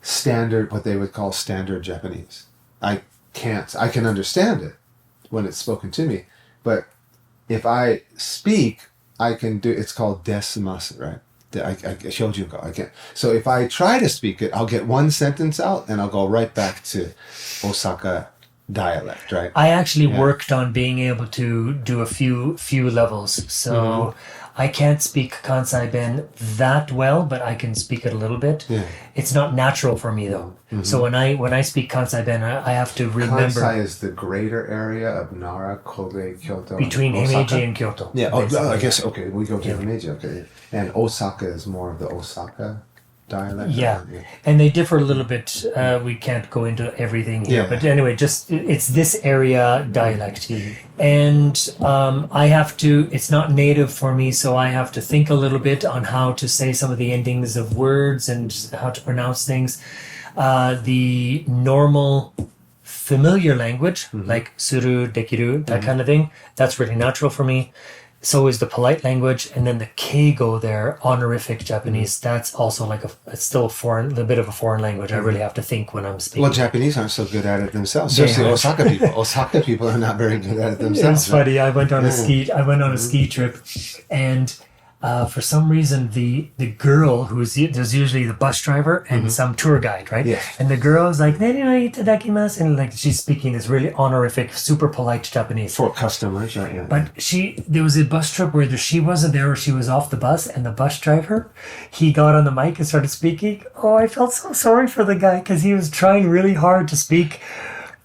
standard, what they would call standard Japanese. I can't. I can understand it, when it's spoken to me. But if I speak, I can do, it's called desimasu, right? Shoujunko. I can't. So if I try to speak it, I'll get one sentence out and I'll go right back to Osaka dialect, right? I actually worked on being able to do a few levels. So I can't speak Kansai-ben that well, but I can speak it a little bit. Yeah. It's not natural for me though. So when I speak Kansai-ben, I have to remember. Kansai is the greater area of Nara, Kobe, Kyoto, Between and Osaka. Himeji and Kyoto. Yeah, I guess, okay, we go to Himeji, okay. And Osaka is more of the Osaka dialect. Yeah, and they differ a little bit. We can't go into everything here, but anyway, just it's this area dialect, and I have to. It's not native for me, so I have to think a little bit on how to say some of the endings of words and how to pronounce things. The normal, familiar language, like suru, dekiru, that kind of thing, that's really natural for me. So is the polite language, and then the keigo there, honorific Japanese. That's also like it's still a little bit of a foreign language. I really have to think when I'm speaking. Well, Japanese aren't so good at it themselves. Especially Osaka people. Osaka people are not very good at it themselves. It's funny. I went on a ski trip, and for some reason there's usually the bus driver and some tour guide, right? Yeah. And the girl is like, itadakimasu, and like she's speaking this really honorific, super polite Japanese. For customers, right? Yeah. But there was a bus trip where she wasn't there, or she was off the bus, and the bus driver, he got on the mic and started speaking. Oh, I felt so sorry for the guy because he was trying really hard to speak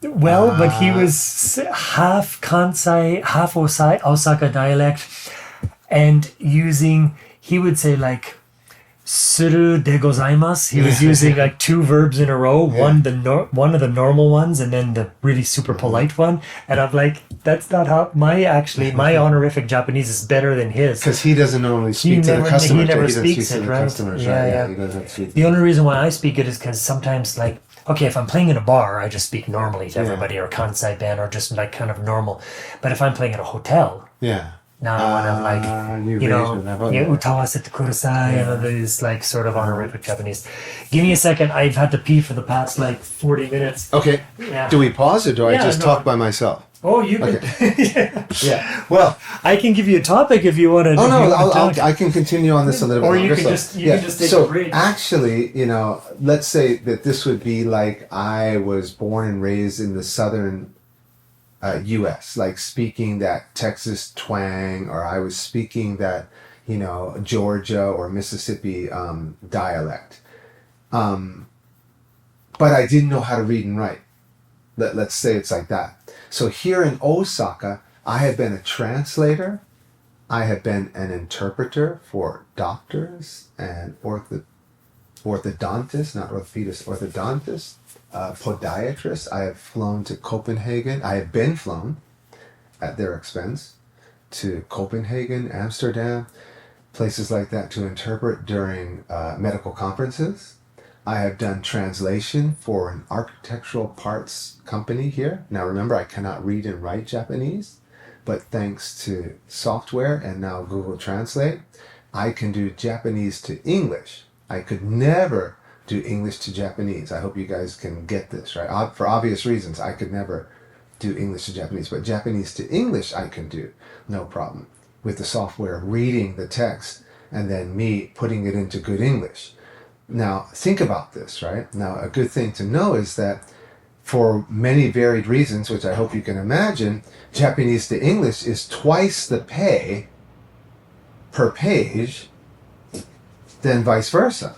well, but he was half Kansai, half Osaka dialect. And he would say like suru de gozaimasu. He was using like two verbs in a row, one of the normal ones and then the really super polite one. And I'm like, that's not how my honorific Japanese is better than his. Because he doesn't normally speak to the customers. He never speaks it, right? Yeah. He doesn't speak. The only reason why I speak it is because sometimes like, okay, if I'm playing in a bar, I just speak normally to everybody, or Kansai-ben, or just like kind of normal. But if I'm playing at a hotel, now I want to like, utawasete kudasai, this like sort of honorific Japanese. Give me a second. I've had to pee for the past like 40 minutes. Okay. Yeah. Do we pause or do I just talk by myself? Oh, you can. Okay. Yeah. Well, I can give you a topic if you want to. Oh no, I can continue on this a little bit. Or you can just take a break. Actually, let's say that this would be like I was born and raised in the southern U.S., like speaking that Texas twang, or I was speaking that, Georgia or Mississippi dialect. But I didn't know how to read and write. Let's say it's like that. So here in Osaka, I have been a translator. I have been an interpreter for doctors and orthodontists, not orthopedists, orthodontists. Podiatrist. I have flown to Copenhagen. I have been flown at their expense to Copenhagen, Amsterdam, places like that to interpret during medical conferences. I have done translation for an architectural parts company here. Now remember, I cannot read and write Japanese, but thanks to software and now Google Translate, I can do Japanese to English. I could never do English to Japanese. I hope you guys can get this, right? For obvious reasons, I could never do English to Japanese, but Japanese to English I can do, no problem, with the software reading the text and then me putting it into good English. Now, think about this, right? Now, a good thing to know is that for many varied reasons, which I hope you can imagine, Japanese to English is twice the pay per page than vice versa.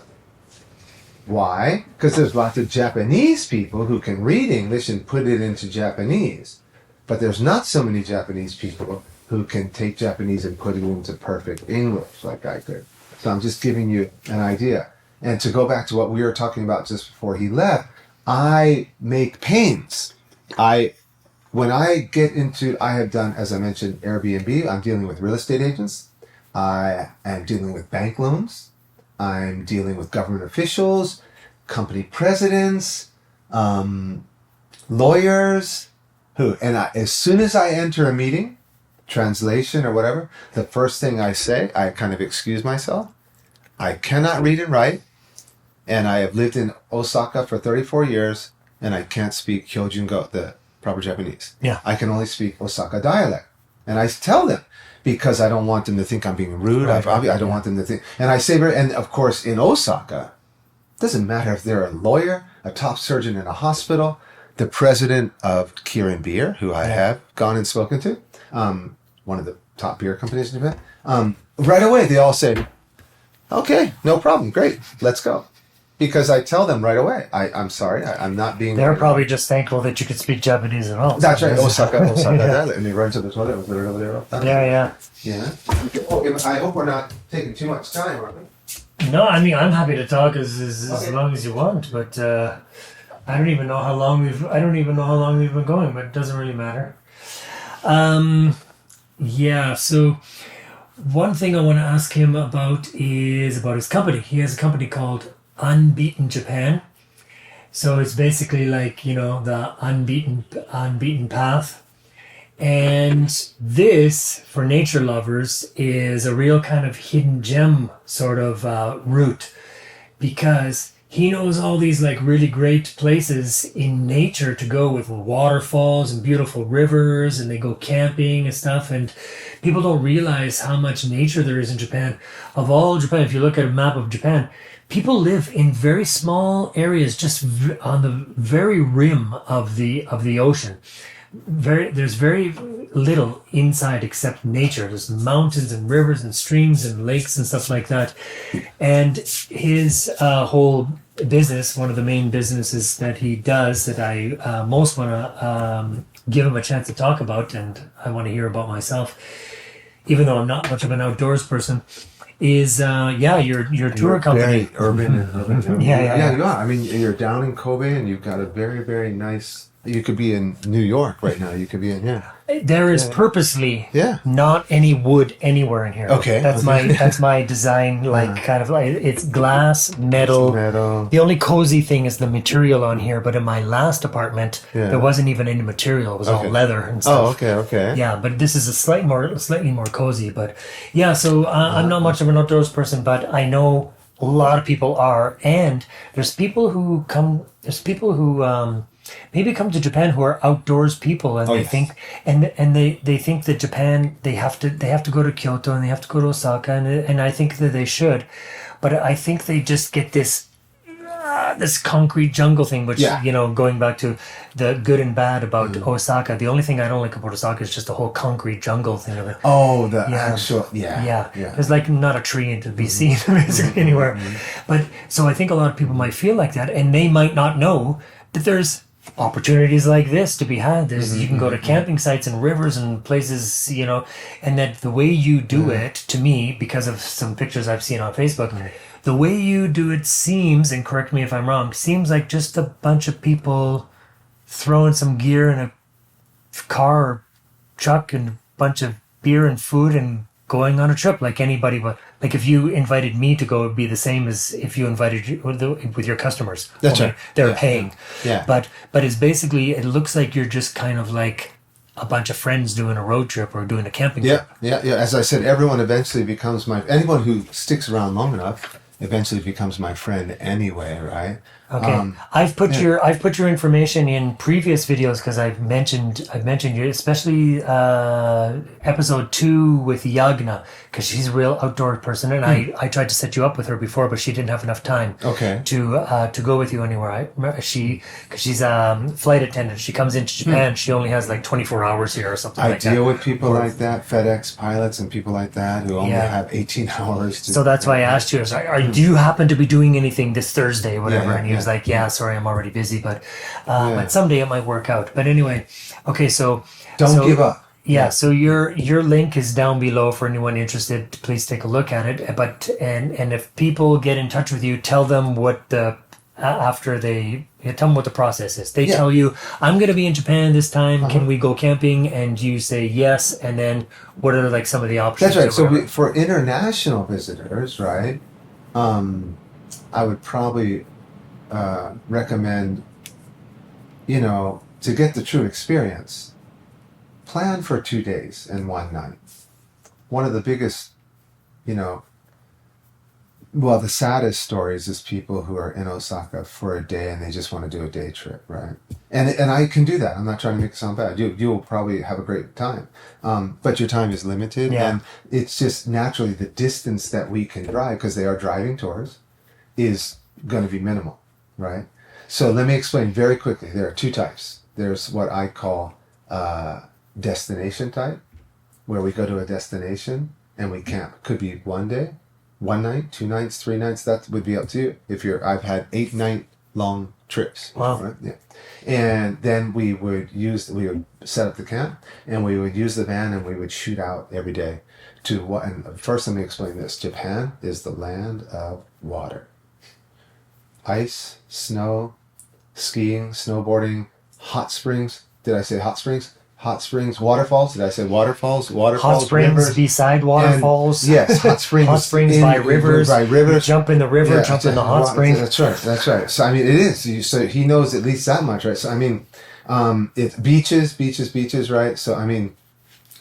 Why? Because there's lots of Japanese people who can read English and put it into Japanese. But there's not so many Japanese people who can take Japanese and put it into perfect English like I could. So I'm just giving you an idea. And to go back to what we were talking about just before he left, I make pains. When I get into, I have done, as I mentioned, Airbnb. I'm dealing with real estate agents. I am dealing with bank loans. I'm dealing with government officials, company presidents, lawyers, as soon as I enter a meeting, translation or whatever, the first thing I say, I kind of excuse myself. I cannot read and write, and I have lived in Osaka for 34 years, and I can't speak Hyojungo, the proper Japanese. Yeah. I can only speak Osaka dialect. And I tell them, because I don't want them to think I'm being rude. Right. I don't want them to think. And I say, and of course, in Osaka, doesn't matter if they're a lawyer, a top surgeon in a hospital, the president of Kirin Beer, who I have gone and spoken to, one of the top beer companies in Japan, right away they all say, okay, no problem, great, let's go. Because I tell them right away, I'm sorry, I'm not being... They're probably just thankful that you could speak Japanese at all. That's right, Osaka dialect. And they run to the toilet and put it over there. Yeah. I hope we're not taking too much time, are we? No, I mean, I'm happy to talk as long as you want, but I don't even know how long we've been going, but it doesn't really matter. So one thing I want to ask him about is about his company. He has a company called Unbeaten Japan. So it's basically like, the unbeaten path. And this, for nature lovers, is a real kind of hidden gem sort of route, because he knows all these like really great places in nature to go with waterfalls and beautiful rivers, and they go camping and stuff. And people don't realize how much nature there is in Japan. Of all Japan, if you look at a map of Japan, people live in very small areas, just on the very rim of the ocean. There's very little inside except nature. There's mountains and rivers and streams and lakes and stuff like that. And his whole business, one of the main businesses that he does that I most want to give him a chance to talk about, and I want to hear about myself, even though I'm not much of an outdoors person, is your tour company. Very urban. Yeah, you are. I mean, you're down in Kobe, and you've got a very, very nice... You could be in New York right now. You could be in There is purposely not any wood anywhere in here. Okay, that's my design. Kind of like it's glass, metal. The only cozy thing is the material on here. But in my last apartment, there wasn't even any material. It was all leather and stuff. Oh, okay. Yeah, but this is a slightly more cozy. But yeah, so I'm not much of an outdoors person, but I know a lot of people are, and there's people who maybe come to Japan who are outdoors people, and they think they think that Japan they have to go to Kyoto and they have to go to Osaka, and I think that they should, but I think they just get this concrete jungle thing, which going back to the good and bad about Osaka, the only thing I don't like about Osaka is just the whole concrete jungle thing of it. Actual there's like not a tree to be seen basically anywhere. But so I think a lot of people might feel like that, and they might not know that there's opportunities like this to be had. You can go to camping sites and rivers and places, and that the way you do it, to me, because of some pictures I've seen on Facebook, the way you do it seems, and correct me if I'm wrong, seems like just a bunch of people throwing some gear in a car or truck and a bunch of beer and food and going on a trip like anybody. But like if you invited me to go, it'd be the same as if you invited with your customers. That's right. They're paying. Yeah. But it's basically, it looks like you're just kind of like a bunch of friends doing a road trip or doing a camping trip. Yeah. As I said, everyone eventually becomes anyone who sticks around long enough eventually becomes my friend anyway, right? Okay. I've put your information in previous videos because I've mentioned you, especially episode 2 with Yagna, because she's a real outdoor person, and I tried to set you up with her before, but she didn't have enough time to go with you anywhere. Because she's a flight attendant. She comes into Japan. She only has like 24 hours here or something like that. I deal with people like that, FedEx pilots and people like that who only have 18 hours. So that's why I asked you. I was like, do you happen to be doing anything this Thursday, whatever? And he was like, sorry, I'm already busy, but someday it might work out. But anyway, okay, so don't give up. Yeah, so your link is down below for anyone interested. Please take a look at it. But and if people get in touch with you, tell them what the tell them what the process is. They tell you, I'm going to be in Japan this time. Can we go camping? And you say yes. And then what are like some of the options? That's right. So for international visitors, right? I would probably recommend, to get the true experience, plan for 2 days and 1 night. One of the biggest, the saddest stories is people who are in Osaka for a day and they just want to do a day trip, right? And I can do that. I'm not trying to make it sound bad. You will probably have a great time, but your time is limited, and it's just naturally the distance that we can drive, because they are driving tours, is going to be minimal, right? So let me explain very quickly. There are two types. There's what I call destination type, where we go to a destination and we camp. Could be 1 day, 1 night, 2 nights, 3 nights. That would be up to you. I've had 8-night long trips. Wow. Right? Yeah. And then we would set up the camp, and we would use the van, and we would shoot out every day to what. And first, let me explain this. Japan is the land of water. Ice, snow, skiing, snowboarding, hot springs. Did I say hot springs? Hot springs, waterfalls. Did I say waterfalls? Waterfalls, hot springs rivers. Beside waterfalls. And, yes, hot springs. Hot springs by rivers. By rivers. You jump in the river, jump in the hot spring. That's right. So I mean, it is. So he knows at least that much, right? So I mean, it's beaches, right? So I mean,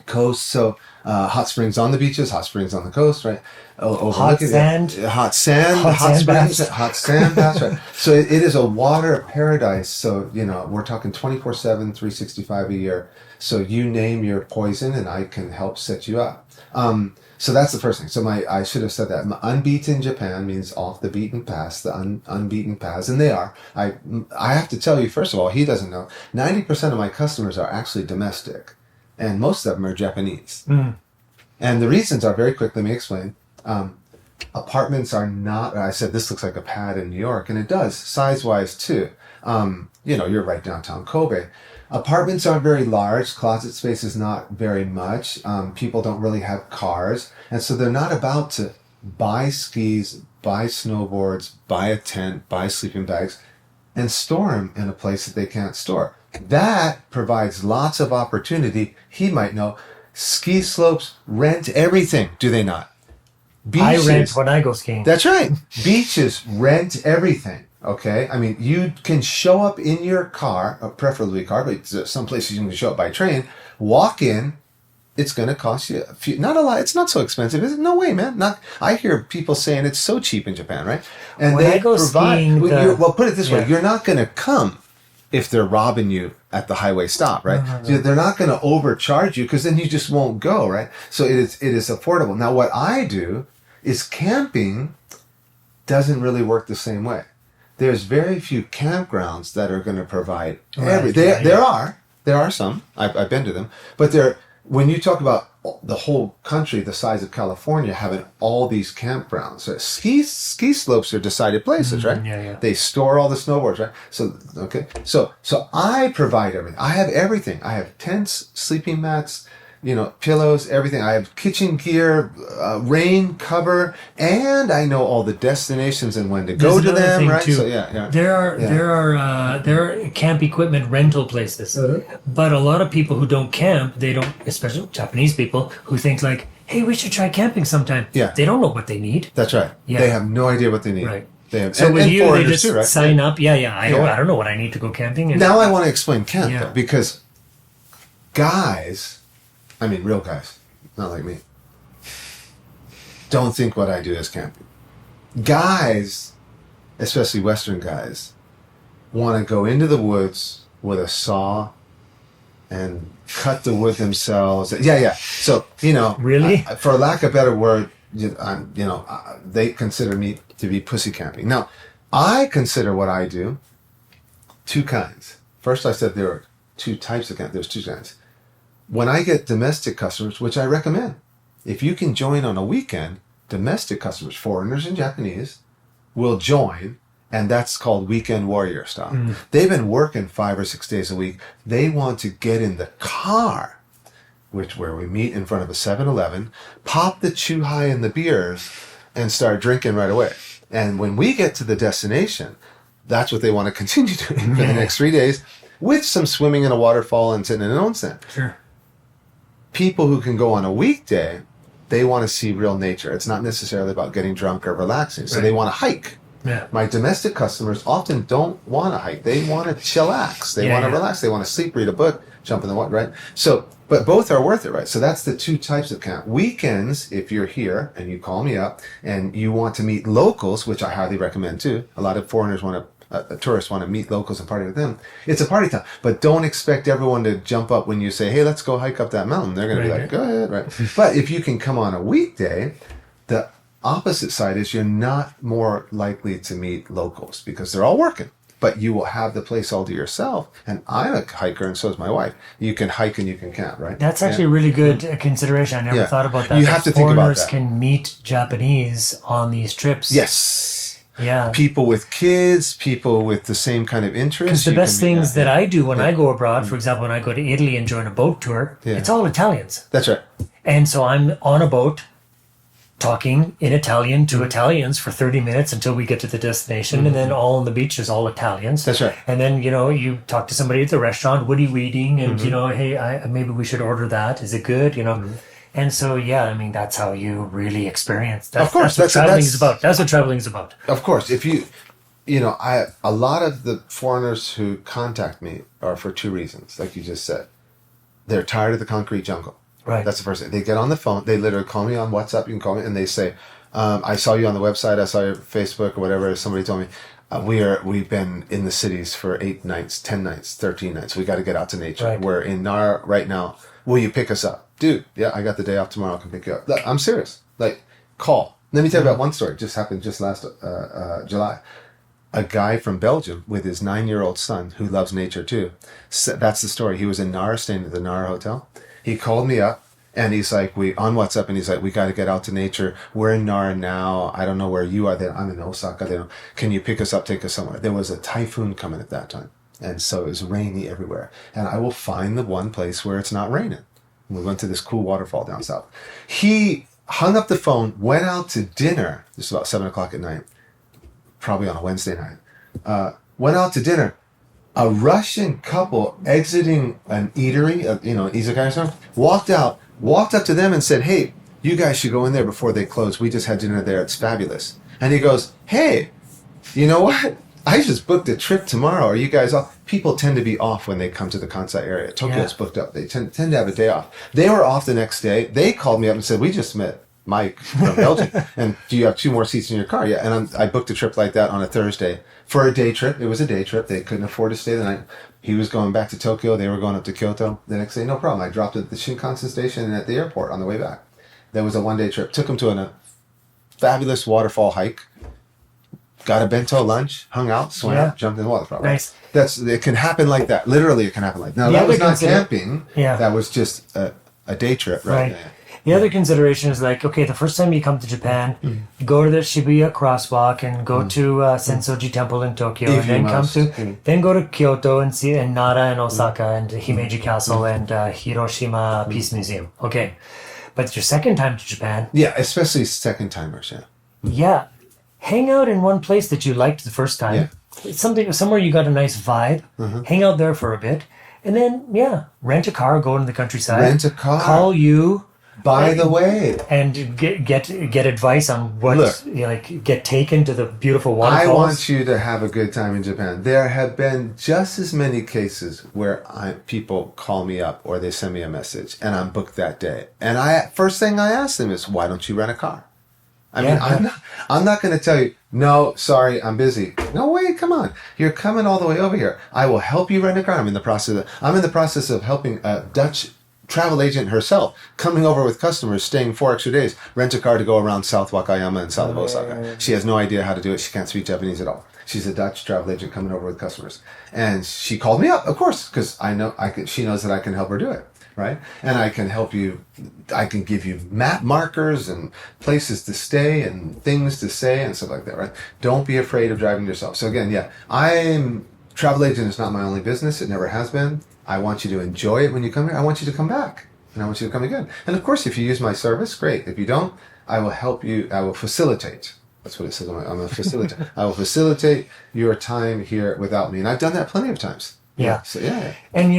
coast. So hot springs on the beaches, hot springs on the coast, right? Hot sand, hot springs, hot sand baths, right? So it is a water paradise. So we're talking 24/7, 365 a year. So you name your poison, and I can help set you up. So that's the first thing. So I should have said that. Unbeaten Japan means off the beaten path, the unbeaten paths, and they are. I have to tell you, first of all, he doesn't know. 90% of my customers are actually domestic, and most of them are Japanese. And the reasons are very quick. Let me explain. Apartments are not. I said this looks like a pad in New York, and it does size-wise too. You're right downtown Kobe. Apartments aren't very large. Closet space is not very much. People don't really have cars. And so they're not about to buy skis, buy snowboards, buy a tent, buy sleeping bags, and store them in a place that they can't store. That provides lots of opportunity. He might know. Ski slopes rent everything, do they not? Beaches, I rent when I go skiing. That's right. Beaches rent everything. Okay, I mean, you can show up in your car, preferably car, but some places you can show up by train. Walk in, it's going to cost you not a lot. It's not so expensive, is it? No way, man. I hear people saying it's so cheap in Japan, right? And when they I go skiing, well, put it this way: you're not going to come if they're robbing you at the highway stop, right? So they're not going to overcharge you, because then you just won't go, right? So it is affordable. Now, what I do is camping doesn't really work the same way. There's very few campgrounds that are going to provide There are some. I've been to them, but when you talk about the whole country, the size of California, having all these campgrounds, so ski slopes are decided places, right? Yeah. They store all the snowboards, right? So I provide everything. I have everything. I have tents, sleeping mats, pillows, everything. I have kitchen gear, rain cover, and I know all the destinations and when to go to them, right? Too. So yeah. There are camp equipment rental places, but a lot of people who don't camp, especially Japanese people who think like, hey, we should try camping sometime. Yeah. They don't know what they need. That's right. Yeah. They have no idea what they need. Right. They have, so with you, they just too, right? sign up. Yeah. I don't know what I need to go camping. Now I want to explain camp, though, because real guys, not like me, don't think what I do is camping. Guys, especially Western guys, want to go into the woods with a saw and cut the wood themselves. Yeah. So, really, for lack of a better word, they consider me to be pussy camping. Now, I consider what I do two kinds. First, I said there are two types of camp. There's two kinds. When I get domestic customers, which I recommend, if you can join on a weekend, domestic customers, foreigners and Japanese, will join, and that's called weekend warrior style. They've been working 5 or 6 days a week. They want to get in the car, where we meet in front of a 7-Eleven, pop the chu-hai and the beers, and start drinking right away. And when we get to the destination, that's what they want to continue doing for the next 3 days, with some swimming in a waterfall and sitting in an onsen. Sure. People who can go on a weekday, they want to see real nature. It's not necessarily about getting drunk or relaxing. So they want to hike. Yeah. My domestic customers often don't want to hike. They want to chillax. They want to relax. They want to sleep, read a book, jump in the water, right? So, but both are worth it, right? So that's the two types of camp. Weekends, if you're here and you call me up and you want to meet locals, which I highly recommend too. A lot of foreigners want to a tourist want to meet locals and party with them, it's a party time. But don't expect everyone to jump up when you say, hey, let's go hike up that mountain. They're going to be like, go ahead, right? But if you can come on a weekday, the opposite side is you're not more likely to meet locals because they're all working. But you will have the place all to yourself. And I'm a hiker, and so is my wife. You can hike and you can camp, right? That's actually a really good consideration. I never thought about that. You have to think about that. Foreigners can meet Japanese on these trips. Yes. Yeah. People with kids, people with the same kind of interests. Because the best things that I do when I go abroad, for example, when I go to Italy and join a boat tour, it's all Italians. That's right. And so I'm on a boat talking in Italian to Italians for 30 minutes until we get to the destination. And then all on the beach is all Italians. That's right. And then, you talk to somebody at the restaurant, what are you eating? And, hey, maybe we should order that. Is it good? And so, that's how you really experience. Of course. That's what traveling is about. That's what traveling is about. Of course. If a lot of the foreigners who contact me are for two reasons, like you just said. They're tired of the concrete jungle. Right. That's the first thing. They get on the phone. They literally call me on WhatsApp. You can call me, and they say, "I saw you on the website. I saw your Facebook or whatever." Somebody told me, "We've been in the cities for 8 nights, 10 nights, 13 nights. We got to get out to nature. Right. We're in Nara right now. Will you pick us up, dude? Yeah, I got the day off tomorrow. I can pick you up. I'm serious. Like, call. Let me tell you about one story. It just happened just last July. A guy from Belgium with his 9-year-old son who loves nature too. So that's the story. He was in Nara, staying at the Nara Hotel. He called me up and he's like, on WhatsApp, and he's like, we got to get out to nature. We're in Nara now. I don't know where you are. I'm in Osaka. Can you pick us up, take us somewhere? There was a typhoon coming at that time. And so it was rainy everywhere. And I will find the one place where it's not raining. And we went to this cool waterfall down south. He hung up the phone, went out to dinner. This was about 7 o'clock at night, probably on a Wednesday night. Went out to dinner. A Russian couple exiting an eatery, an izakaya or something, walked up to them and said, hey, you guys should go in there before they close. We just had dinner there. It's fabulous. And he goes, hey, you know what? I just booked a trip tomorrow. Are you guys off? People tend to be off when they come to the Kansai area. Tokyo's booked up. They tend to have a day off. They were off the next day. They called me up and said, we just met Mike from Belgium. And do you have 2 more seats in your car? Yeah. And I booked a trip like that on a Thursday for a day trip. It was a day trip. They couldn't afford to stay the night. He was going back to Tokyo. They were going up to Kyoto the next day. No problem. I dropped at the Shinkansen station and at the airport on the way back. There was a 1-day trip. Took him to a fabulous waterfall hike. Got a bento lunch, hung out, swam, jumped in the waterfall. Right? Nice. It can happen like that. Literally, it can happen like that. Now, that was not camping. Yeah. That was just a day trip, right? The other consideration is like, okay, the first time you come to Japan, go to the Shibuya crosswalk and go to Sensoji Temple in Tokyo, and then then go to Kyoto and see and Nara and Osaka and Himeji Castle and Hiroshima Peace Museum. Okay, but your second time to Japan, especially second timers, hang out in one place that you liked the first time. Somewhere you got a nice vibe. Hang out there for a bit, and then rent a car, go into the countryside. Rent a car. Call you. By the way, and get advice on what get taken to the beautiful waterfalls. I want you to have a good time in Japan. There have been just as many cases where people call me up or they send me a message and I'm booked that day. And first thing I ask them is, why don't you rent a car? I mean, I'm not going to tell you, no, sorry, I'm busy. No, wait, come on. You're coming all the way over here. I will help you rent a car. I'm in the process of helping a Dutch travel agent herself, coming over with customers, staying 4 extra days, rent a car to go around South Wakayama and south of Osaka. She has no idea how to do it. She can't speak Japanese at all. She's a Dutch travel agent coming over with customers. And she called me up, of course, because she knows that I can help her do it, right? And I can help you, I can give you map markers and places to stay and things to say and stuff like that, right? Don't be afraid of driving yourself. So again, travel agent is not my only business. It never has been. I want you to enjoy it when you come here. I want you to come back. And I want you to come again. And of course, if you use my service, great. If you don't, I will help you. I will facilitate. That's what it says. I'm a facilitator. I will facilitate your time here without me. And I've done that plenty of times. Yeah. So, yeah. And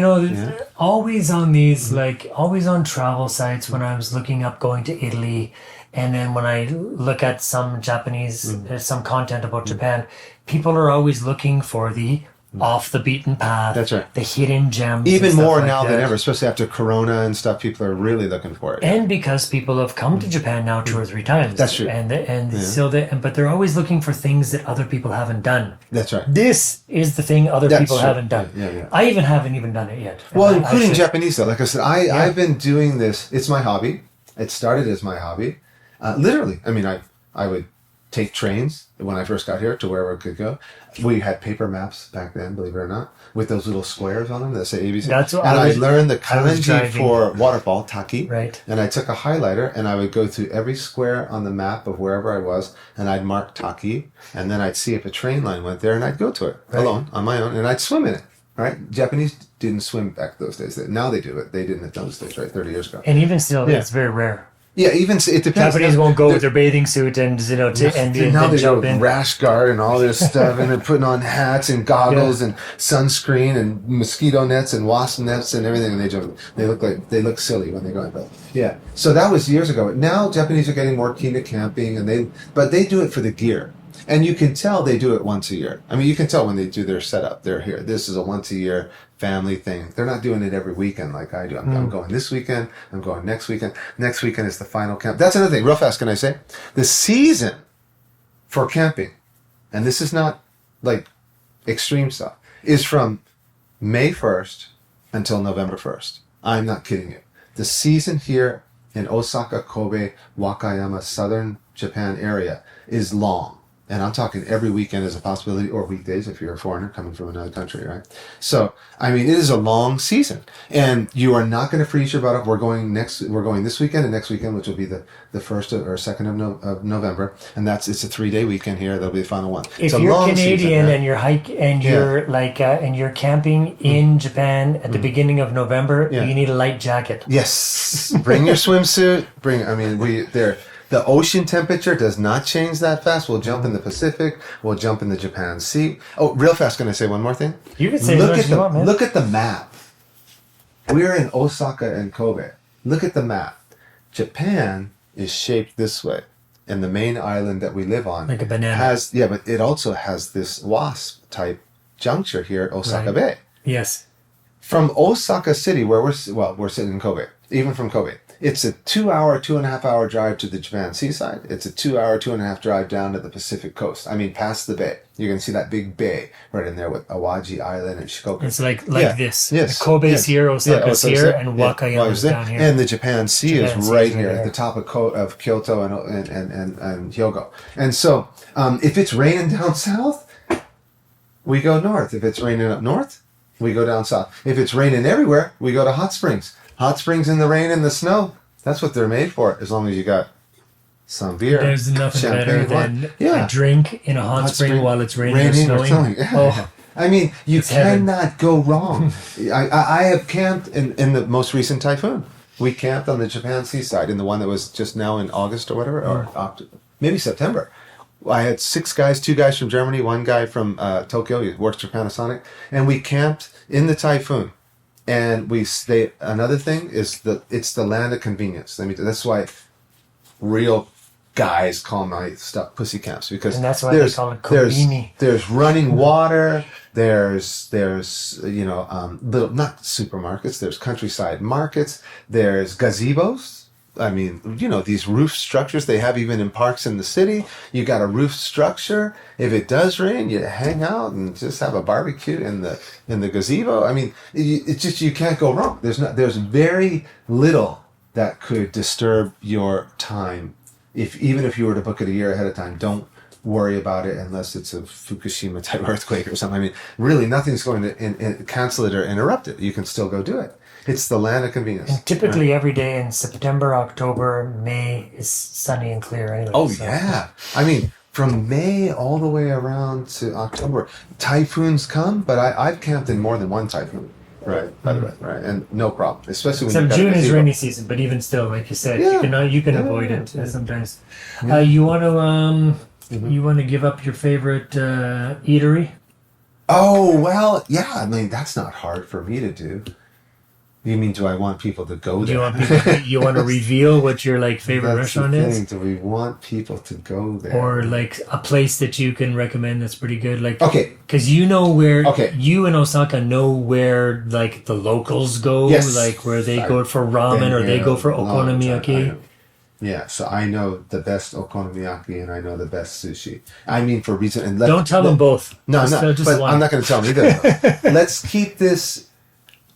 always on these, always on travel sites when I was looking up going to Italy, and then when I look at some Japanese, some content about Japan, people are always looking for the off the beaten path. That's right. The hidden gems. Even and stuff more like now that. than ever, especially after Corona and stuff. People are really looking for it. And because people have come to Japan now 2 or 3 times. That's true. But they're always looking for things that other people haven't done. That's right. This is the thing other That's people true. haven't done. Yeah. I even haven't even done it yet. Well, And including should. Japanese though. Like I said, I've been doing this. It's my hobby. It started as my hobby. Literally. I mean, I would take trains when I first got here to wherever I could go. We had paper maps back then, believe it or not, with those little squares on them that say ABC. That's what and I I was- learned the I was kanji driving. for waterfall, taki. Right. And I took a highlighter and I would go through every square on the map of wherever I was and I'd mark taki and then I'd see if a train line went there and I'd go to it alone, on my own, and I'd swim in it. Right? Japanese didn't swim back those days. Now they do it. They didn't at those days, right? 30 years ago. And even still, Yeah. it's very rare. Yeah, even it depends. Japanese won't go with their bathing suit and Now they go jump with in. rash guard and all this stuff, and they're putting on hats and goggles and sunscreen and mosquito nets and wasp nets and everything, and they jump. They look silly when they go in. But yeah, so that was years ago. Now Japanese are getting more keen to camping, but they do it for the gear. And you can tell they do it once a year. I mean, you can tell when they do their setup. They're here. This is a once a year family thing. They're not doing it every weekend like I do. I'm going this weekend. I'm going next weekend. Next weekend is the final camp. That's another thing. Real fast, can I say? The season for camping, and this is not like extreme stuff, is from May 1st until November 1st. I'm not kidding you. The season here in Osaka, Kobe, Wakayama, southern Japan area is long. And I'm talking every weekend is a possibility, or weekdays if you're a foreigner coming from another country, right? So, I mean, it is a long season, and you are not going to freeze your butt off. We're going this weekend and next weekend, which will be the 1st or 2nd of November, and it's a 3-day weekend here. That'll be the final one. If it's a you're long Canadian season, right? and you're and you're camping in Japan at the beginning of November, you need a light jacket. Yes, bring your swimsuit. The ocean temperature does not change that fast. We'll jump in the Pacific. We'll jump in the Japan Sea. Oh, real fast, can I say one more thing? You can say as much as you want, man. Look at the map. We're in Osaka and Kobe. Look at the map. Japan is shaped this way. And the main island that we live on like a banana. but it also has this wasp type juncture here at Osaka Bay. Yes. From Osaka City, where we're sitting in Kobe, even from Kobe, it's a 2.5 hour drive to the Japan seaside. It's a 2.5 drive down to the Pacific coast. I mean, past the bay. You're going to see that big bay right in there with Awaji Island and Shikoku. It's like this. Yes. Kobe's here, Osaka's here, and Wakayama's there. down here. And the Japan Sea is Japan Sea right is here right at the top of Kyoto and Hyogo. And so, if it's raining down south, we go north. If it's raining up north, we go down south. If it's raining everywhere, we go to hot springs. Hot springs in the rain and the snow. That's what they're made for, as long as you got some beer. There's nothing better than a drink in a hot spring while it's raining or snowing. Oh. I mean, you heaven. cannot go wrong. I have camped in the most recent typhoon. We camped on the Japan seaside, in the one that was just now in August or whatever, or maybe September. I had 6 guys, 2 guys from Germany, 1 guy from Tokyo, he works for Panasonic, and we camped in the typhoon. And another thing is it's the land of convenience. That's why real guys call my stuff pussy camps, because and that's why they call it Kobini. There's running water. There's little, not supermarkets. There's countryside markets. There's gazebos. I mean, these roof structures they have even in parks in the city. You got a roof structure. If it does rain, you hang out and just have a barbecue in the gazebo. I mean, it's just, you can't go wrong. There's very little that could disturb your time. Even if you were to book it a year ahead of time, don't worry about it unless it's a Fukushima type earthquake or something. I mean, really, nothing's going to cancel it or interrupt it. You can still go do it. It's the land of convenience. And typically every day in September, October, May is sunny and clear anyway. Oh, yeah. I mean, from May all the way around to October, typhoons come, but I've camped in more than one typhoon. Right, by the way, right, and no problem. Especially when so June is rainy season, but even still, like you said, you can avoid it sometimes. Yeah. You want to give up your favorite eatery? Oh well, yeah. I mean, that's not hard for me to do. You mean, do I want people to go Do there? you want to reveal what your like favorite That's the restaurant thing. is? Do we want people to go there? Or like a place that you can recommend that's pretty good? Like, Okay. because you know where, Okay. you in Osaka know where like the locals go, Yes. like where they I've go for ramen been or they here go for a long time. I okonomiyaki. know. Yeah, so I know the best okonomiyaki and I know the best sushi. I mean, for reason and Don't tell them both. No, Just, no, just but one. I'm not going to tell them either. Let's keep this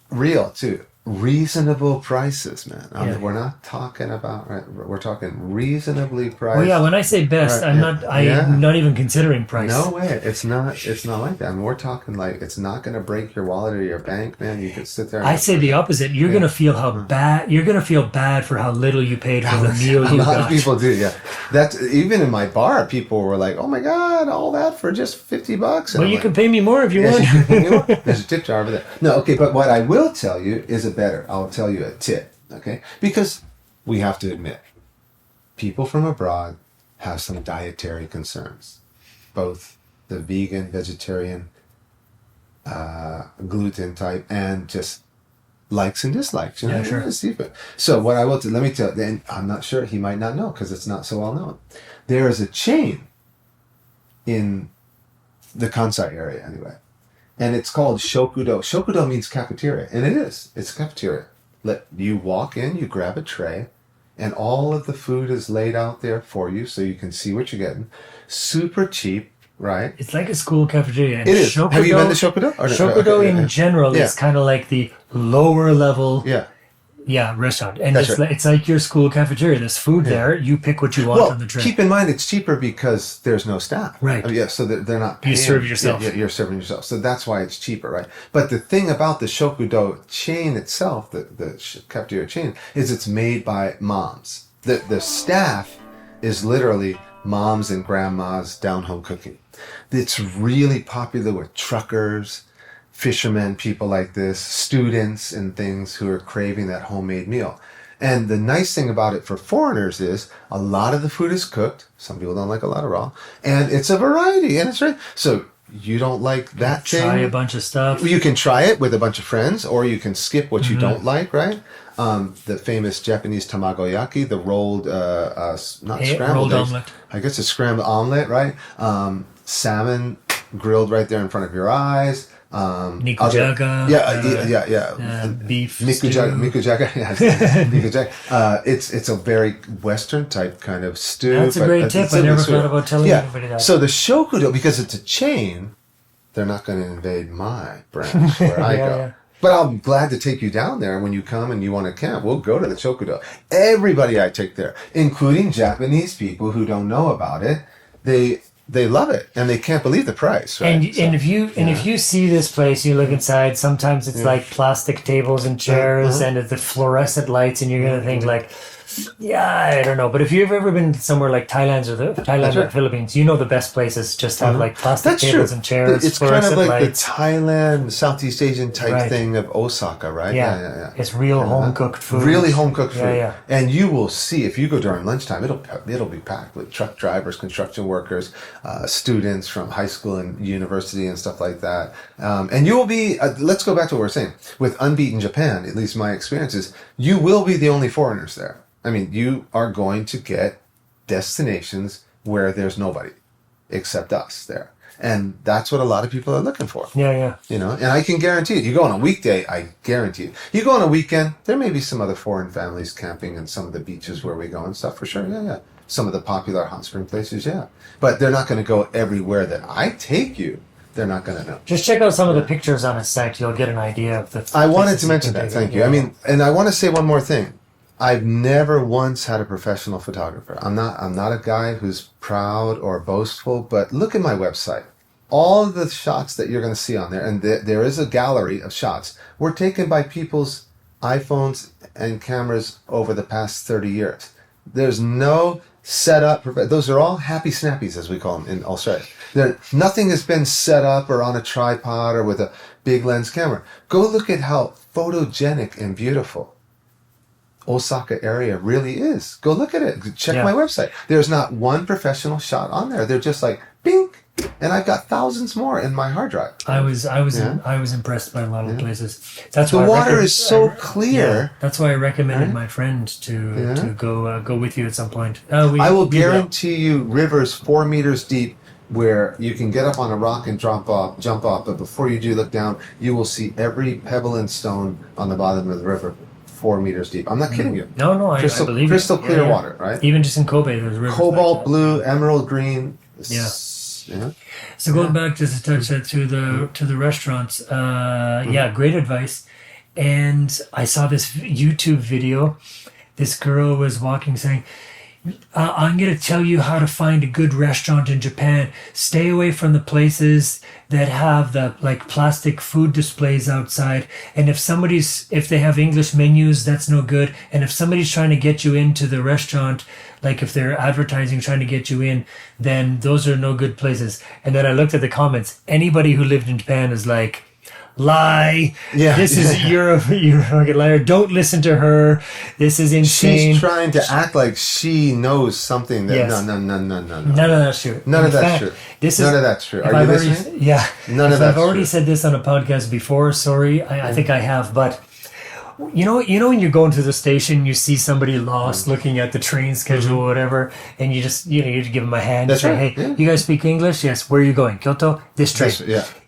real too. Reasonable prices, man. Yeah. We're not talking about. Right, we're talking reasonably priced. Well, yeah. When I say best, Right, I'm yeah. not. I'm Yeah. not even considering price. No way. It's not. It's not like that. I mean, we're talking like it's not going to break your wallet or your bank, man. You can sit there. And I say the opposite. You're gonna feel how bad. You're gonna feel bad for how little you paid for the meal you A lot got. of people do, yeah. That's even in my bar. People were like, "Oh my god, all that for just $50." And Well, I'm you like, can pay me more if you Yes, want. you can pay more. There's a tip jar over there. No, okay, but what I will tell you is a better. I'll tell you a tip, okay? Because we have to admit, people from abroad have some dietary concerns, both the vegan, vegetarian, gluten type, and just likes and dislikes. You know, Yeah, sure. seafood. So what I will do, let me tell you, and I'm not sure, he might not know because it's not so well known. There is a chain in the Kansai area anyway, and it's called Shokudo. Shokudo means cafeteria, and it is. It's a cafeteria. You walk in, you grab a tray, and all of the food is laid out there for you so you can see what you're getting. Super cheap, right? It's like a school cafeteria. And It is. Shokudo, Have you been to Shokudo? Or no? Shokudo Okay, in yeah. general Yeah. is kind of like the lower level, Yeah. restaurant, and That's it's right. like, it's like your school cafeteria. There's food there. You pick what you want Well, on the tray. keep in mind it's cheaper because there's no staff. Right. I mean, yeah, so they're not paying. You serve yourself. Yeah, you're serving yourself. So that's why it's cheaper, right? But the thing about the Shokudo chain itself, the cafeteria chain, is it's made by moms. The staff is literally moms and grandmas down home cooking. It's really popular with truckers, fishermen, people like this, students and things who are craving that homemade meal. And the nice thing about it for foreigners is a lot of the food is cooked. Some people don't like a lot of raw. And it's a variety. And it's right. So you don't like that thing. Try a bunch of stuff. You can try it with a bunch of friends, or you can skip what you don't like, right? The famous Japanese tamagoyaki, the rolled, not scrambled rolled eggs. omelet. I guess a scrambled omelet, right? Salmon grilled right there in front of your eyes. Nikujaga. Beef. Nikujaga, yes. Nikujaga. It's a very Western type kind of stew. That's a but great it's tip. I simply never sweet. thought about telling anybody that. So the Shokudo, because it's a chain, they're not going to invade my branch where I go. Yeah. But I'm glad to take you down there. When you come and you want to camp, we'll go to the Shokudo. Everybody I take there, including Japanese people who don't know about it, they love it and they can't believe the price. Right? And if you see this place, you look inside. Sometimes it's like plastic tables and chairs, and it's the fluorescent lights, and you're gonna think like, I don't know. But if you've ever been somewhere like Thailand or the right. Philippines, you know the best places just have like plastic That's tables true. and chairs. It's kind of fluorescent like lights. the Thailand, Southeast Asian type Right. thing of Osaka, right? Yeah. It's real home cooked food. Really home cooked food. Yeah. And you will see if you go during lunchtime, it'll be packed with truck drivers, construction workers, students from high school and university and stuff like that. And you will be. Let's go back to what we're saying. With Unbeaten Japan, at least my experience is, you will be the only foreigners there. I mean, you are going to get destinations where there's nobody except us there. And that's what a lot of people are looking for. Yeah. You know, and I can guarantee it. You go on a weekday, I guarantee it. You go on a weekend, there may be some other foreign families camping in some of the beaches where we go and stuff for sure. Yeah. Some of the popular hot spring places, yeah. But they're not going to go everywhere that I take you. They're not going to know. Just check out some of the pictures on his site. You'll get an idea of the. I wanted places to you mention can that. take Thank it. you. Yeah. I mean, and I want to say one more thing. I've never once had a professional photographer. I'm not a guy who's proud or boastful, but look at my website. All of the shots that you're going to see on there, and there is a gallery of shots, were taken by people's iPhones and cameras over the past 30 years. There's no setup. Those are all happy snappies, as we call them in Australia. Nothing has been set up or on a tripod or with a big lens camera. Go look at how photogenic and beautiful Osaka area really is. Go look at it. Check my website. There's not one professional shot on there. They're just like, bing, And I've got thousands more in my hard drive. I was impressed by a lot of the places. That's The why water is so clear. Yeah, that's why I recommended my friend to go with you at some point. I will guarantee you rivers 4 meters deep where you can get up on a rock and jump off, but before you do look down, you will see every pebble and stone on the bottom of the river 4 meters deep. I'm not kidding you. No, I believe crystal it. clear water, right? Even just in Kobe, there's rivers Cobalt like blue, emerald green. Yeah. Yeah. So going back just to touch that to the restaurants, great advice. And I saw this YouTube video. This girl was walking saying, I'm going to tell you how to find a good restaurant in Japan. Stay away from the places that have the like plastic food displays outside. And if they have English menus, that's no good. And if somebody's trying to get you into the restaurant, like if they're advertising trying to get you in, then those are no good places. And then I looked at the comments. Anybody who lived in Japan is like, lie. Yeah. This is you're a fucking liar. Don't listen to her. This is insane. She's trying to act like she knows something that no. None of that's true. None of that's true. None of that's true. Are you listening? Yeah. None of that's I've already true. said this on a podcast before. Sorry. I think I have, but you know when you're going to the station, you see somebody lost looking at the train schedule or whatever, and you just you give them a hand and say, right. Hey, you guys speak English? Yes. Where are you going? Kyoto? This train.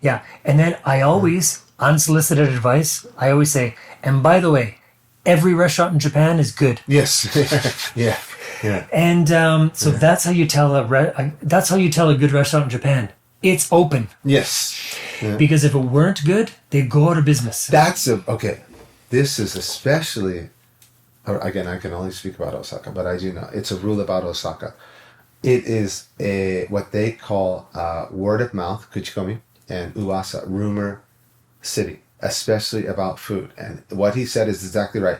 Yeah. And then I always, unsolicited advice, I always say, and by the way, every restaurant in Japan is good. Yes. Yeah. And that's how you tell a good restaurant in Japan. It's open. Yes. Yeah. Because if it weren't good, they'd go out of business. Okay. This is especially, again, I can only speak about Osaka, but I do know it's a rule about Osaka. It is what they call word of mouth, kuchikomi, and uwasa, rumor city, especially about food. And what he said is exactly right.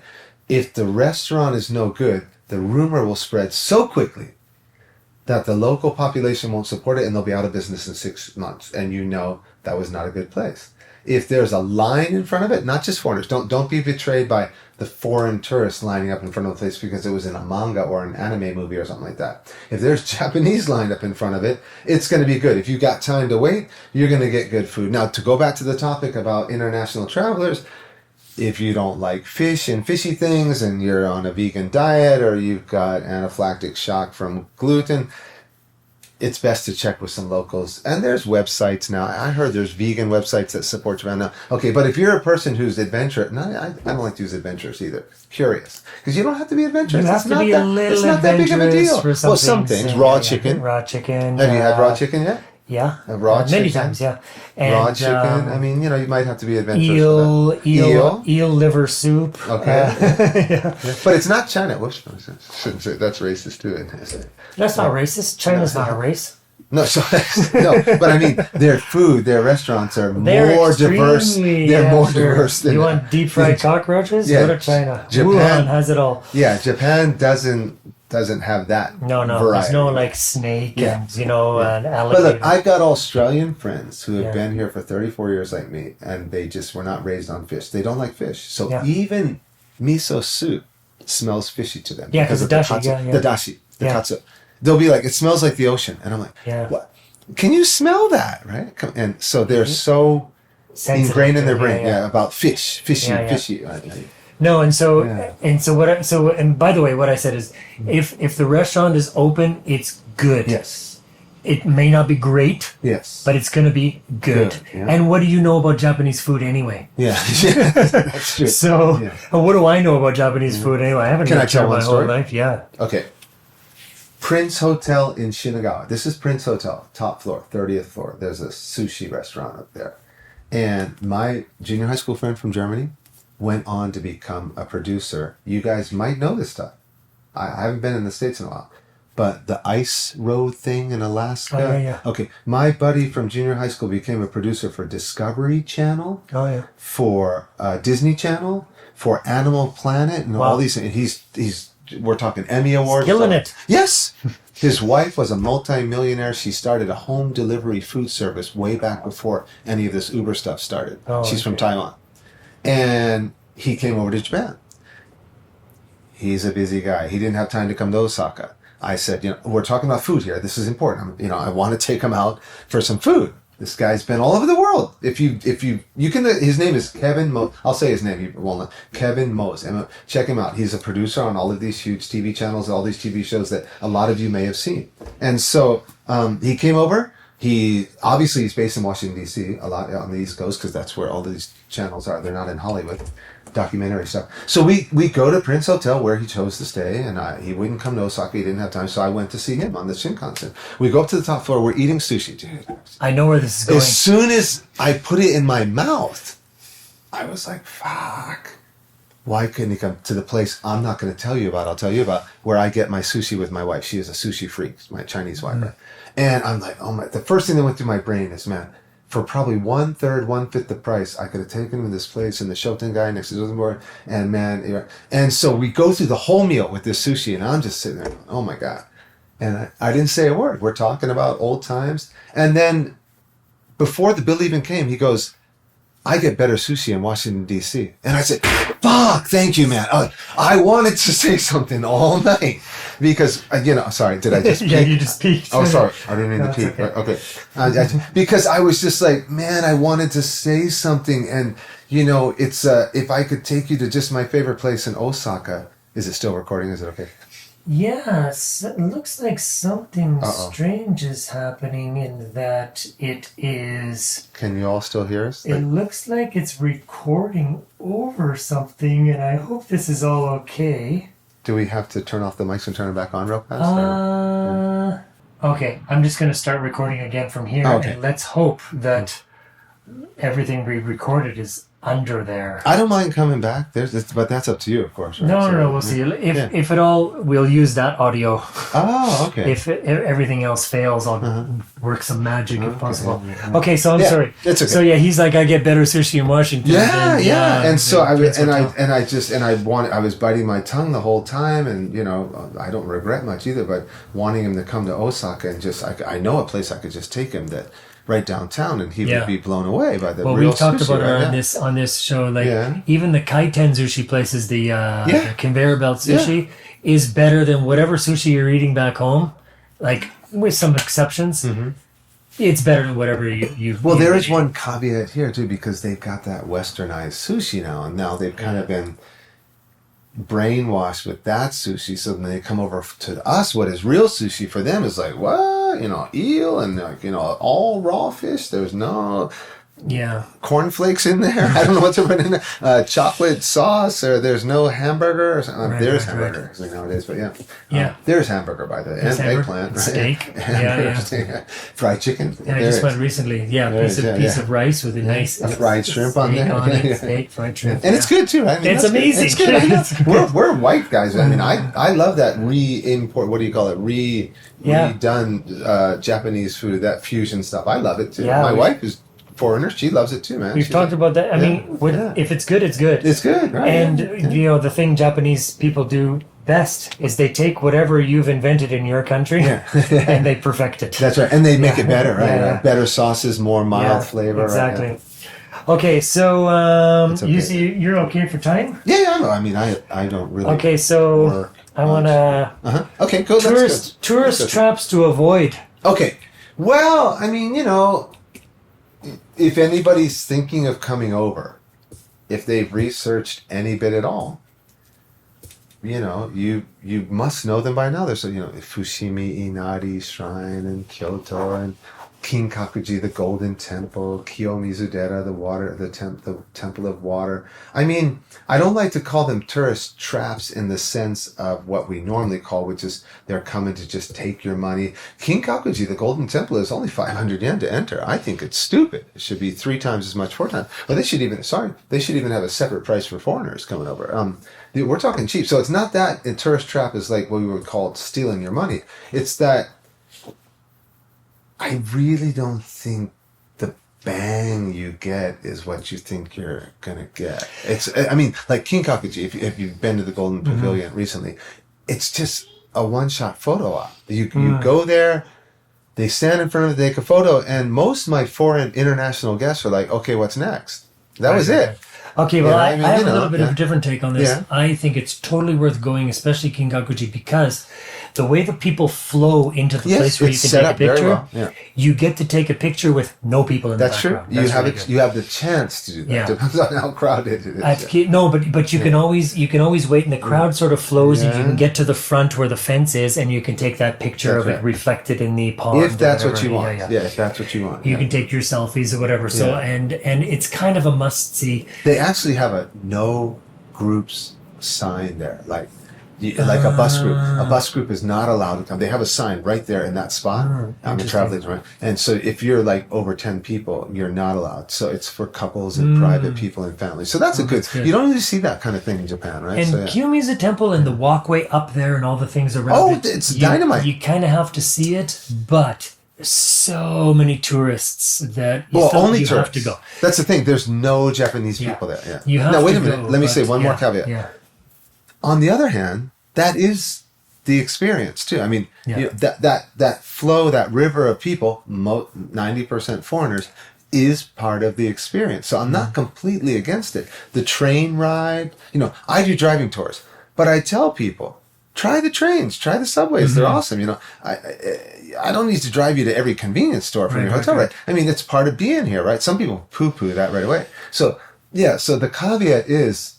If the restaurant is no good, the rumor will spread so quickly that the local population won't support it and they'll be out of business in 6 months. And that was not a good place. If there's a line in front of it, not just foreigners, don't be betrayed by the foreign tourists lining up in front of the place because it was in a manga or an anime movie or something like that. If there's Japanese lined up in front of it, it's going to be good. If you got time to wait, you're going to get good food. Now, to go back to the topic about international travelers, if you don't like fish and fishy things and you're on a vegan diet or you've got anaphylactic shock from gluten, it's best to check with some locals. And there's websites now. I heard there's vegan websites that support Japan now. Okay, but if you're a person who's adventurous, I don't like to use adventurous either. Curious. Because you don't have to be adventurous. You have to be a little It's not that big of a deal. For some well, some things. Raw chicken. Raw chicken. Have you had raw chicken yet? Yeah. Raw chicken. Many times, yeah. And, raw chicken. I mean, you might have to be adventurous. Eel liver soup. Okay. Yeah. But it's not China. Whoops. I shouldn't say that's racist too. That's not racist. China's not a race. No, but I mean, their food, their restaurants are more diverse. They're more diverse than... You want deep fried cockroaches? Yeah. Go to China. Japan Wuhan has it all. Yeah, Japan doesn't have that No. variety. There's no like snake and, an alligator. But look, I've got Australian friends who have been here for 34 years like me, and they just were not raised on fish. They don't like fish. So even miso soup smells fishy to them. Yeah, because the dashi. The dashi, the katsu. They'll be like, it smells like the ocean. And I'm like, what? Can you smell that? Right? And so they're so sensitive ingrained in their brain about fishy. No, and by the way, what I said is, if the restaurant is open, it's good. Yes. It may not be great. Yes. But it's going to be good. Yeah. And what do you know about Japanese food anyway? Yeah, that's true. So, what do I know about Japanese food anyway? I haven't lived here my whole life. Yeah. Okay. Prince Hotel in Shinagawa. This is Prince Hotel, top floor, 30th floor. There's a sushi restaurant up there. And my junior high school friend from Germany went on to become a producer. You guys might know this stuff. I haven't been in the States in a while. But the ice road thing in Alaska. Oh, yeah. Okay. My buddy from junior high school became a producer for Discovery Channel. Oh, yeah. For Disney Channel. For Animal Planet. And all these things. We're talking Emmy Awards. Killing it. Yes. His wife was a multi-millionaire. She started a home delivery food service way back before any of this Uber stuff started. She's from Taiwan. And he came over to Japan. He's a busy guy. He didn't have time to come to Osaka. I said, we're talking about food here. This is important. I want to take him out for some food. This guy's been all over the world. If you can, his name is Kevin Mo. I'll say his name. You won't know. Kevin Mose. Check him out. He's a producer on all of these huge TV channels, all these TV shows that a lot of you may have seen. And so he came over. He's based in Washington D.C. a lot on the East Coast because that's where all these channels are. They're not in Hollywood. Documentary stuff. So we go to Prince Hotel where he chose to stay, and he wouldn't come to Osaka. He didn't have time, so I went to see him on the Shinkansen. We go up to the top floor. We're eating sushi, dude. I know where this is going. As soon as I put it in my mouth, I was like, "Fuck! Why couldn't he come to the place I'm not going to tell you about? I'll tell you about where I get my sushi with my wife. She is a sushi freak, my Chinese wife, right? And I'm like, oh my! The first thing that went through my brain is, man. For probably 1/3, 1/5 the price, I could have taken him to this place and the Shoten guy next to the board. And man, and so we go through the whole meal with this sushi, and I'm just sitting there, going, oh my God. And I didn't say a word. We're talking about old times. And then before the bill even came, he goes, I get better sushi in Washington, D.C. And I said, fuck, thank you, man. I wanted to say something all night because, sorry, did I just peek? Yeah, you just peeked. Oh, sorry. I didn't mean to peek. Okay. Because I was just like, man, I wanted to say something. And, it's, if I could take you to just my favorite place in Osaka. Is it still recording? Is it okay? Yes, it looks like something strange is happening in that it is... Can you all still hear us? It looks like it's recording over something, and I hope this is all okay. Do we have to turn off the mics and turn it back on real fast? Okay, I'm just going to start recording again from here, and let's hope that everything we recorded is under there. I don't mind coming back. But that's up to you, of course. Right? No, we'll see. If at all, we'll use that audio. Oh, okay. If everything else fails, I'll work some magic if possible. Okay, so I'm sorry. It's okay. So he's like, I get better sushi in Washington. And so I was biting my tongue the whole time, and I don't regret much either. But wanting him to come to Osaka and just I know a place I could just take him that. Right downtown, and he would be blown away by the real sushi. Well, we've talked about it on this show. Like even the kaiten sushi places, the conveyor belt sushi is better than whatever sushi you're eating back home. Like with some exceptions, it's better than whatever you. Well, there is one caveat here too, because they've got that westernized sushi now, and now they've kind of been brainwashed with that sushi. So then they come over to us. What is real sushi for them is like what? Eel and all raw fish. There's no cornflakes in there. I don't know what's in there. Chocolate sauce, or there's no hamburger. Or something. There's hamburger nowadays, but there's hamburger by the way. And eggplant, right? Steak, fried chicken. And I just went recently. Piece of rice with a nice fried shrimp on there. Steak, fried shrimp, and it's good too. I mean, it's amazing. It's good. We're white guys. I mean, I love that re-import. What do you call it? Redone Japanese food. That fusion stuff. I love it too. My wife is foreigner. She loves it too, man. We've talked about that. I mean, if it's good, it's good. It's good, right? And the thing Japanese people do best is they take whatever you've invented in your country and they perfect it. That's right, and they make it better, right? Yeah. Better sauces, more mild flavor. Exactly. Right? Okay, so you're okay for time? Yeah. I mean, I don't really. Okay, so I want to. Okay, go. Tourist traps to avoid. Okay, well, I mean, if anybody's thinking of coming over, if they've researched any bit at all, you must know them by now. There's Fushimi Inari Shrine in Kyoto, and Kinkakuji, the Golden Temple, Kiyomizu-dera, the Temple of Water. I mean, I don't like to call them tourist traps in the sense of what we normally call, which is they're coming to just take your money. Kinkakuji, the Golden Temple, is only 500 yen to enter. I think it's stupid. It should be 3 times as much, 4 times. But they should even have a separate price for foreigners coming over. We're talking cheap. So it's not that a tourist trap is like what we would call stealing your money. It's that I really don't think the bang you get is what you think you're gonna get. Like Kinkakuji, if you've been to the Golden Pavilion recently, it's just a one-shot photo op. You go there, they stand in front of it, they take a photo, and most of my foreign international guests are like, okay, what's next? That was it. Okay, well, I have a little bit of a different take on this. Yeah. I think it's totally worth going, especially Kinkakuji, because the way the people flow into the place where you can take a picture, Yeah. you get to take a picture with no people in That's the true. background. You have the chance to do that. Yeah. Depends on how crowded it is. No, but you can always wait, and the crowd sort of flows, and you Yeah. can get to the front where the fence is, and you can take that picture That's of it right. reflected in the pond. If that's or what you whatever. want. Yeah, if that's what you want. You can take your selfies or whatever. So Yeah. and it's kind of a must see. They actually have a no groups sign there, like a bus group. A bus group is not allowed to come. They have a sign right there in that spot on the travel agent, right? And so if you're like over 10 people, you're not allowed. So it's for couples and private people and families. So that's good. you don't really see that kind of thing in Japan, right? And So, yeah. Kiyomizu Temple and the walkway up there and all the things around Oh, it. it's dynamite. You kind of have to see it, but there's so many tourists that you Only you tourists. have to go. That's the thing. There's no Japanese people there. Yeah. You have now, wait to a minute. go, Let me say but one more caveat. Yeah. On the other hand, that is the experience too. I mean, Yeah. that flow, that river of people, 90% foreigners, is part of the experience. So I'm not completely against it. The train ride, I do driving tours, but I tell people, try the trains, try the subways. They're awesome. I don't need to drive you to every convenience store from your hotel, right? I mean, it's part of being here, right? Some people poo-poo that right away. So yeah, so the caveat is,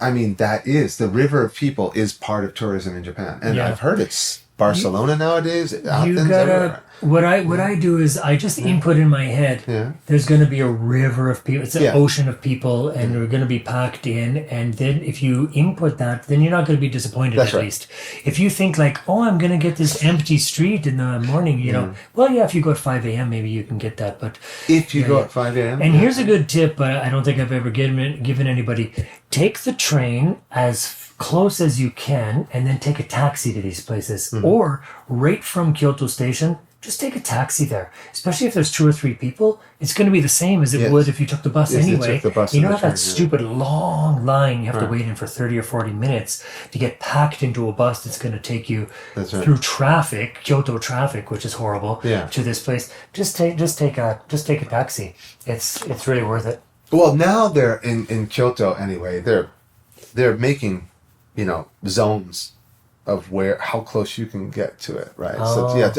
that is, the river of people is part of tourism in Japan. And I've heard it's Barcelona nowadays, Athens, everywhere. What I do is I just input in my head. Yeah. There's going to be a river of people. It's an ocean of people, and they're going to be packed in. And then if you input that, then you're not going to be disappointed. That's at right. least if you think like, oh, I'm going to get this empty street in the morning. Well, yeah, if you go at 5 a.m., maybe you can get that. But If you go at 5 a.m. and here's a good tip, but I don't think I've ever given anybody: take the train as close as you can, and then take a taxi to these places, or right from Kyoto Station. Just take a taxi there, especially if there's 2 or 3 people. It's going to be the same as it would if you took the bus Yes, you anyway. took the bus You and don't the have that train, stupid long line you have to wait in for 30 or 40 minutes to get packed into a bus that's going to take you through traffic, Kyoto traffic, which is horrible, to this place. Just take a taxi. It's really worth it. Well, now they're in Kyoto anyway. They're making, zones of how close you can get to it, right? So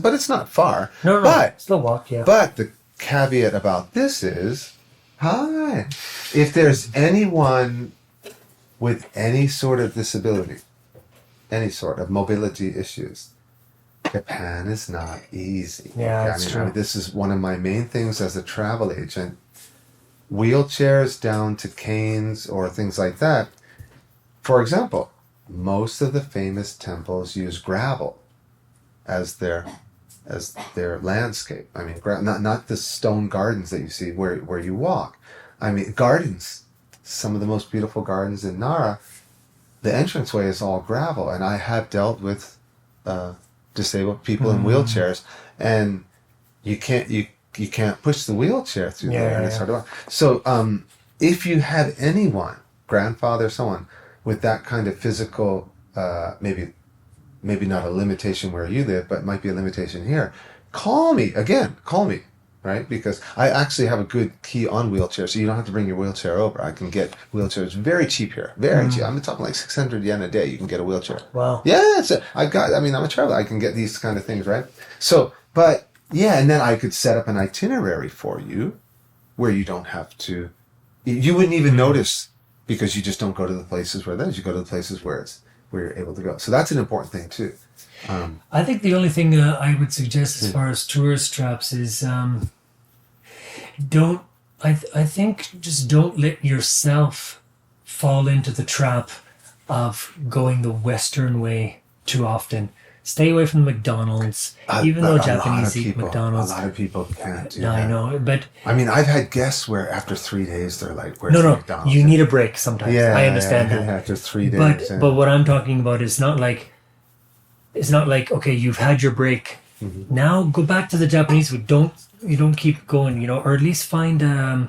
but it's not far. No, but still walk. Yeah. But the caveat about this is, if there's anyone with any sort of disability, any sort of mobility issues, Japan is not easy. Yeah, that's true. This is one of my main things as a travel agent. Wheelchairs down to canes or things like that. For example, most of the famous temples use gravel as their landscape. I mean, not the stone gardens that you see where you walk. I mean, gardens. Some of the most beautiful gardens in Nara, the entranceway is all gravel, and I have dealt with disabled people in wheelchairs, and you can't push the wheelchair through there, and it's hard to walk. So if you have anyone, grandfather, someone with that kind of physical, maybe not a limitation where you live, but might be a limitation here, call me, right? Because I actually have a good key on wheelchair, so you don't have to bring your wheelchair over. I can get wheelchairs very cheap here, very cheap. I'm talking like 600 yen a day. You can get a wheelchair. Wow. Yeah, I'm a traveler. I can get these kind of things, right? So, but yeah, and then I could set up an itinerary for you where you don't have to, you wouldn't even notice, because you just don't go to the places where that is. You go to the places where you're able to go. So that's an important thing too. I think the only thing I would suggest as far as tourist traps is don't let yourself fall into the trap of going the Western way too often. Stay away from the McDonald's, even though Japanese eat McDonald's. A lot of people can't do No, that. I know, but I mean, I've had guests where after 3 days they're like, "Where's no, McDonald's?" you need a break sometimes. Yeah, I understand that. After 3 days, But what I'm talking about is not like okay, you've had your break. Now go back to the Japanese food. You don't keep going, or at least find a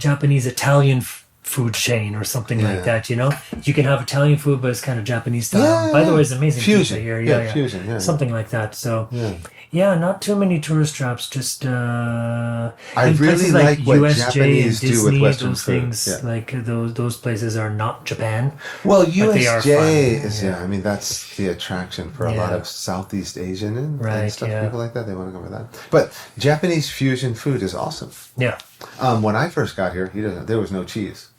Japanese Italian food chain or something like that, you know? You can have Italian food, but it's kind of Japanese style. Yeah, By the way, it's amazing fusion pizza here. Yeah, fusion. Yeah, Something like that. So, yeah. not too many tourist traps. Just I in really places like what USJ Japanese and Disney, do with Western those food. things, Yeah. like those places are not Japan. Well, But they are USJ fun. is I mean, that's the attraction for a lot of Southeast Asian and Right, stuff. yeah. People like that, they want to go for that. But Japanese fusion food is awesome. Yeah. When I first got here, there was no cheese.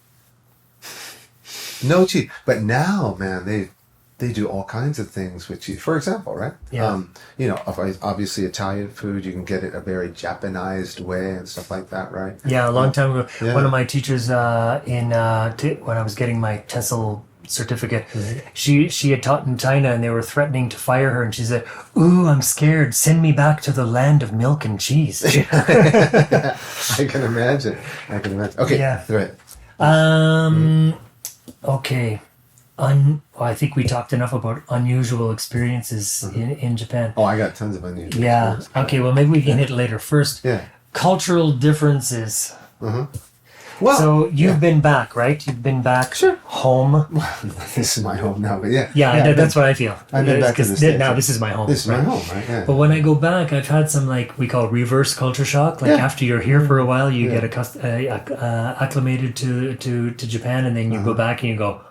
No cheese. But now, man, they do all kinds of things with cheese. For example, right? Yeah. Obviously Italian food, you can get it a very Japanized way and stuff like that, right? Yeah, a long time ago, Yeah. one of my teachers when I was getting my TESOL certificate, she had taught in China, and they were threatening to fire her, and she said, "Ooh, I'm scared. Send me back to the land of milk and cheese." I can imagine. Okay, Yeah. go ahead. Okay. I think we talked enough about unusual experiences in Japan. Oh, I got tons of unusual. Yeah. Okay. Well, maybe we can hit it later. First, Yeah. cultural differences. Well, So you've been back, right? You've been back home. this is my home now, but yeah. That's what I feel. I've been back to the Because States, now yeah. this is my home. This is right? my home, right? Yeah. But when I go back, I've had some we call reverse culture shock. Like after you're here for a while, you get acclimated to Japan, and then you go back and you go,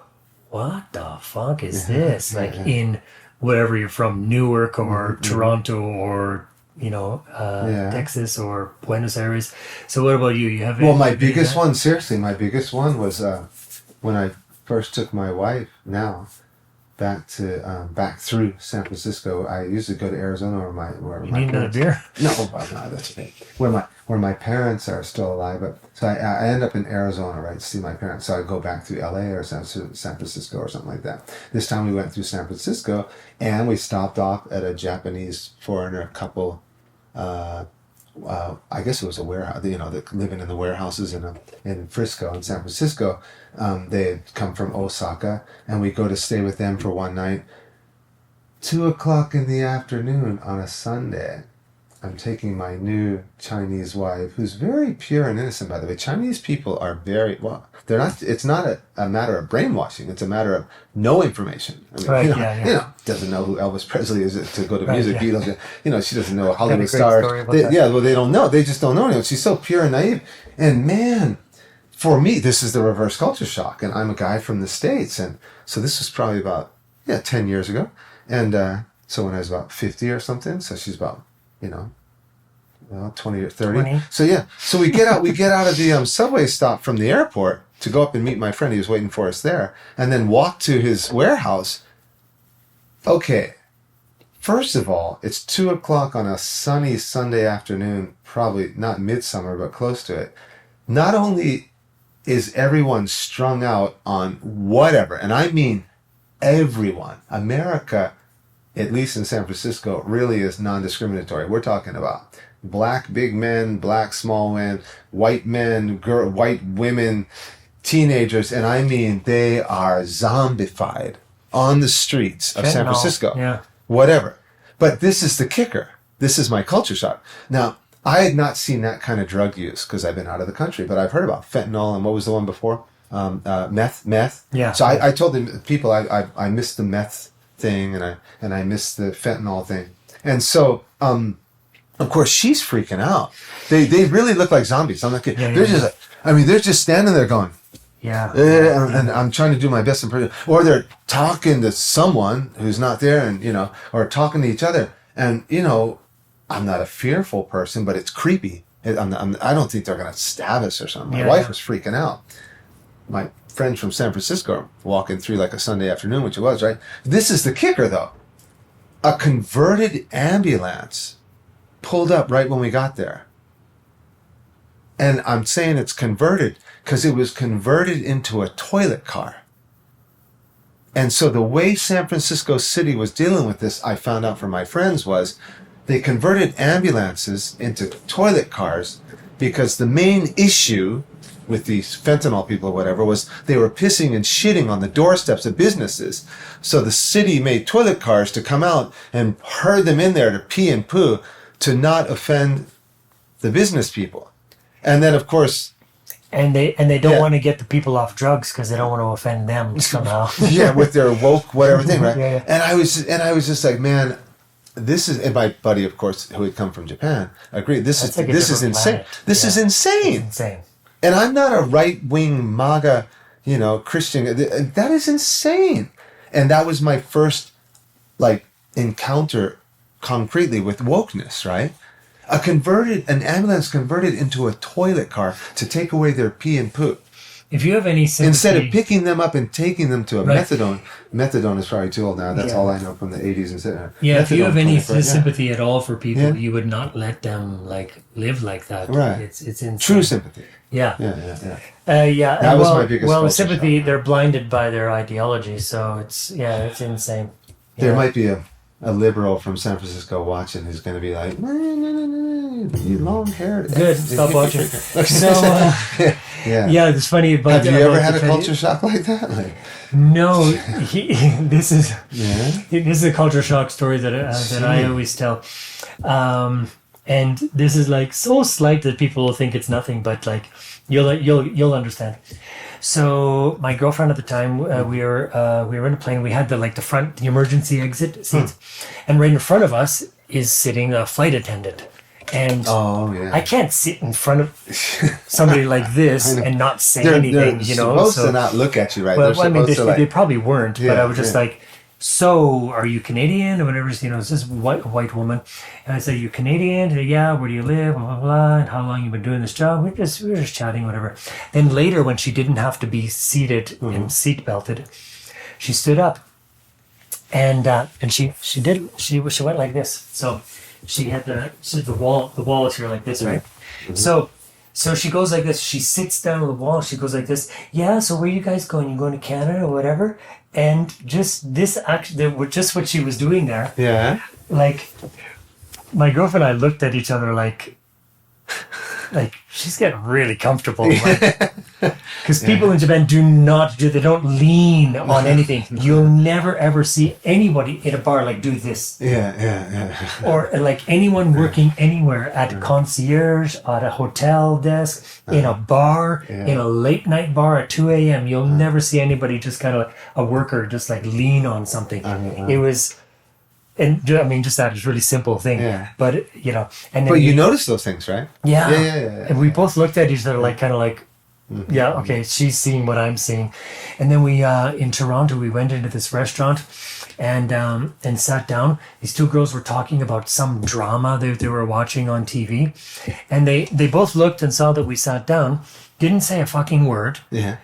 "What the fuck is this?" In wherever you're from, Newark or Toronto or Texas or Buenos Aires. So what about you? You have Well, my biggest one was when I first took my wife back through San Francisco. I used to go to Arizona where You my need another parents. beer? No, that's okay. Where my parents are still alive, but so I end up in Arizona, right, to see my parents. So I go back through LA or San Francisco or something like that. This time we went through San Francisco, and we stopped off at a Japanese foreigner couple. I guess it was a warehouse, they're living in the warehouses in Frisco, in San Francisco. They had come from Osaka, and we go to stay with them for one night. 2:00 in the afternoon on a Sunday. I'm taking my new Chinese wife, who's very pure and innocent, by the way. Chinese people are they're not, it's not a matter of brainwashing, it's a matter of no information. I mean, doesn't know who Elvis Presley is to go to music Beatles. She doesn't know Hollywood stars. They don't know. They just don't know anyone. She's so pure and naive. And man, for me, this is the reverse culture shock. And I'm a guy from the States. And so this was probably about, 10 years ago. And so when I was about 50 or something, so she's about, 20 or 30. 20. So we get out of the subway stop from the airport to go up and meet my friend. He was waiting for us there, and then walk to his warehouse. Okay, first of all, it's 2:00 on a sunny Sunday afternoon, probably not midsummer, but close to it. Not only is everyone strung out on whatever, and I mean everyone, America, at least in San Francisco, really is non-discriminatory. We're talking about black big men, black small men, white men, white women, teenagers, and I mean they are zombified on the streets of San Francisco. Yeah. Whatever. But this is the kicker. This is my culture shock. Now, I had not seen that kind of drug use because I've been out of the country, but I've heard about fentanyl, and what was the one before? Meth. Yeah. So I told the people I missed the meth thing, and I missed the fentanyl thing. And so, of course, she's freaking out. They really look like zombies. I'm not kidding. They're just standing there going, and I'm trying to do my best impression. Or they're talking to someone who's not there, and or talking to each other. And I'm not a fearful person, but it's creepy. I don't think they're going to stab us or something. My wife was freaking out. My friends from San Francisco are walking through like a Sunday afternoon, which it was, right? This is the kicker, though. A converted ambulance pulled up right when we got there. And I'm saying it's converted because it was converted into a toilet car. And so the way San Francisco City was dealing with this, I found out from my friends, was they converted ambulances into toilet cars because the main issue with these fentanyl people or whatever was they were pissing and shitting on the doorsteps of businesses. So the city made toilet cars to come out and herd them in there to pee and poo to not offend the business people. And then, of course, And they don't Yeah. want to get the people off drugs because they don't want to offend them somehow. Yeah, with their woke whatever thing, right? Yeah. And I was just like, man, this is. And my buddy, of course, who had come from Japan, agreed. This That's like a is different insane. planet. This is insane. Insane. And I'm not a right wing MAGA, Christian. That is insane. And that was my first like encounter concretely with wokeness, right? An ambulance converted into a toilet car to take away their pee and poop. If you have any sympathy, Instead of picking them up and taking them to a Right. methadone is probably too old now. That's Yeah. all I know from the 80s and stuff. yeah, if you have any Methadone, sympathy at all for people, Yeah. you would not let them like live like that. Right. It's insane. True sympathy. Yeah. Yeah. Yeah. That was well, my biggest well, culture sympathy. shock. They're blinded by their ideology, so it's insane. There Yeah. might be a liberal from San Francisco watching who's going to be like, no, you long hair. Good. Stop watching. So Yeah. yeah, it's funny. But Have you ever had a culture shock like that? Like, No, this is yeah. this is a culture shock story that I always tell, and this is like so slight that people will think it's nothing, but like you'll understand. So my girlfriend at the time, we were in a plane. We had the emergency exit seats, and right in front of us is sitting a flight attendant. And Oh yeah. I can't sit in front of somebody like this and not say anything, They're you know. supposed So, to not look at you, right? well, They're I mean, supposed they to probably weren't, but Yeah, I was just yeah. like, "So, are you Canadian or whatever?" It's this white woman, and I said, "You Canadian?" She said, "Yeah. Where do you live? Blah blah blah. And how long you been doing this job?" We were just chatting, whatever. Then later, when she didn't have to be seated and seat belted, she stood up, and she went like this. So she had the wall is here like this, right? So she goes like this. She sits down on the wall. She goes like this. Yeah. So where you guys going? You going to Canada or whatever? And just this just what she was doing there. Yeah. Like my girlfriend and I looked at each other like she's getting really comfortable. Because people in Japan they don't lean on anything. You'll never ever see anybody in a bar like do this. Yeah. Or like anyone working anywhere at concierge, at a hotel desk, in a bar, in a late night bar at 2 a.m. You'll never see anybody just kind of a worker just like lean on something. It was, and I mean, just that is really simple thing. Yeah. But and then But you notice those things, right? yeah. Yeah. And we both looked at each other like kind of like, yeah, okay, she's seeing what I'm seeing. And then we in Toronto we went into this restaurant and sat down. These two girls were talking about some drama they were watching on TV. And they both looked and saw that we sat down, didn't say a fucking word. Yeah.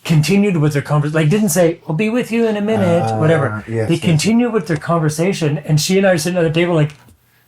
Continued with their conversation, like didn't say, "I'll be with you in a minute," whatever. yes, They yes. continued with their conversation, and she and I are sitting at the table like,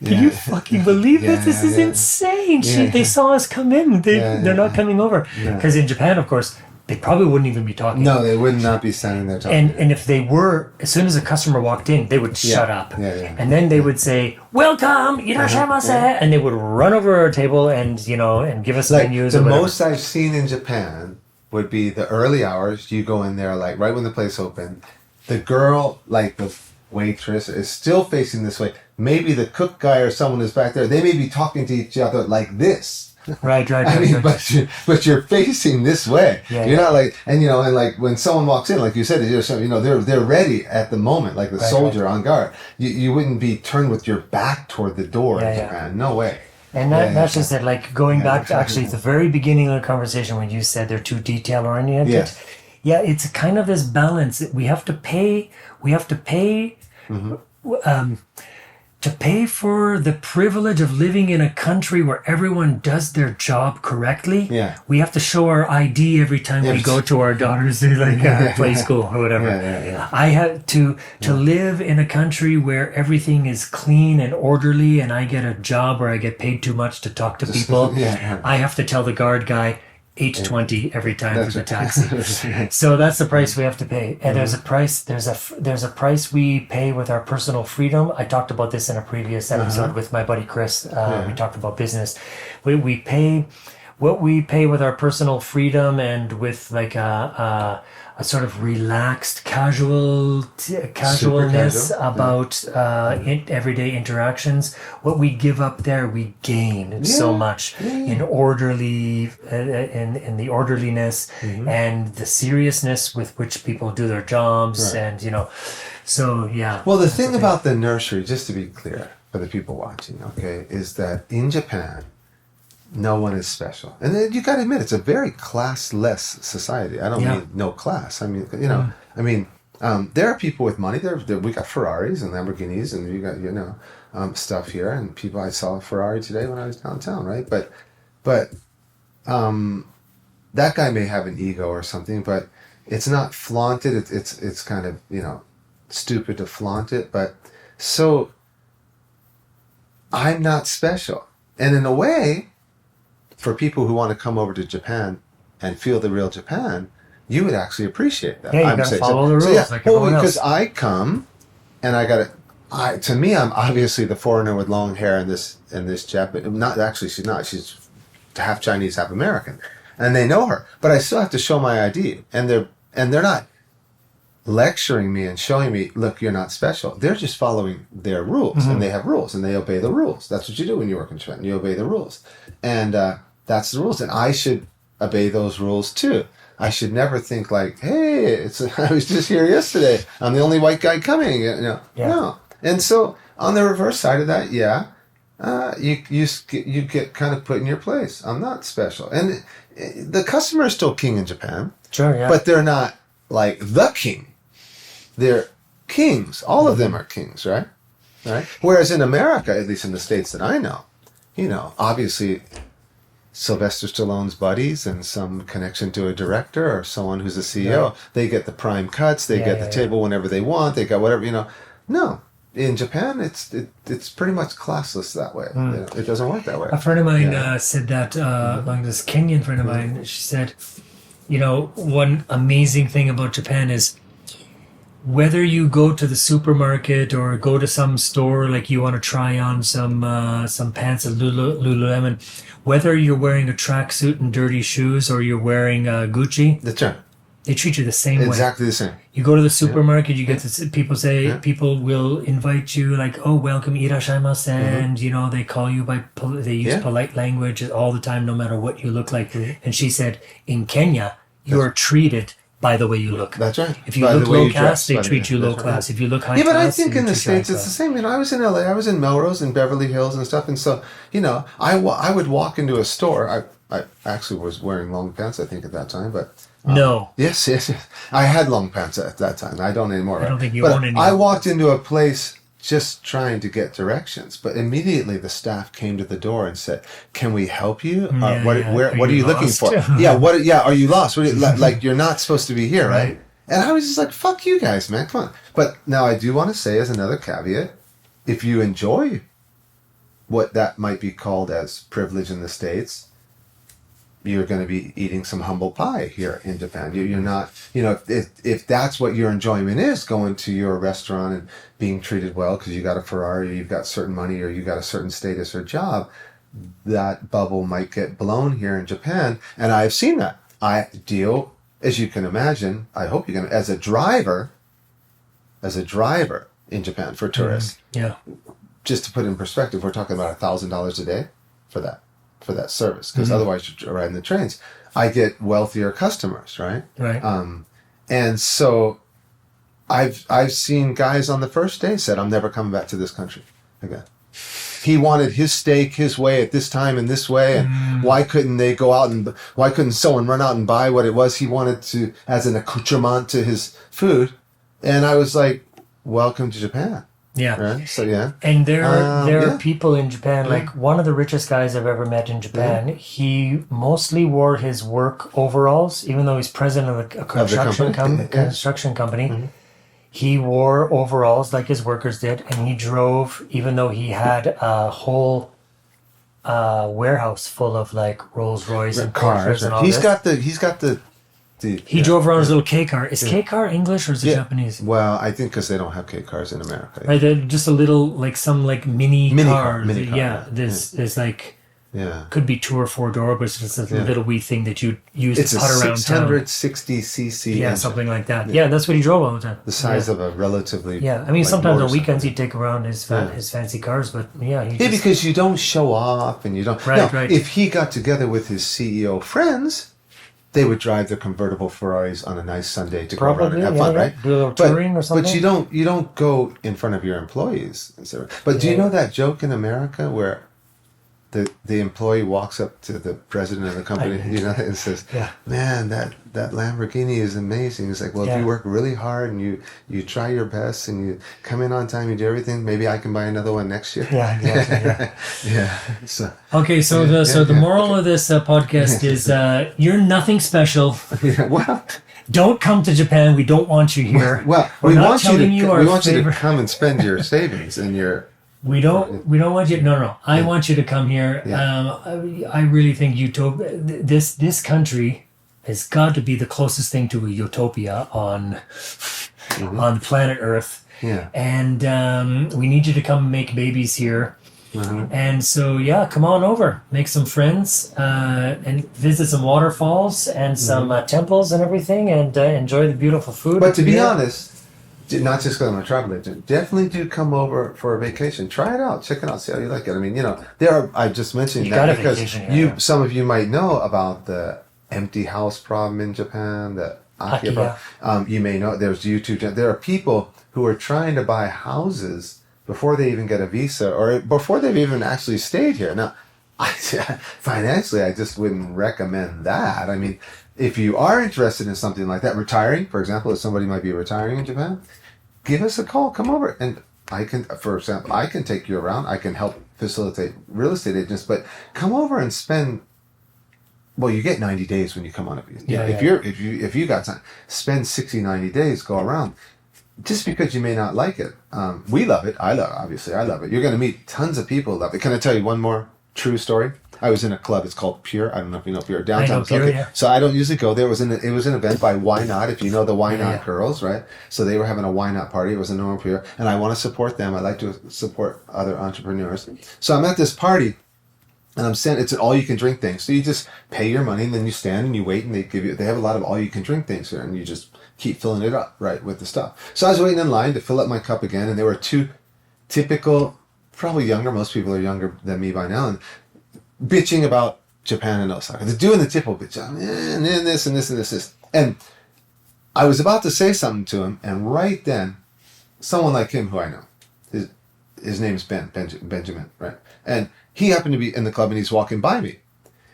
"Can you fucking believe this? This is insane!" They saw us come in. They're not coming over because in Japan, of course, they probably wouldn't even be talking. No, they would not be standing there talking. And if they were, as soon as a customer walked in, they would shut up. Yeah. And then they would say, "Welcome, irashaimase," and they would run over our table and and give us like menus. the or whatever. most I've seen in Japan would be the early hours. You go in there like right when the place opened. The girl, like the waitress, is still facing this way. Maybe the cook guy or someone is back there. They may be talking to each other like this. Right. I mean, but you're facing this way. Yeah, You're not like, and like when someone walks in, like you said, they're ready at the moment, like the soldier on guard. You wouldn't be turned with your back toward the door in Japan. No way. And that's just it. Like going back to actually the very beginning of the conversation when you said they're too detail oriented. Yes. Yeah, it's kind of this balance. We have to pay. To pay for the privilege of living in a country where everyone does their job correctly. Yeah. We have to show our ID every time we go to our daughters to play school or whatever. Yeah. I have to live in a country where everything is clean and orderly, and I get a job where I get paid too much to talk to people. I have to tell the guard guy $8.20 every time for the taxi. So that's the price we have to pay. And there's a price. There's a price we pay with our personal freedom. I talked about this in a previous episode with my buddy Chris. We talked about business. We pay what we pay with our personal freedom and with like a sort of relaxed casualness casual, about everyday interactions, what we give up there, we gain so much in in the orderliness and the seriousness with which people do their jobs, and so yeah. Well, the thing about the nursery, just to be clear for the people watching, okay, is that in Japan, no one is special. And then you got to admit, it's a very classless society. I don't mean no class. I mean, there are people with money. We got Ferraris and Lamborghinis, and you got, stuff here. And people, I saw a Ferrari today when I was downtown, right? But that guy may have an ego or something, but it's not flaunted. It's kind of, stupid to flaunt it. But so I'm not special. And in a way, for people who want to come over to Japan and feel the real Japan, you would actually appreciate that. Yeah, you gotta follow the rules like everyone else. Because I come and I got to me, I'm obviously the foreigner with long hair and this Japanese. Not actually, she's not. She's half Chinese, half American, and they know her. But I still have to show my ID, and they're not lecturing me and showing me, look, you're not special. They're just following their rules, and they have rules, and they obey the rules. That's what you do when you work in Japan. You obey the rules, and that's the rules. And I should obey those rules too. I should never think like, hey, I was just here yesterday. I'm the only white guy coming. No. And so on the reverse side of that, you get kind of put in your place. I'm not special, and the customer is still king in Japan. Sure, yeah. But they're not like the king. They're kings. All of them are kings, right? Right. Whereas in America, at least in the states that I know, obviously Sylvester Stallone's buddies and some connection to a director or someone who's a CEO, they get the prime cuts. They get the table whenever they want. They got whatever, No, in Japan, it's pretty much classless that way. It doesn't work that way. A friend of mine said that, like this Kenyan friend of mine, she said, one amazing thing about Japan is whether you go to the supermarket or go to some store, like you want to try on some pants at Lululemon, whether you're wearing a tracksuit and dirty shoes or you're wearing Gucci, that's right. They treat you the same way. Exactly the same. You go to the supermarket, you get to people will invite you like, oh, welcome, irashimasu, and they call you they use polite language all the time, no matter what you look like. And she said, in Kenya, you are treated by the way you look. That's right. If you look low class, they treat you low class. If you look high class, but I think in the States it's the same. I was in LA, I was in Melrose and Beverly Hills and stuff, and so I would walk into a store. I actually was wearing long pants, I think, at that time, but. No. Yes. I had long pants at that time. I don't anymore. I don't think you own any. I walked into a place just trying to get directions, but immediately the staff came to the door and said, "Can we help you? What are you looking for? Are you lost? Like you're not supposed to be here, right?" And I was just like, "Fuck you guys, man, come on." But now I do want to say as another caveat, if you enjoy what that might be called as privilege in the States, you're going to be eating some humble pie here in Japan. You're not, if that's what your enjoyment is, going to your restaurant and being treated well because you got a Ferrari, or you've got certain money, or you got a certain status or job, that bubble might get blown here in Japan. And I've seen that. I deal, as you can imagine, I hope you can, as a driver in Japan for tourists. Just to put it in perspective, we're talking about $1,000 a day for that service, because otherwise you're riding the trains. I get wealthier customers, right? And so I've seen guys on the first day said, "I'm never coming back to this country again." He wanted his steak his way at this time and this way, and why couldn't someone run out and buy what it was he wanted to as an accoutrement to his food? And I was like, "Welcome to Japan." Yeah. Right? So and there are people in Japan, like one of the richest guys I've ever met in Japan, he mostly wore his work overalls, even though he's president of a construction company. He wore overalls like his workers did, and he drove, even though he had a whole warehouse full of like Rolls Royce and cars and all He's got the he drove around his little K car. Is K car English or is it Japanese? Well, I think because they don't have K cars in America. Right, they're just a little like some like mini car. There's like Yeah. Could be 2 or 4 door, but it's just a little wee thing that you use It's to a putt around town. 660cc Yeah, engine. something like that. Yeah, that's what he drove all the time. The size of a relatively... Yeah, I mean, like, sometimes on motorcycle. weekends he'd take around his fancy cars, but yeah, because you don't show off and you don't... Right, now, right. if he got together with his CEO friends, they would drive their convertible Ferraris on a nice Sunday to go around and have fun, right? Do a little touring or something. But you don't go in front of your employees. But do you know that joke in America where the employee walks up to the president of the company, and says, "Man, that Lamborghini is amazing." It's like, well, if you work really hard and you try your best and you come in on time, you do everything, maybe I can buy another one next year. Yeah, exactly. Yeah. So, okay, so the moral of this podcast is you're nothing special. Well, don't come to Japan. We don't want you here. Well, we want you to come and spend your savings and your... We don't want you. No. I want you to come here. Yeah. I really think utopia. This country has got to be the closest thing to a utopia on planet Earth. Yeah. And we need you to come make babies here. And so come on over, make some friends, and visit some waterfalls and some temples and everything, and enjoy the beautiful food. But to be honest, not just because I'm a travel agent, definitely do come over for a vacation. Try it out, check it out, see how you like it. I mean, I just mentioned that because some of you might know about the empty house problem in Japan, the Akiya problem. You may know there's YouTube. There are people who are trying to buy houses before they even get a visa or before they've even actually stayed here. Now, financially, I just wouldn't recommend that. I mean, if you are interested in something like that, retiring, for example, if somebody might be retiring in Japan, give us a call, come over. And I can take you around. I can help facilitate real estate agents, but come over and spend, well, you get 90 days when you come on a visa. If you got time, spend 60, 90 days, go around. Just because you may not like it. We love it. I love it. You're going to meet tons of people who love it. Can I tell you one more true story? I was in a club. It's called Pure. I don't know if you know Pure. Downtown. Pure, yeah. So I don't usually go there. It was an event by Why Not, if you know the Why Not girls, right? So they were having a Why Not party. It was a normal Pure. And I want to support them. I like to support other entrepreneurs. So I'm at this party. And it's an all-you-can-drink thing. So you just pay your money, and then you stand and you wait, and they have a lot of all-you-can-drink things here, and you just keep filling it up, right, with the stuff. So I was waiting in line to fill up my cup again, and there were two typical, probably younger, most people are younger than me by now, and bitching about Japan and Osaka. They're doing the typical bitch, and this and this and this. And I was about to say something to him, and right then, someone like him who I know, his name's Benjamin, right? And he happened to be in the club, and he's walking by me.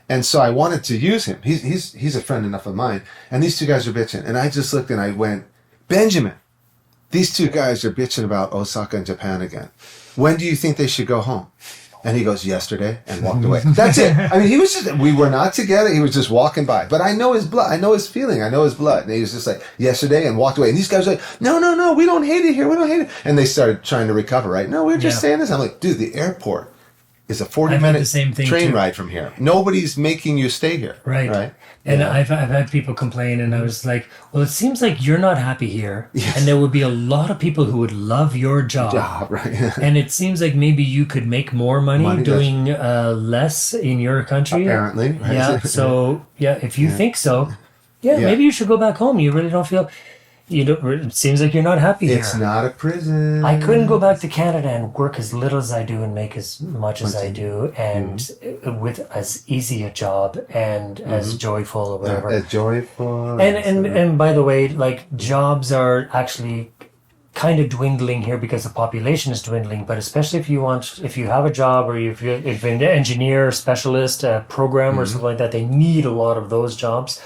And so I wanted to use him. He's a friend enough of mine. And these two guys are bitching. And I just looked and I went, Benjamin, these two guys are bitching about Osaka and Japan again. When do you think they should go home? And he goes, yesterday, and walked away. That's it. I mean, we were not together. He was just walking by. But I know his blood. I know his feeling. I know his blood. And he was just like, yesterday, and walked away. And these guys are like, no, we don't hate it here. We don't hate it. And they started trying to recover, right? No, we were just saying this. I'm like, dude, the airport is a 40-minute train ride from here. Nobody's making you stay here. Right? And I've had people complain, and I was like, well, it seems like you're not happy here. Yes. And there would be a lot of people who would love your job. Right. And it seems like maybe you could make more money doing less in your country. Apparently. Right? Yeah. So, if you think so, maybe you should go back home. You really don't feel... it seems like you're not happy here. It's not a prison. I couldn't go back to Canada and work as little as I do and make as much as I do, and with as easy a job and as joyful or whatever. As joyful. And by the way, like, jobs are actually kind of dwindling here because the population is dwindling. But especially if you have a job, or if you're an engineer, specialist, programmer, or something like that, they need a lot of those jobs.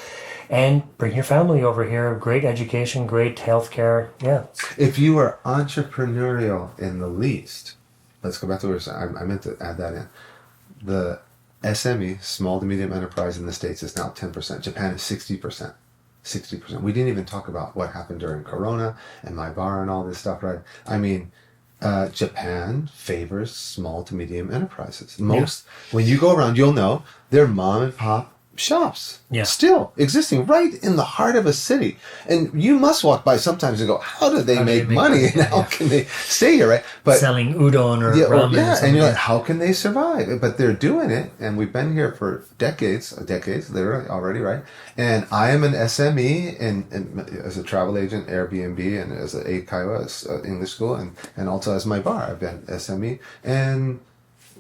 And bring your family over here. Great education, great healthcare. Yeah. If you are entrepreneurial in the least, let's go back to what we were saying. I meant to add that in. The SME, small to medium enterprise in the States, is now 10%. Japan is 60%. 60%. We didn't even talk about what happened during Corona and my bar and all this stuff, right? I mean, Japan favors small to medium enterprises. When you go around, you'll know they're mom and pop shops Yeah. still existing right in the heart of a city. And you must walk by sometimes and go, how do they make money? And how can they stay here, right? But selling udon or yeah, ramen. yeah, or and you're like, something. how can they survive? But they're doing it, and we've been here for decades, literally already, right? And I am an SME, and as a travel agent, Airbnb, and as an Eikaiwa, English school, and also as my bar, I've been SME, and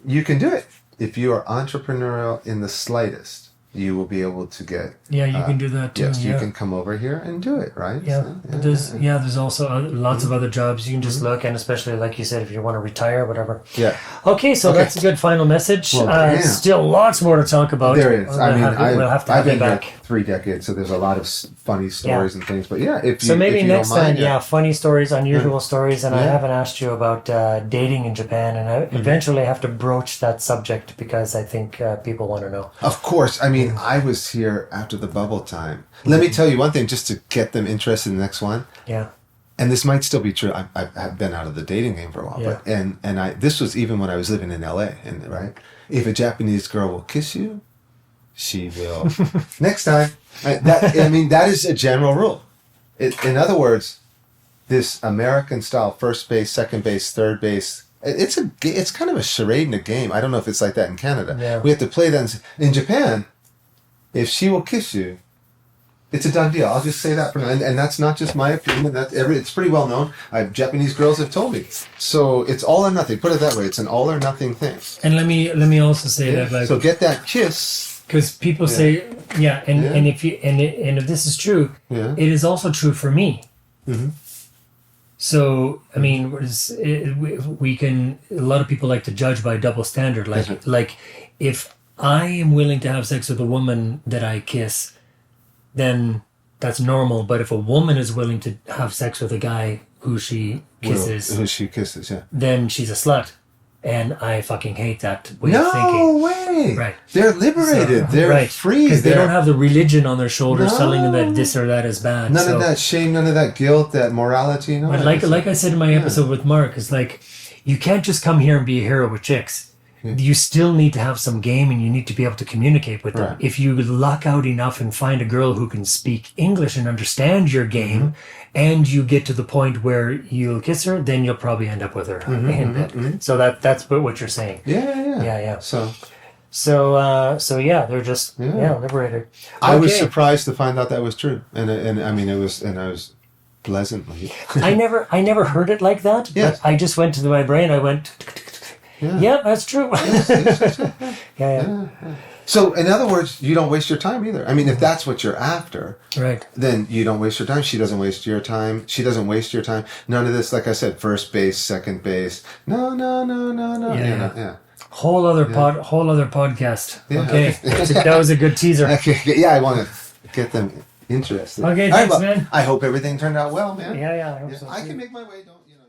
you can do it if you are entrepreneurial in the slightest. You will be able to get. Yeah, you can do that too. Yes, yeah. you can come over here and do it, right? Yeah, So, but there's also lots of other jobs you can just look, and especially like you said, if you want to retire, whatever. Yeah. Okay, so that's a good final message. Well, damn. Still lots more to talk about. There is. I mean, we'll have to I've have you been back. here 3 decades, so there's a lot of funny stories and things. But yeah, if you, So maybe if you next don't mind, time, funny stories, unusual stories, and I Yeah. haven't asked you about dating in Japan, and I eventually have to broach that subject because I think people want to know. Of course. I mean, I was here after the bubble time. Let me tell you one thing, just to get them interested in the next one. Yeah. And this might still be true. I've been out of the dating game for a while, Yeah. but this was even when I was living in LA, and right, if a Japanese girl will kiss you, she will next time. That is a general rule. In other words, this American style first base, second base, third base. It's kind of a charade in a game. I don't know if it's like that in Canada. Yeah. We have to play that in Japan. If she will kiss you, it's a done deal. I'll just say that for now. And that's not just my opinion. It's pretty well known. Japanese girls have told me. So it's all or nothing. Put it that way. It's an all or nothing thing. And let me also say that, like, so get that kiss. because people say, and if this is true, it is also true for me. Mm-hmm. So I mean, we can. A lot of people like to judge by double standard. Like if I am willing to have sex with a woman that I kiss, then that's normal. But if a woman is willing to have sex with a guy who she kisses, then she's a slut. And I fucking hate that way of thinking. No way! Right. They're liberated. They're free. Because they don't have the religion on their shoulders telling them that this or that is bad. None of that shame, none of that guilt, that morality. No. But like I said in my episode with Mark, it's like, you can't just come here and be a hero with chicks. You still need to have some game, and you need to be able to communicate with them. Right. If you luck out enough and find a girl who can speak English and understand your game, and you get to the point where you'll kiss her, then you'll probably end up with her in bed. So that's what you're saying. Yeah. So yeah, they're just liberated. I was surprised to find out that was true, and I mean I was pleasantly. I never heard it like that. Yes. But I just went to my brain. I went. Yeah, that's true. Yeah. So, in other words, you don't waste your time either. I mean, if that's what you're after, Right. then you don't waste your time. She doesn't waste your time. She doesn't waste your time. None of this, like I said, first base, second base. No. Yeah. Whole other podcast. Yeah. Okay, that was a good teaser. Yeah, I want to get them interested. Okay, All right, thanks, man. I hope everything turned out well, man. Yeah, I hope so. I can make my way. Don't you know?